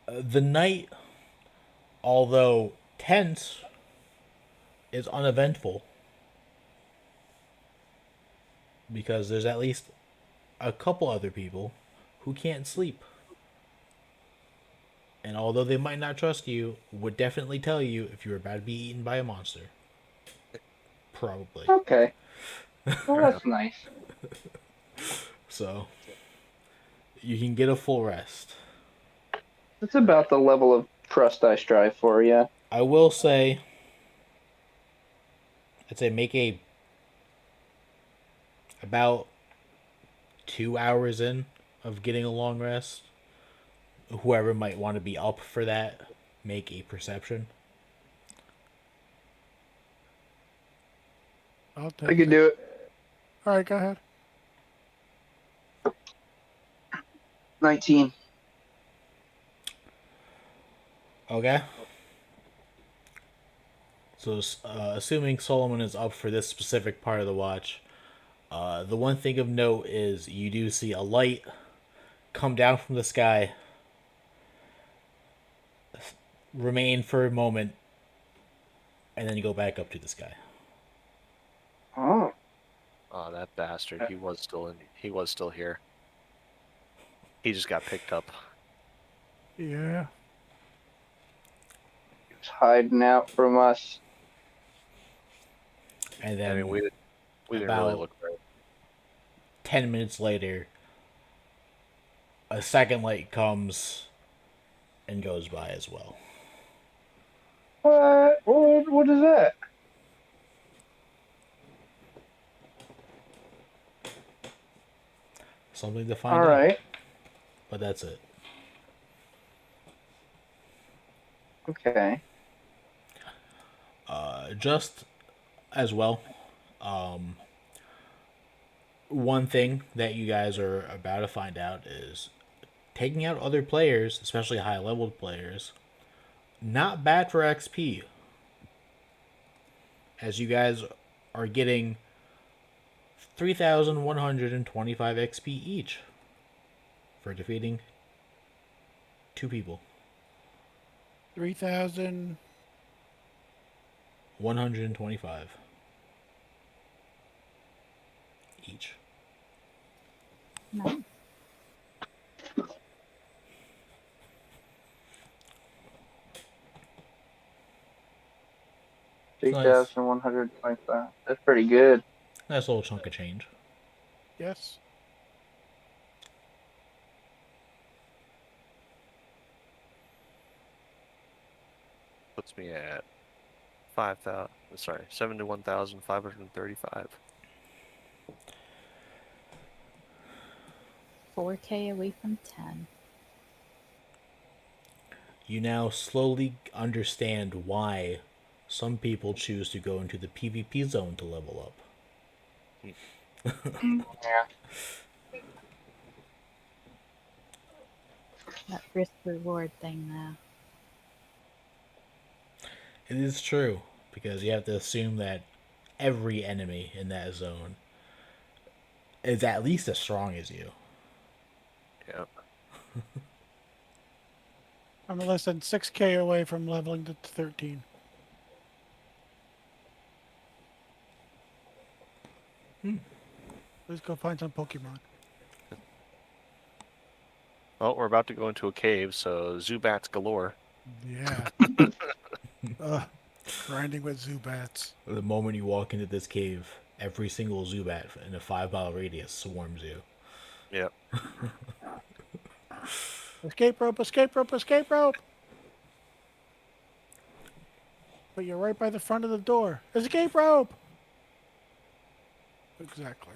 S1: the night, although tense, is uneventful because there's at least a couple other people who can't sleep. And although they might not trust you, would definitely tell you if you're about to be eaten by a monster. Probably.
S2: Okay. Well,
S5: Fair
S2: that's nice.
S1: So, you can get a full rest.
S2: It's about the level of trust I strive for, yeah.
S1: I will say, I'd say make a about 2 hours in of getting a long rest. Whoever might want to be up for that, make a perception.
S3: I'll
S2: I
S3: take
S2: could
S3: it.
S2: do it.
S3: All right, go ahead.
S2: 19.
S1: Okay. So, assuming Solomon is up for this specific part of the watch, the one thing of note is you do see a light come down from the sky, remain for a moment, and then go back up to the sky.
S2: Oh.
S5: Oh, that bastard! He was still here. He just got picked up.
S3: Yeah.
S2: He's hiding out from us.
S1: And
S5: I
S1: then
S5: mean, we didn't really
S1: about
S5: look right.
S1: 10 minutes later, a second light comes and goes by as well.
S2: What? What is that?
S1: Something to find
S2: All
S1: out.
S2: right.
S1: But that's it.
S2: Okay.
S1: Just as well, one thing that you guys are about to find out is taking out other players, especially high leveled players, not bad for XP. As you guys are getting 3,125 XP each for defeating 2 people.
S3: 3,000.
S1: 125 each.
S4: No.
S2: Three
S1: Nice.
S2: 3,125. That's pretty good.
S1: Nice little chunk of change.
S3: Yes.
S5: Puts me at 5,000. Sorry, 71,535.
S4: 4K away from 10.
S1: You now slowly understand why some people choose to go into the PvP zone to level up.
S2: Yeah.
S4: That risk reward thing now.
S1: It is true, because you have to assume that every enemy in that zone is at least as strong as you.
S5: Yep.
S3: I'm less than 6K away from leveling to 13. Let's go find some Pokemon.
S5: Well, we're about to go into a cave, so Zubats galore.
S3: Yeah. Grinding with Zubats.
S1: The moment you walk into this cave, every single Zubat in a 5-mile radius swarms you.
S5: Yep.
S3: Escape rope, escape rope, escape rope! But you're right by the front of the door. Escape rope! Exactly.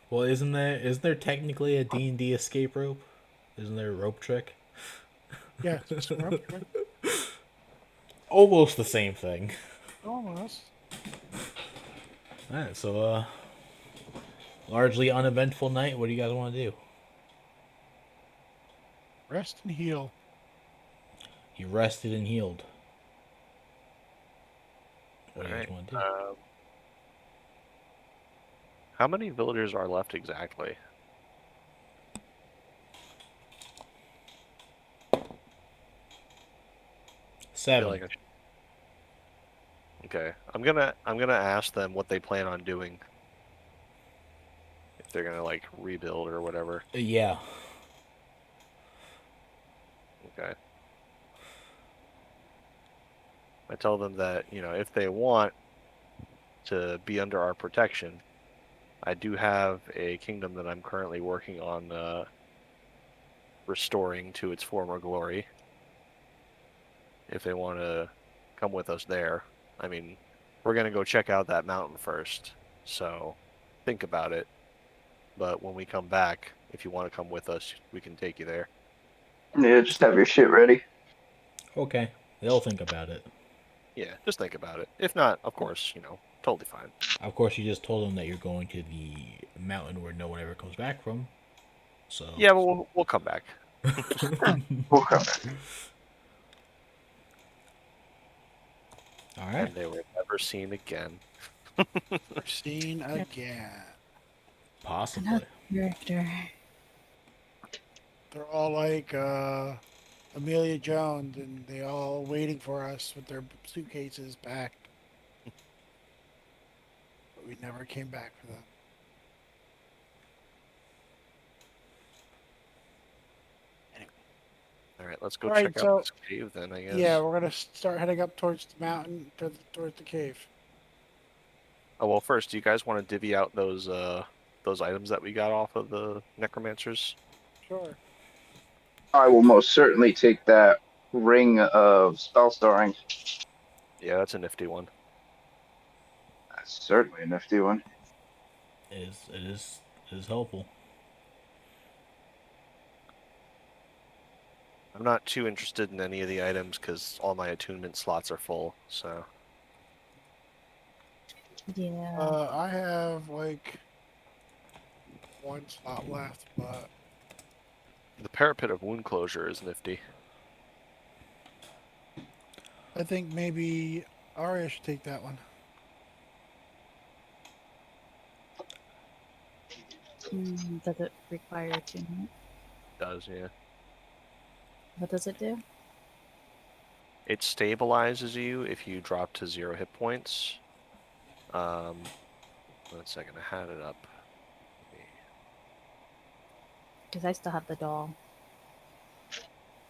S1: Well, isn't there technically a D&D escape rope? Isn't there a rope trick?
S3: Yeah, it's a rope trick.
S1: Almost the same thing.
S3: Almost.
S1: Alright, so largely uneventful night. What do you guys want to do?
S3: Rest and heal.
S1: He rested and healed. What do you guys
S6: Alright.
S1: want to do?
S6: How many villagers are left exactly? I feel
S1: 7.
S6: like I should... Okay, I'm gonna ask them what they plan on doing. If they're gonna like rebuild or whatever.
S1: Yeah.
S6: Okay. I tell them that, if they want to be under our protection, I do have a kingdom that I'm currently working on restoring to its former glory. If they want to come with us there, I mean, we're going to go check out that mountain first, so think about it. But when we come back, if you want to come with us, we can take you there.
S2: Yeah, just have your shit ready.
S1: Okay. They'll think about it.
S6: Yeah, just think about it. If not, of course, totally fine.
S1: Of course, you just told them that you're going to the mountain where no one ever comes back from. So.
S6: Yeah, but we'll come back.
S2: We'll come back.
S1: All right.
S6: And they were never seen again.
S3: Seen again.
S1: Possibly.
S4: Character.
S3: They're all like Amelia Jones, and they all waiting for us with their suitcases packed. But we never came back for them.
S6: All right, let's go
S3: Alright,
S6: check
S3: so-
S6: out this cave then, I guess.
S3: Yeah, we're gonna start heading up towards the mountain, towards the cave.
S6: Oh, well, first, do you guys want to divvy out those items that we got off of the necromancers?
S3: Sure.
S2: I will most certainly take that ring of spell storing.
S6: Yeah, that's a nifty one.
S2: That's certainly a nifty one.
S1: It is helpful.
S6: I'm not too interested in any of the items because all my attunement slots are full. So
S4: Yeah.
S3: I have like one slot left, but
S6: the parapet of wound closure is nifty.
S3: I think maybe Arya should take that one.
S4: Does it require attunement?
S6: Does, yeah.
S4: What does it do?
S6: It stabilizes you if you drop to 0 hit points. 1 second, I had it up.
S4: Because I still have the doll.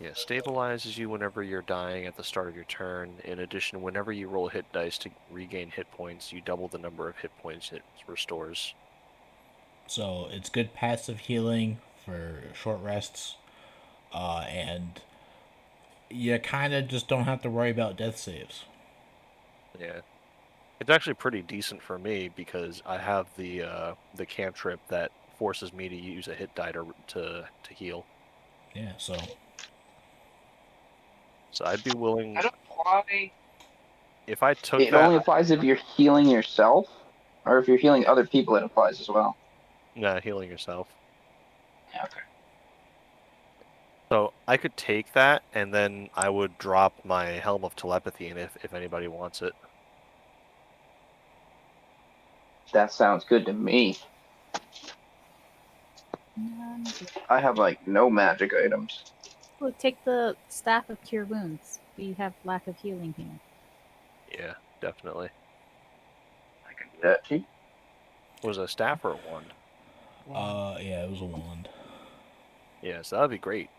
S6: Yeah, stabilizes you whenever you're dying at the start of your turn. In addition, whenever you roll hit dice to regain hit points, you double the number of hit points it restores.
S1: So it's good passive healing for short rests, and you kind of just don't have to worry about death saves.
S6: Yeah, it's actually pretty decent for me because I have the cantrip that forces me to use a hit die to heal.
S1: Yeah, so
S6: So I'd be willing.
S2: That apply?
S6: If I took
S2: It
S6: that,
S2: only applies if you're healing yourself, or if you're healing other people. It applies as well.
S6: nah, healing yourself.
S2: Yeah, okay.
S6: So I could take that, and then I would drop my Helm of Telepathy in if anybody wants it.
S2: That sounds good to me. I have like no magic items.
S4: Oh, take the staff of cure wounds. We have lack of healing here.
S6: Yeah, definitely.
S2: I can do that too.
S6: Was it a staff or a wand?
S1: yeah, it was a wand.
S6: Yeah, so that'd be great.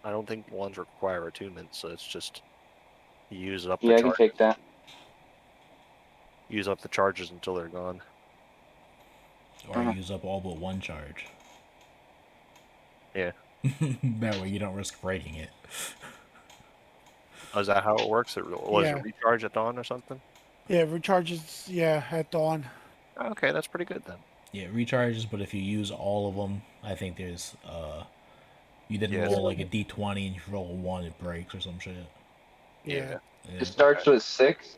S6: I don't think wands require attunement, so it's just you use up the
S2: Yeah, I can take that.
S6: use up the charges until they're gone.
S1: Or use up all but one charge.
S6: Yeah.
S1: That way you don't risk breaking it.
S6: Oh, is that how it works? It
S3: Yeah.
S6: recharge at dawn or something?
S3: Yeah, it recharges. Yeah, at dawn.
S6: Okay, that's pretty good then.
S1: Yeah, it recharges, but if you use all of them, I think there's you didn't
S6: Yeah,
S1: roll
S6: so-
S1: like a d20 and you roll a 1, it breaks or some shit.
S3: Yeah.
S1: Yeah.
S2: It starts with six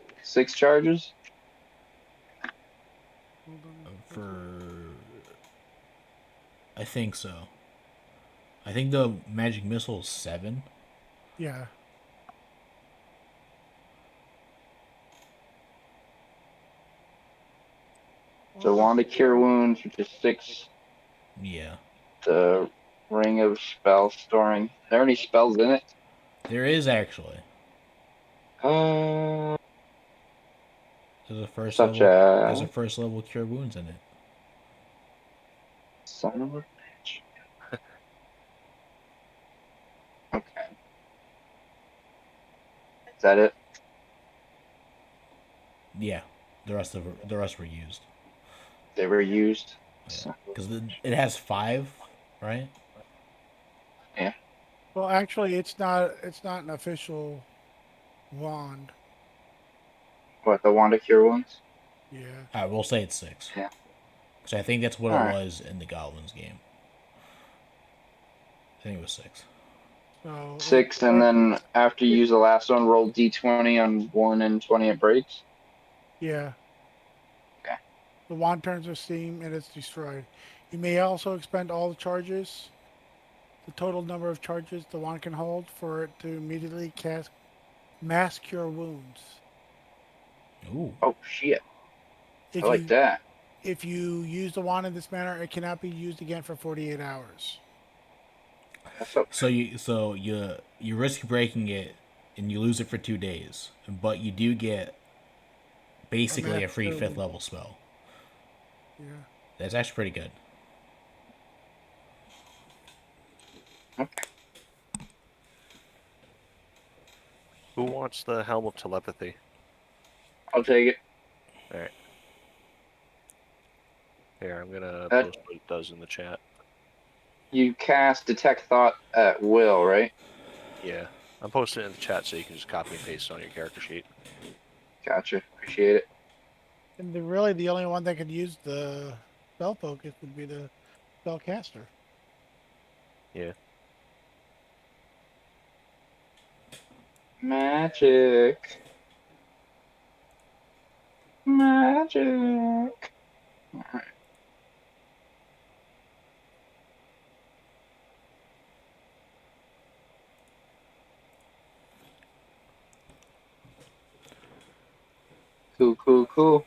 S2: charges.
S1: For I think so. I think the magic missile is 7.
S3: Yeah.
S2: The Wand of Cure Wounds, which is 6.
S1: Yeah.
S2: The Ring of Spell Storing. Are there any spells in it?
S1: There is actually.
S2: Uh,
S1: There's a first
S2: such
S1: level. There's a
S2: as.
S1: first level cure wounds in it.
S2: Son of a bitch. Okay. Is that it?
S1: Yeah. The rest were used.
S2: They were used.
S1: Because it has 5, right?
S3: Well, actually, it's not. It's not an official wand.
S2: What, the Wand of Cure Wounds?
S3: Yeah.
S1: Alright, we'll say it's 6.
S2: Yeah.
S1: Because I think that's what it
S2: Alright.
S1: was in the Goblins game. I think it was 6.
S3: So
S2: 6, and then after you use the last one, roll d20 on 1 and 20 it breaks.
S3: Yeah.
S2: Okay.
S3: The wand turns to steam and it's destroyed. You may also expend all the charges, the total number of charges the wand can hold, for it to immediately cast Mass Cure Wounds.
S1: Ooh.
S2: Oh, shit.
S3: If
S2: I like that.
S3: If you use the wand in this manner, it cannot be used again for 48 hours.
S2: That's okay.
S1: So you risk breaking it and you lose it for 2 days, but you do get basically a free
S3: Cure
S1: 5th
S3: Wound.
S1: level spell.
S3: Yeah.
S1: That's actually pretty good.
S2: Okay.
S6: Who wants the Helm of Telepathy?
S2: I'll take it.
S6: Alright. Here, I'm gonna
S2: That-
S6: post what it does in the chat.
S2: You cast Detect Thought at will, right?
S6: Yeah. I'm posting it in the chat so you can just copy and paste it on your character sheet.
S2: Gotcha. Appreciate it.
S3: And really, the only one that could use the spell focus would be the spellcaster.
S6: Yeah.
S2: Magic. Magic. Alright. Cool, cool, cool.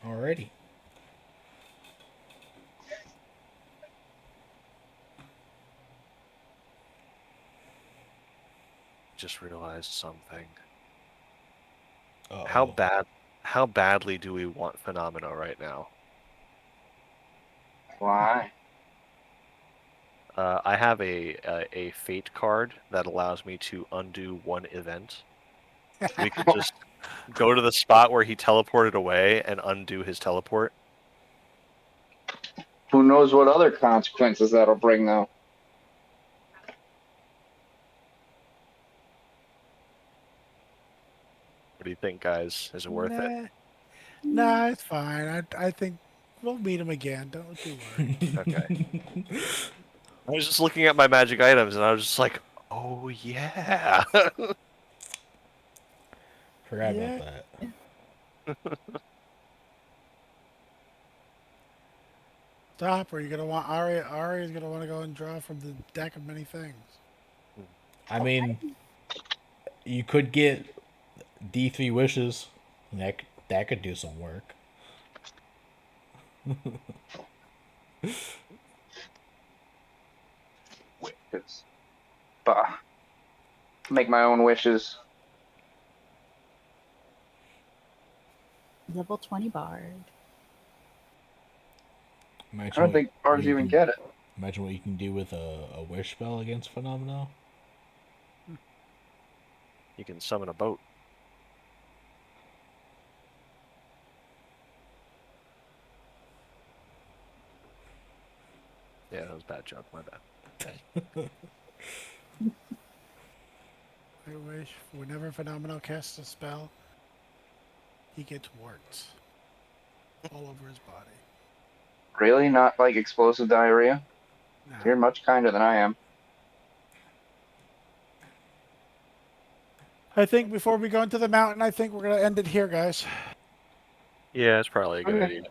S1: Alrighty.
S6: Just realized something.
S1: Uh-oh.
S6: How badly do we want Phenomena right now?
S2: Why?
S6: I have a fate card that allows me to undo one event. We could just go to the spot where he teleported away and undo his teleport.
S2: Who knows what other consequences that'll bring, though?
S6: What do you think, guys? Is it worth it?
S3: Nah, it's fine. I think we'll meet him again. Don't you worry.
S6: Okay. I was just looking at my magic items and I was just like, oh yeah.
S1: Forgot
S3: Yeah.
S1: about that.
S3: Stop, or you're gonna want Ari. Ari's gonna want to go and draw from the deck of many things.
S1: I mean, you could get D3 wishes. And that could do some work.
S2: Wishes. Bah. Make my own wishes.
S4: Level 20 bard.
S2: I don't think bards even get it.
S1: Imagine what you can do with a wish spell against Phenomena.
S6: You can summon a boat. Yeah, that was a bad joke. My bad.
S3: I wish whenever Phenomenal casts a spell, he gets warts all over his body.
S2: Really? Not like explosive diarrhea?
S3: Nah.
S2: You're much kinder than I am.
S3: I think before we go into the mountain, I think we're gonna end it here, guys.
S6: Yeah, it's probably a good
S2: Okay.
S6: idea.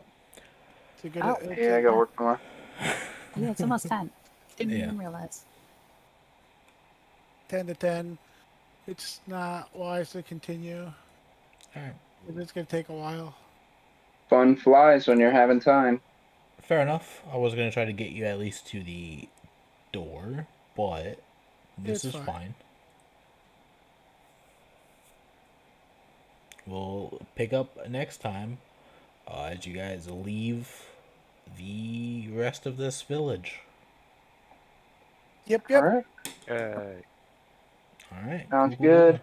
S3: It's a good.
S4: Oh.
S3: It's
S2: Yeah, I
S3: a,
S2: gotta work tomorrow.
S4: Yeah, it's almost 10. Didn't
S1: Yeah.
S4: even realize.
S3: 10 to 10. It's not wise to continue.
S1: Alright.
S3: It's gonna take a while.
S2: Fun flies when you're having time.
S1: Fair enough. I was gonna try to get you at least to the door, but this
S3: It's
S1: is
S3: fine.
S1: fine. We'll pick up next time as you guys leave the rest of this village.
S3: Yep.
S2: All right.
S6: Yay.
S1: All right.
S2: Sounds good.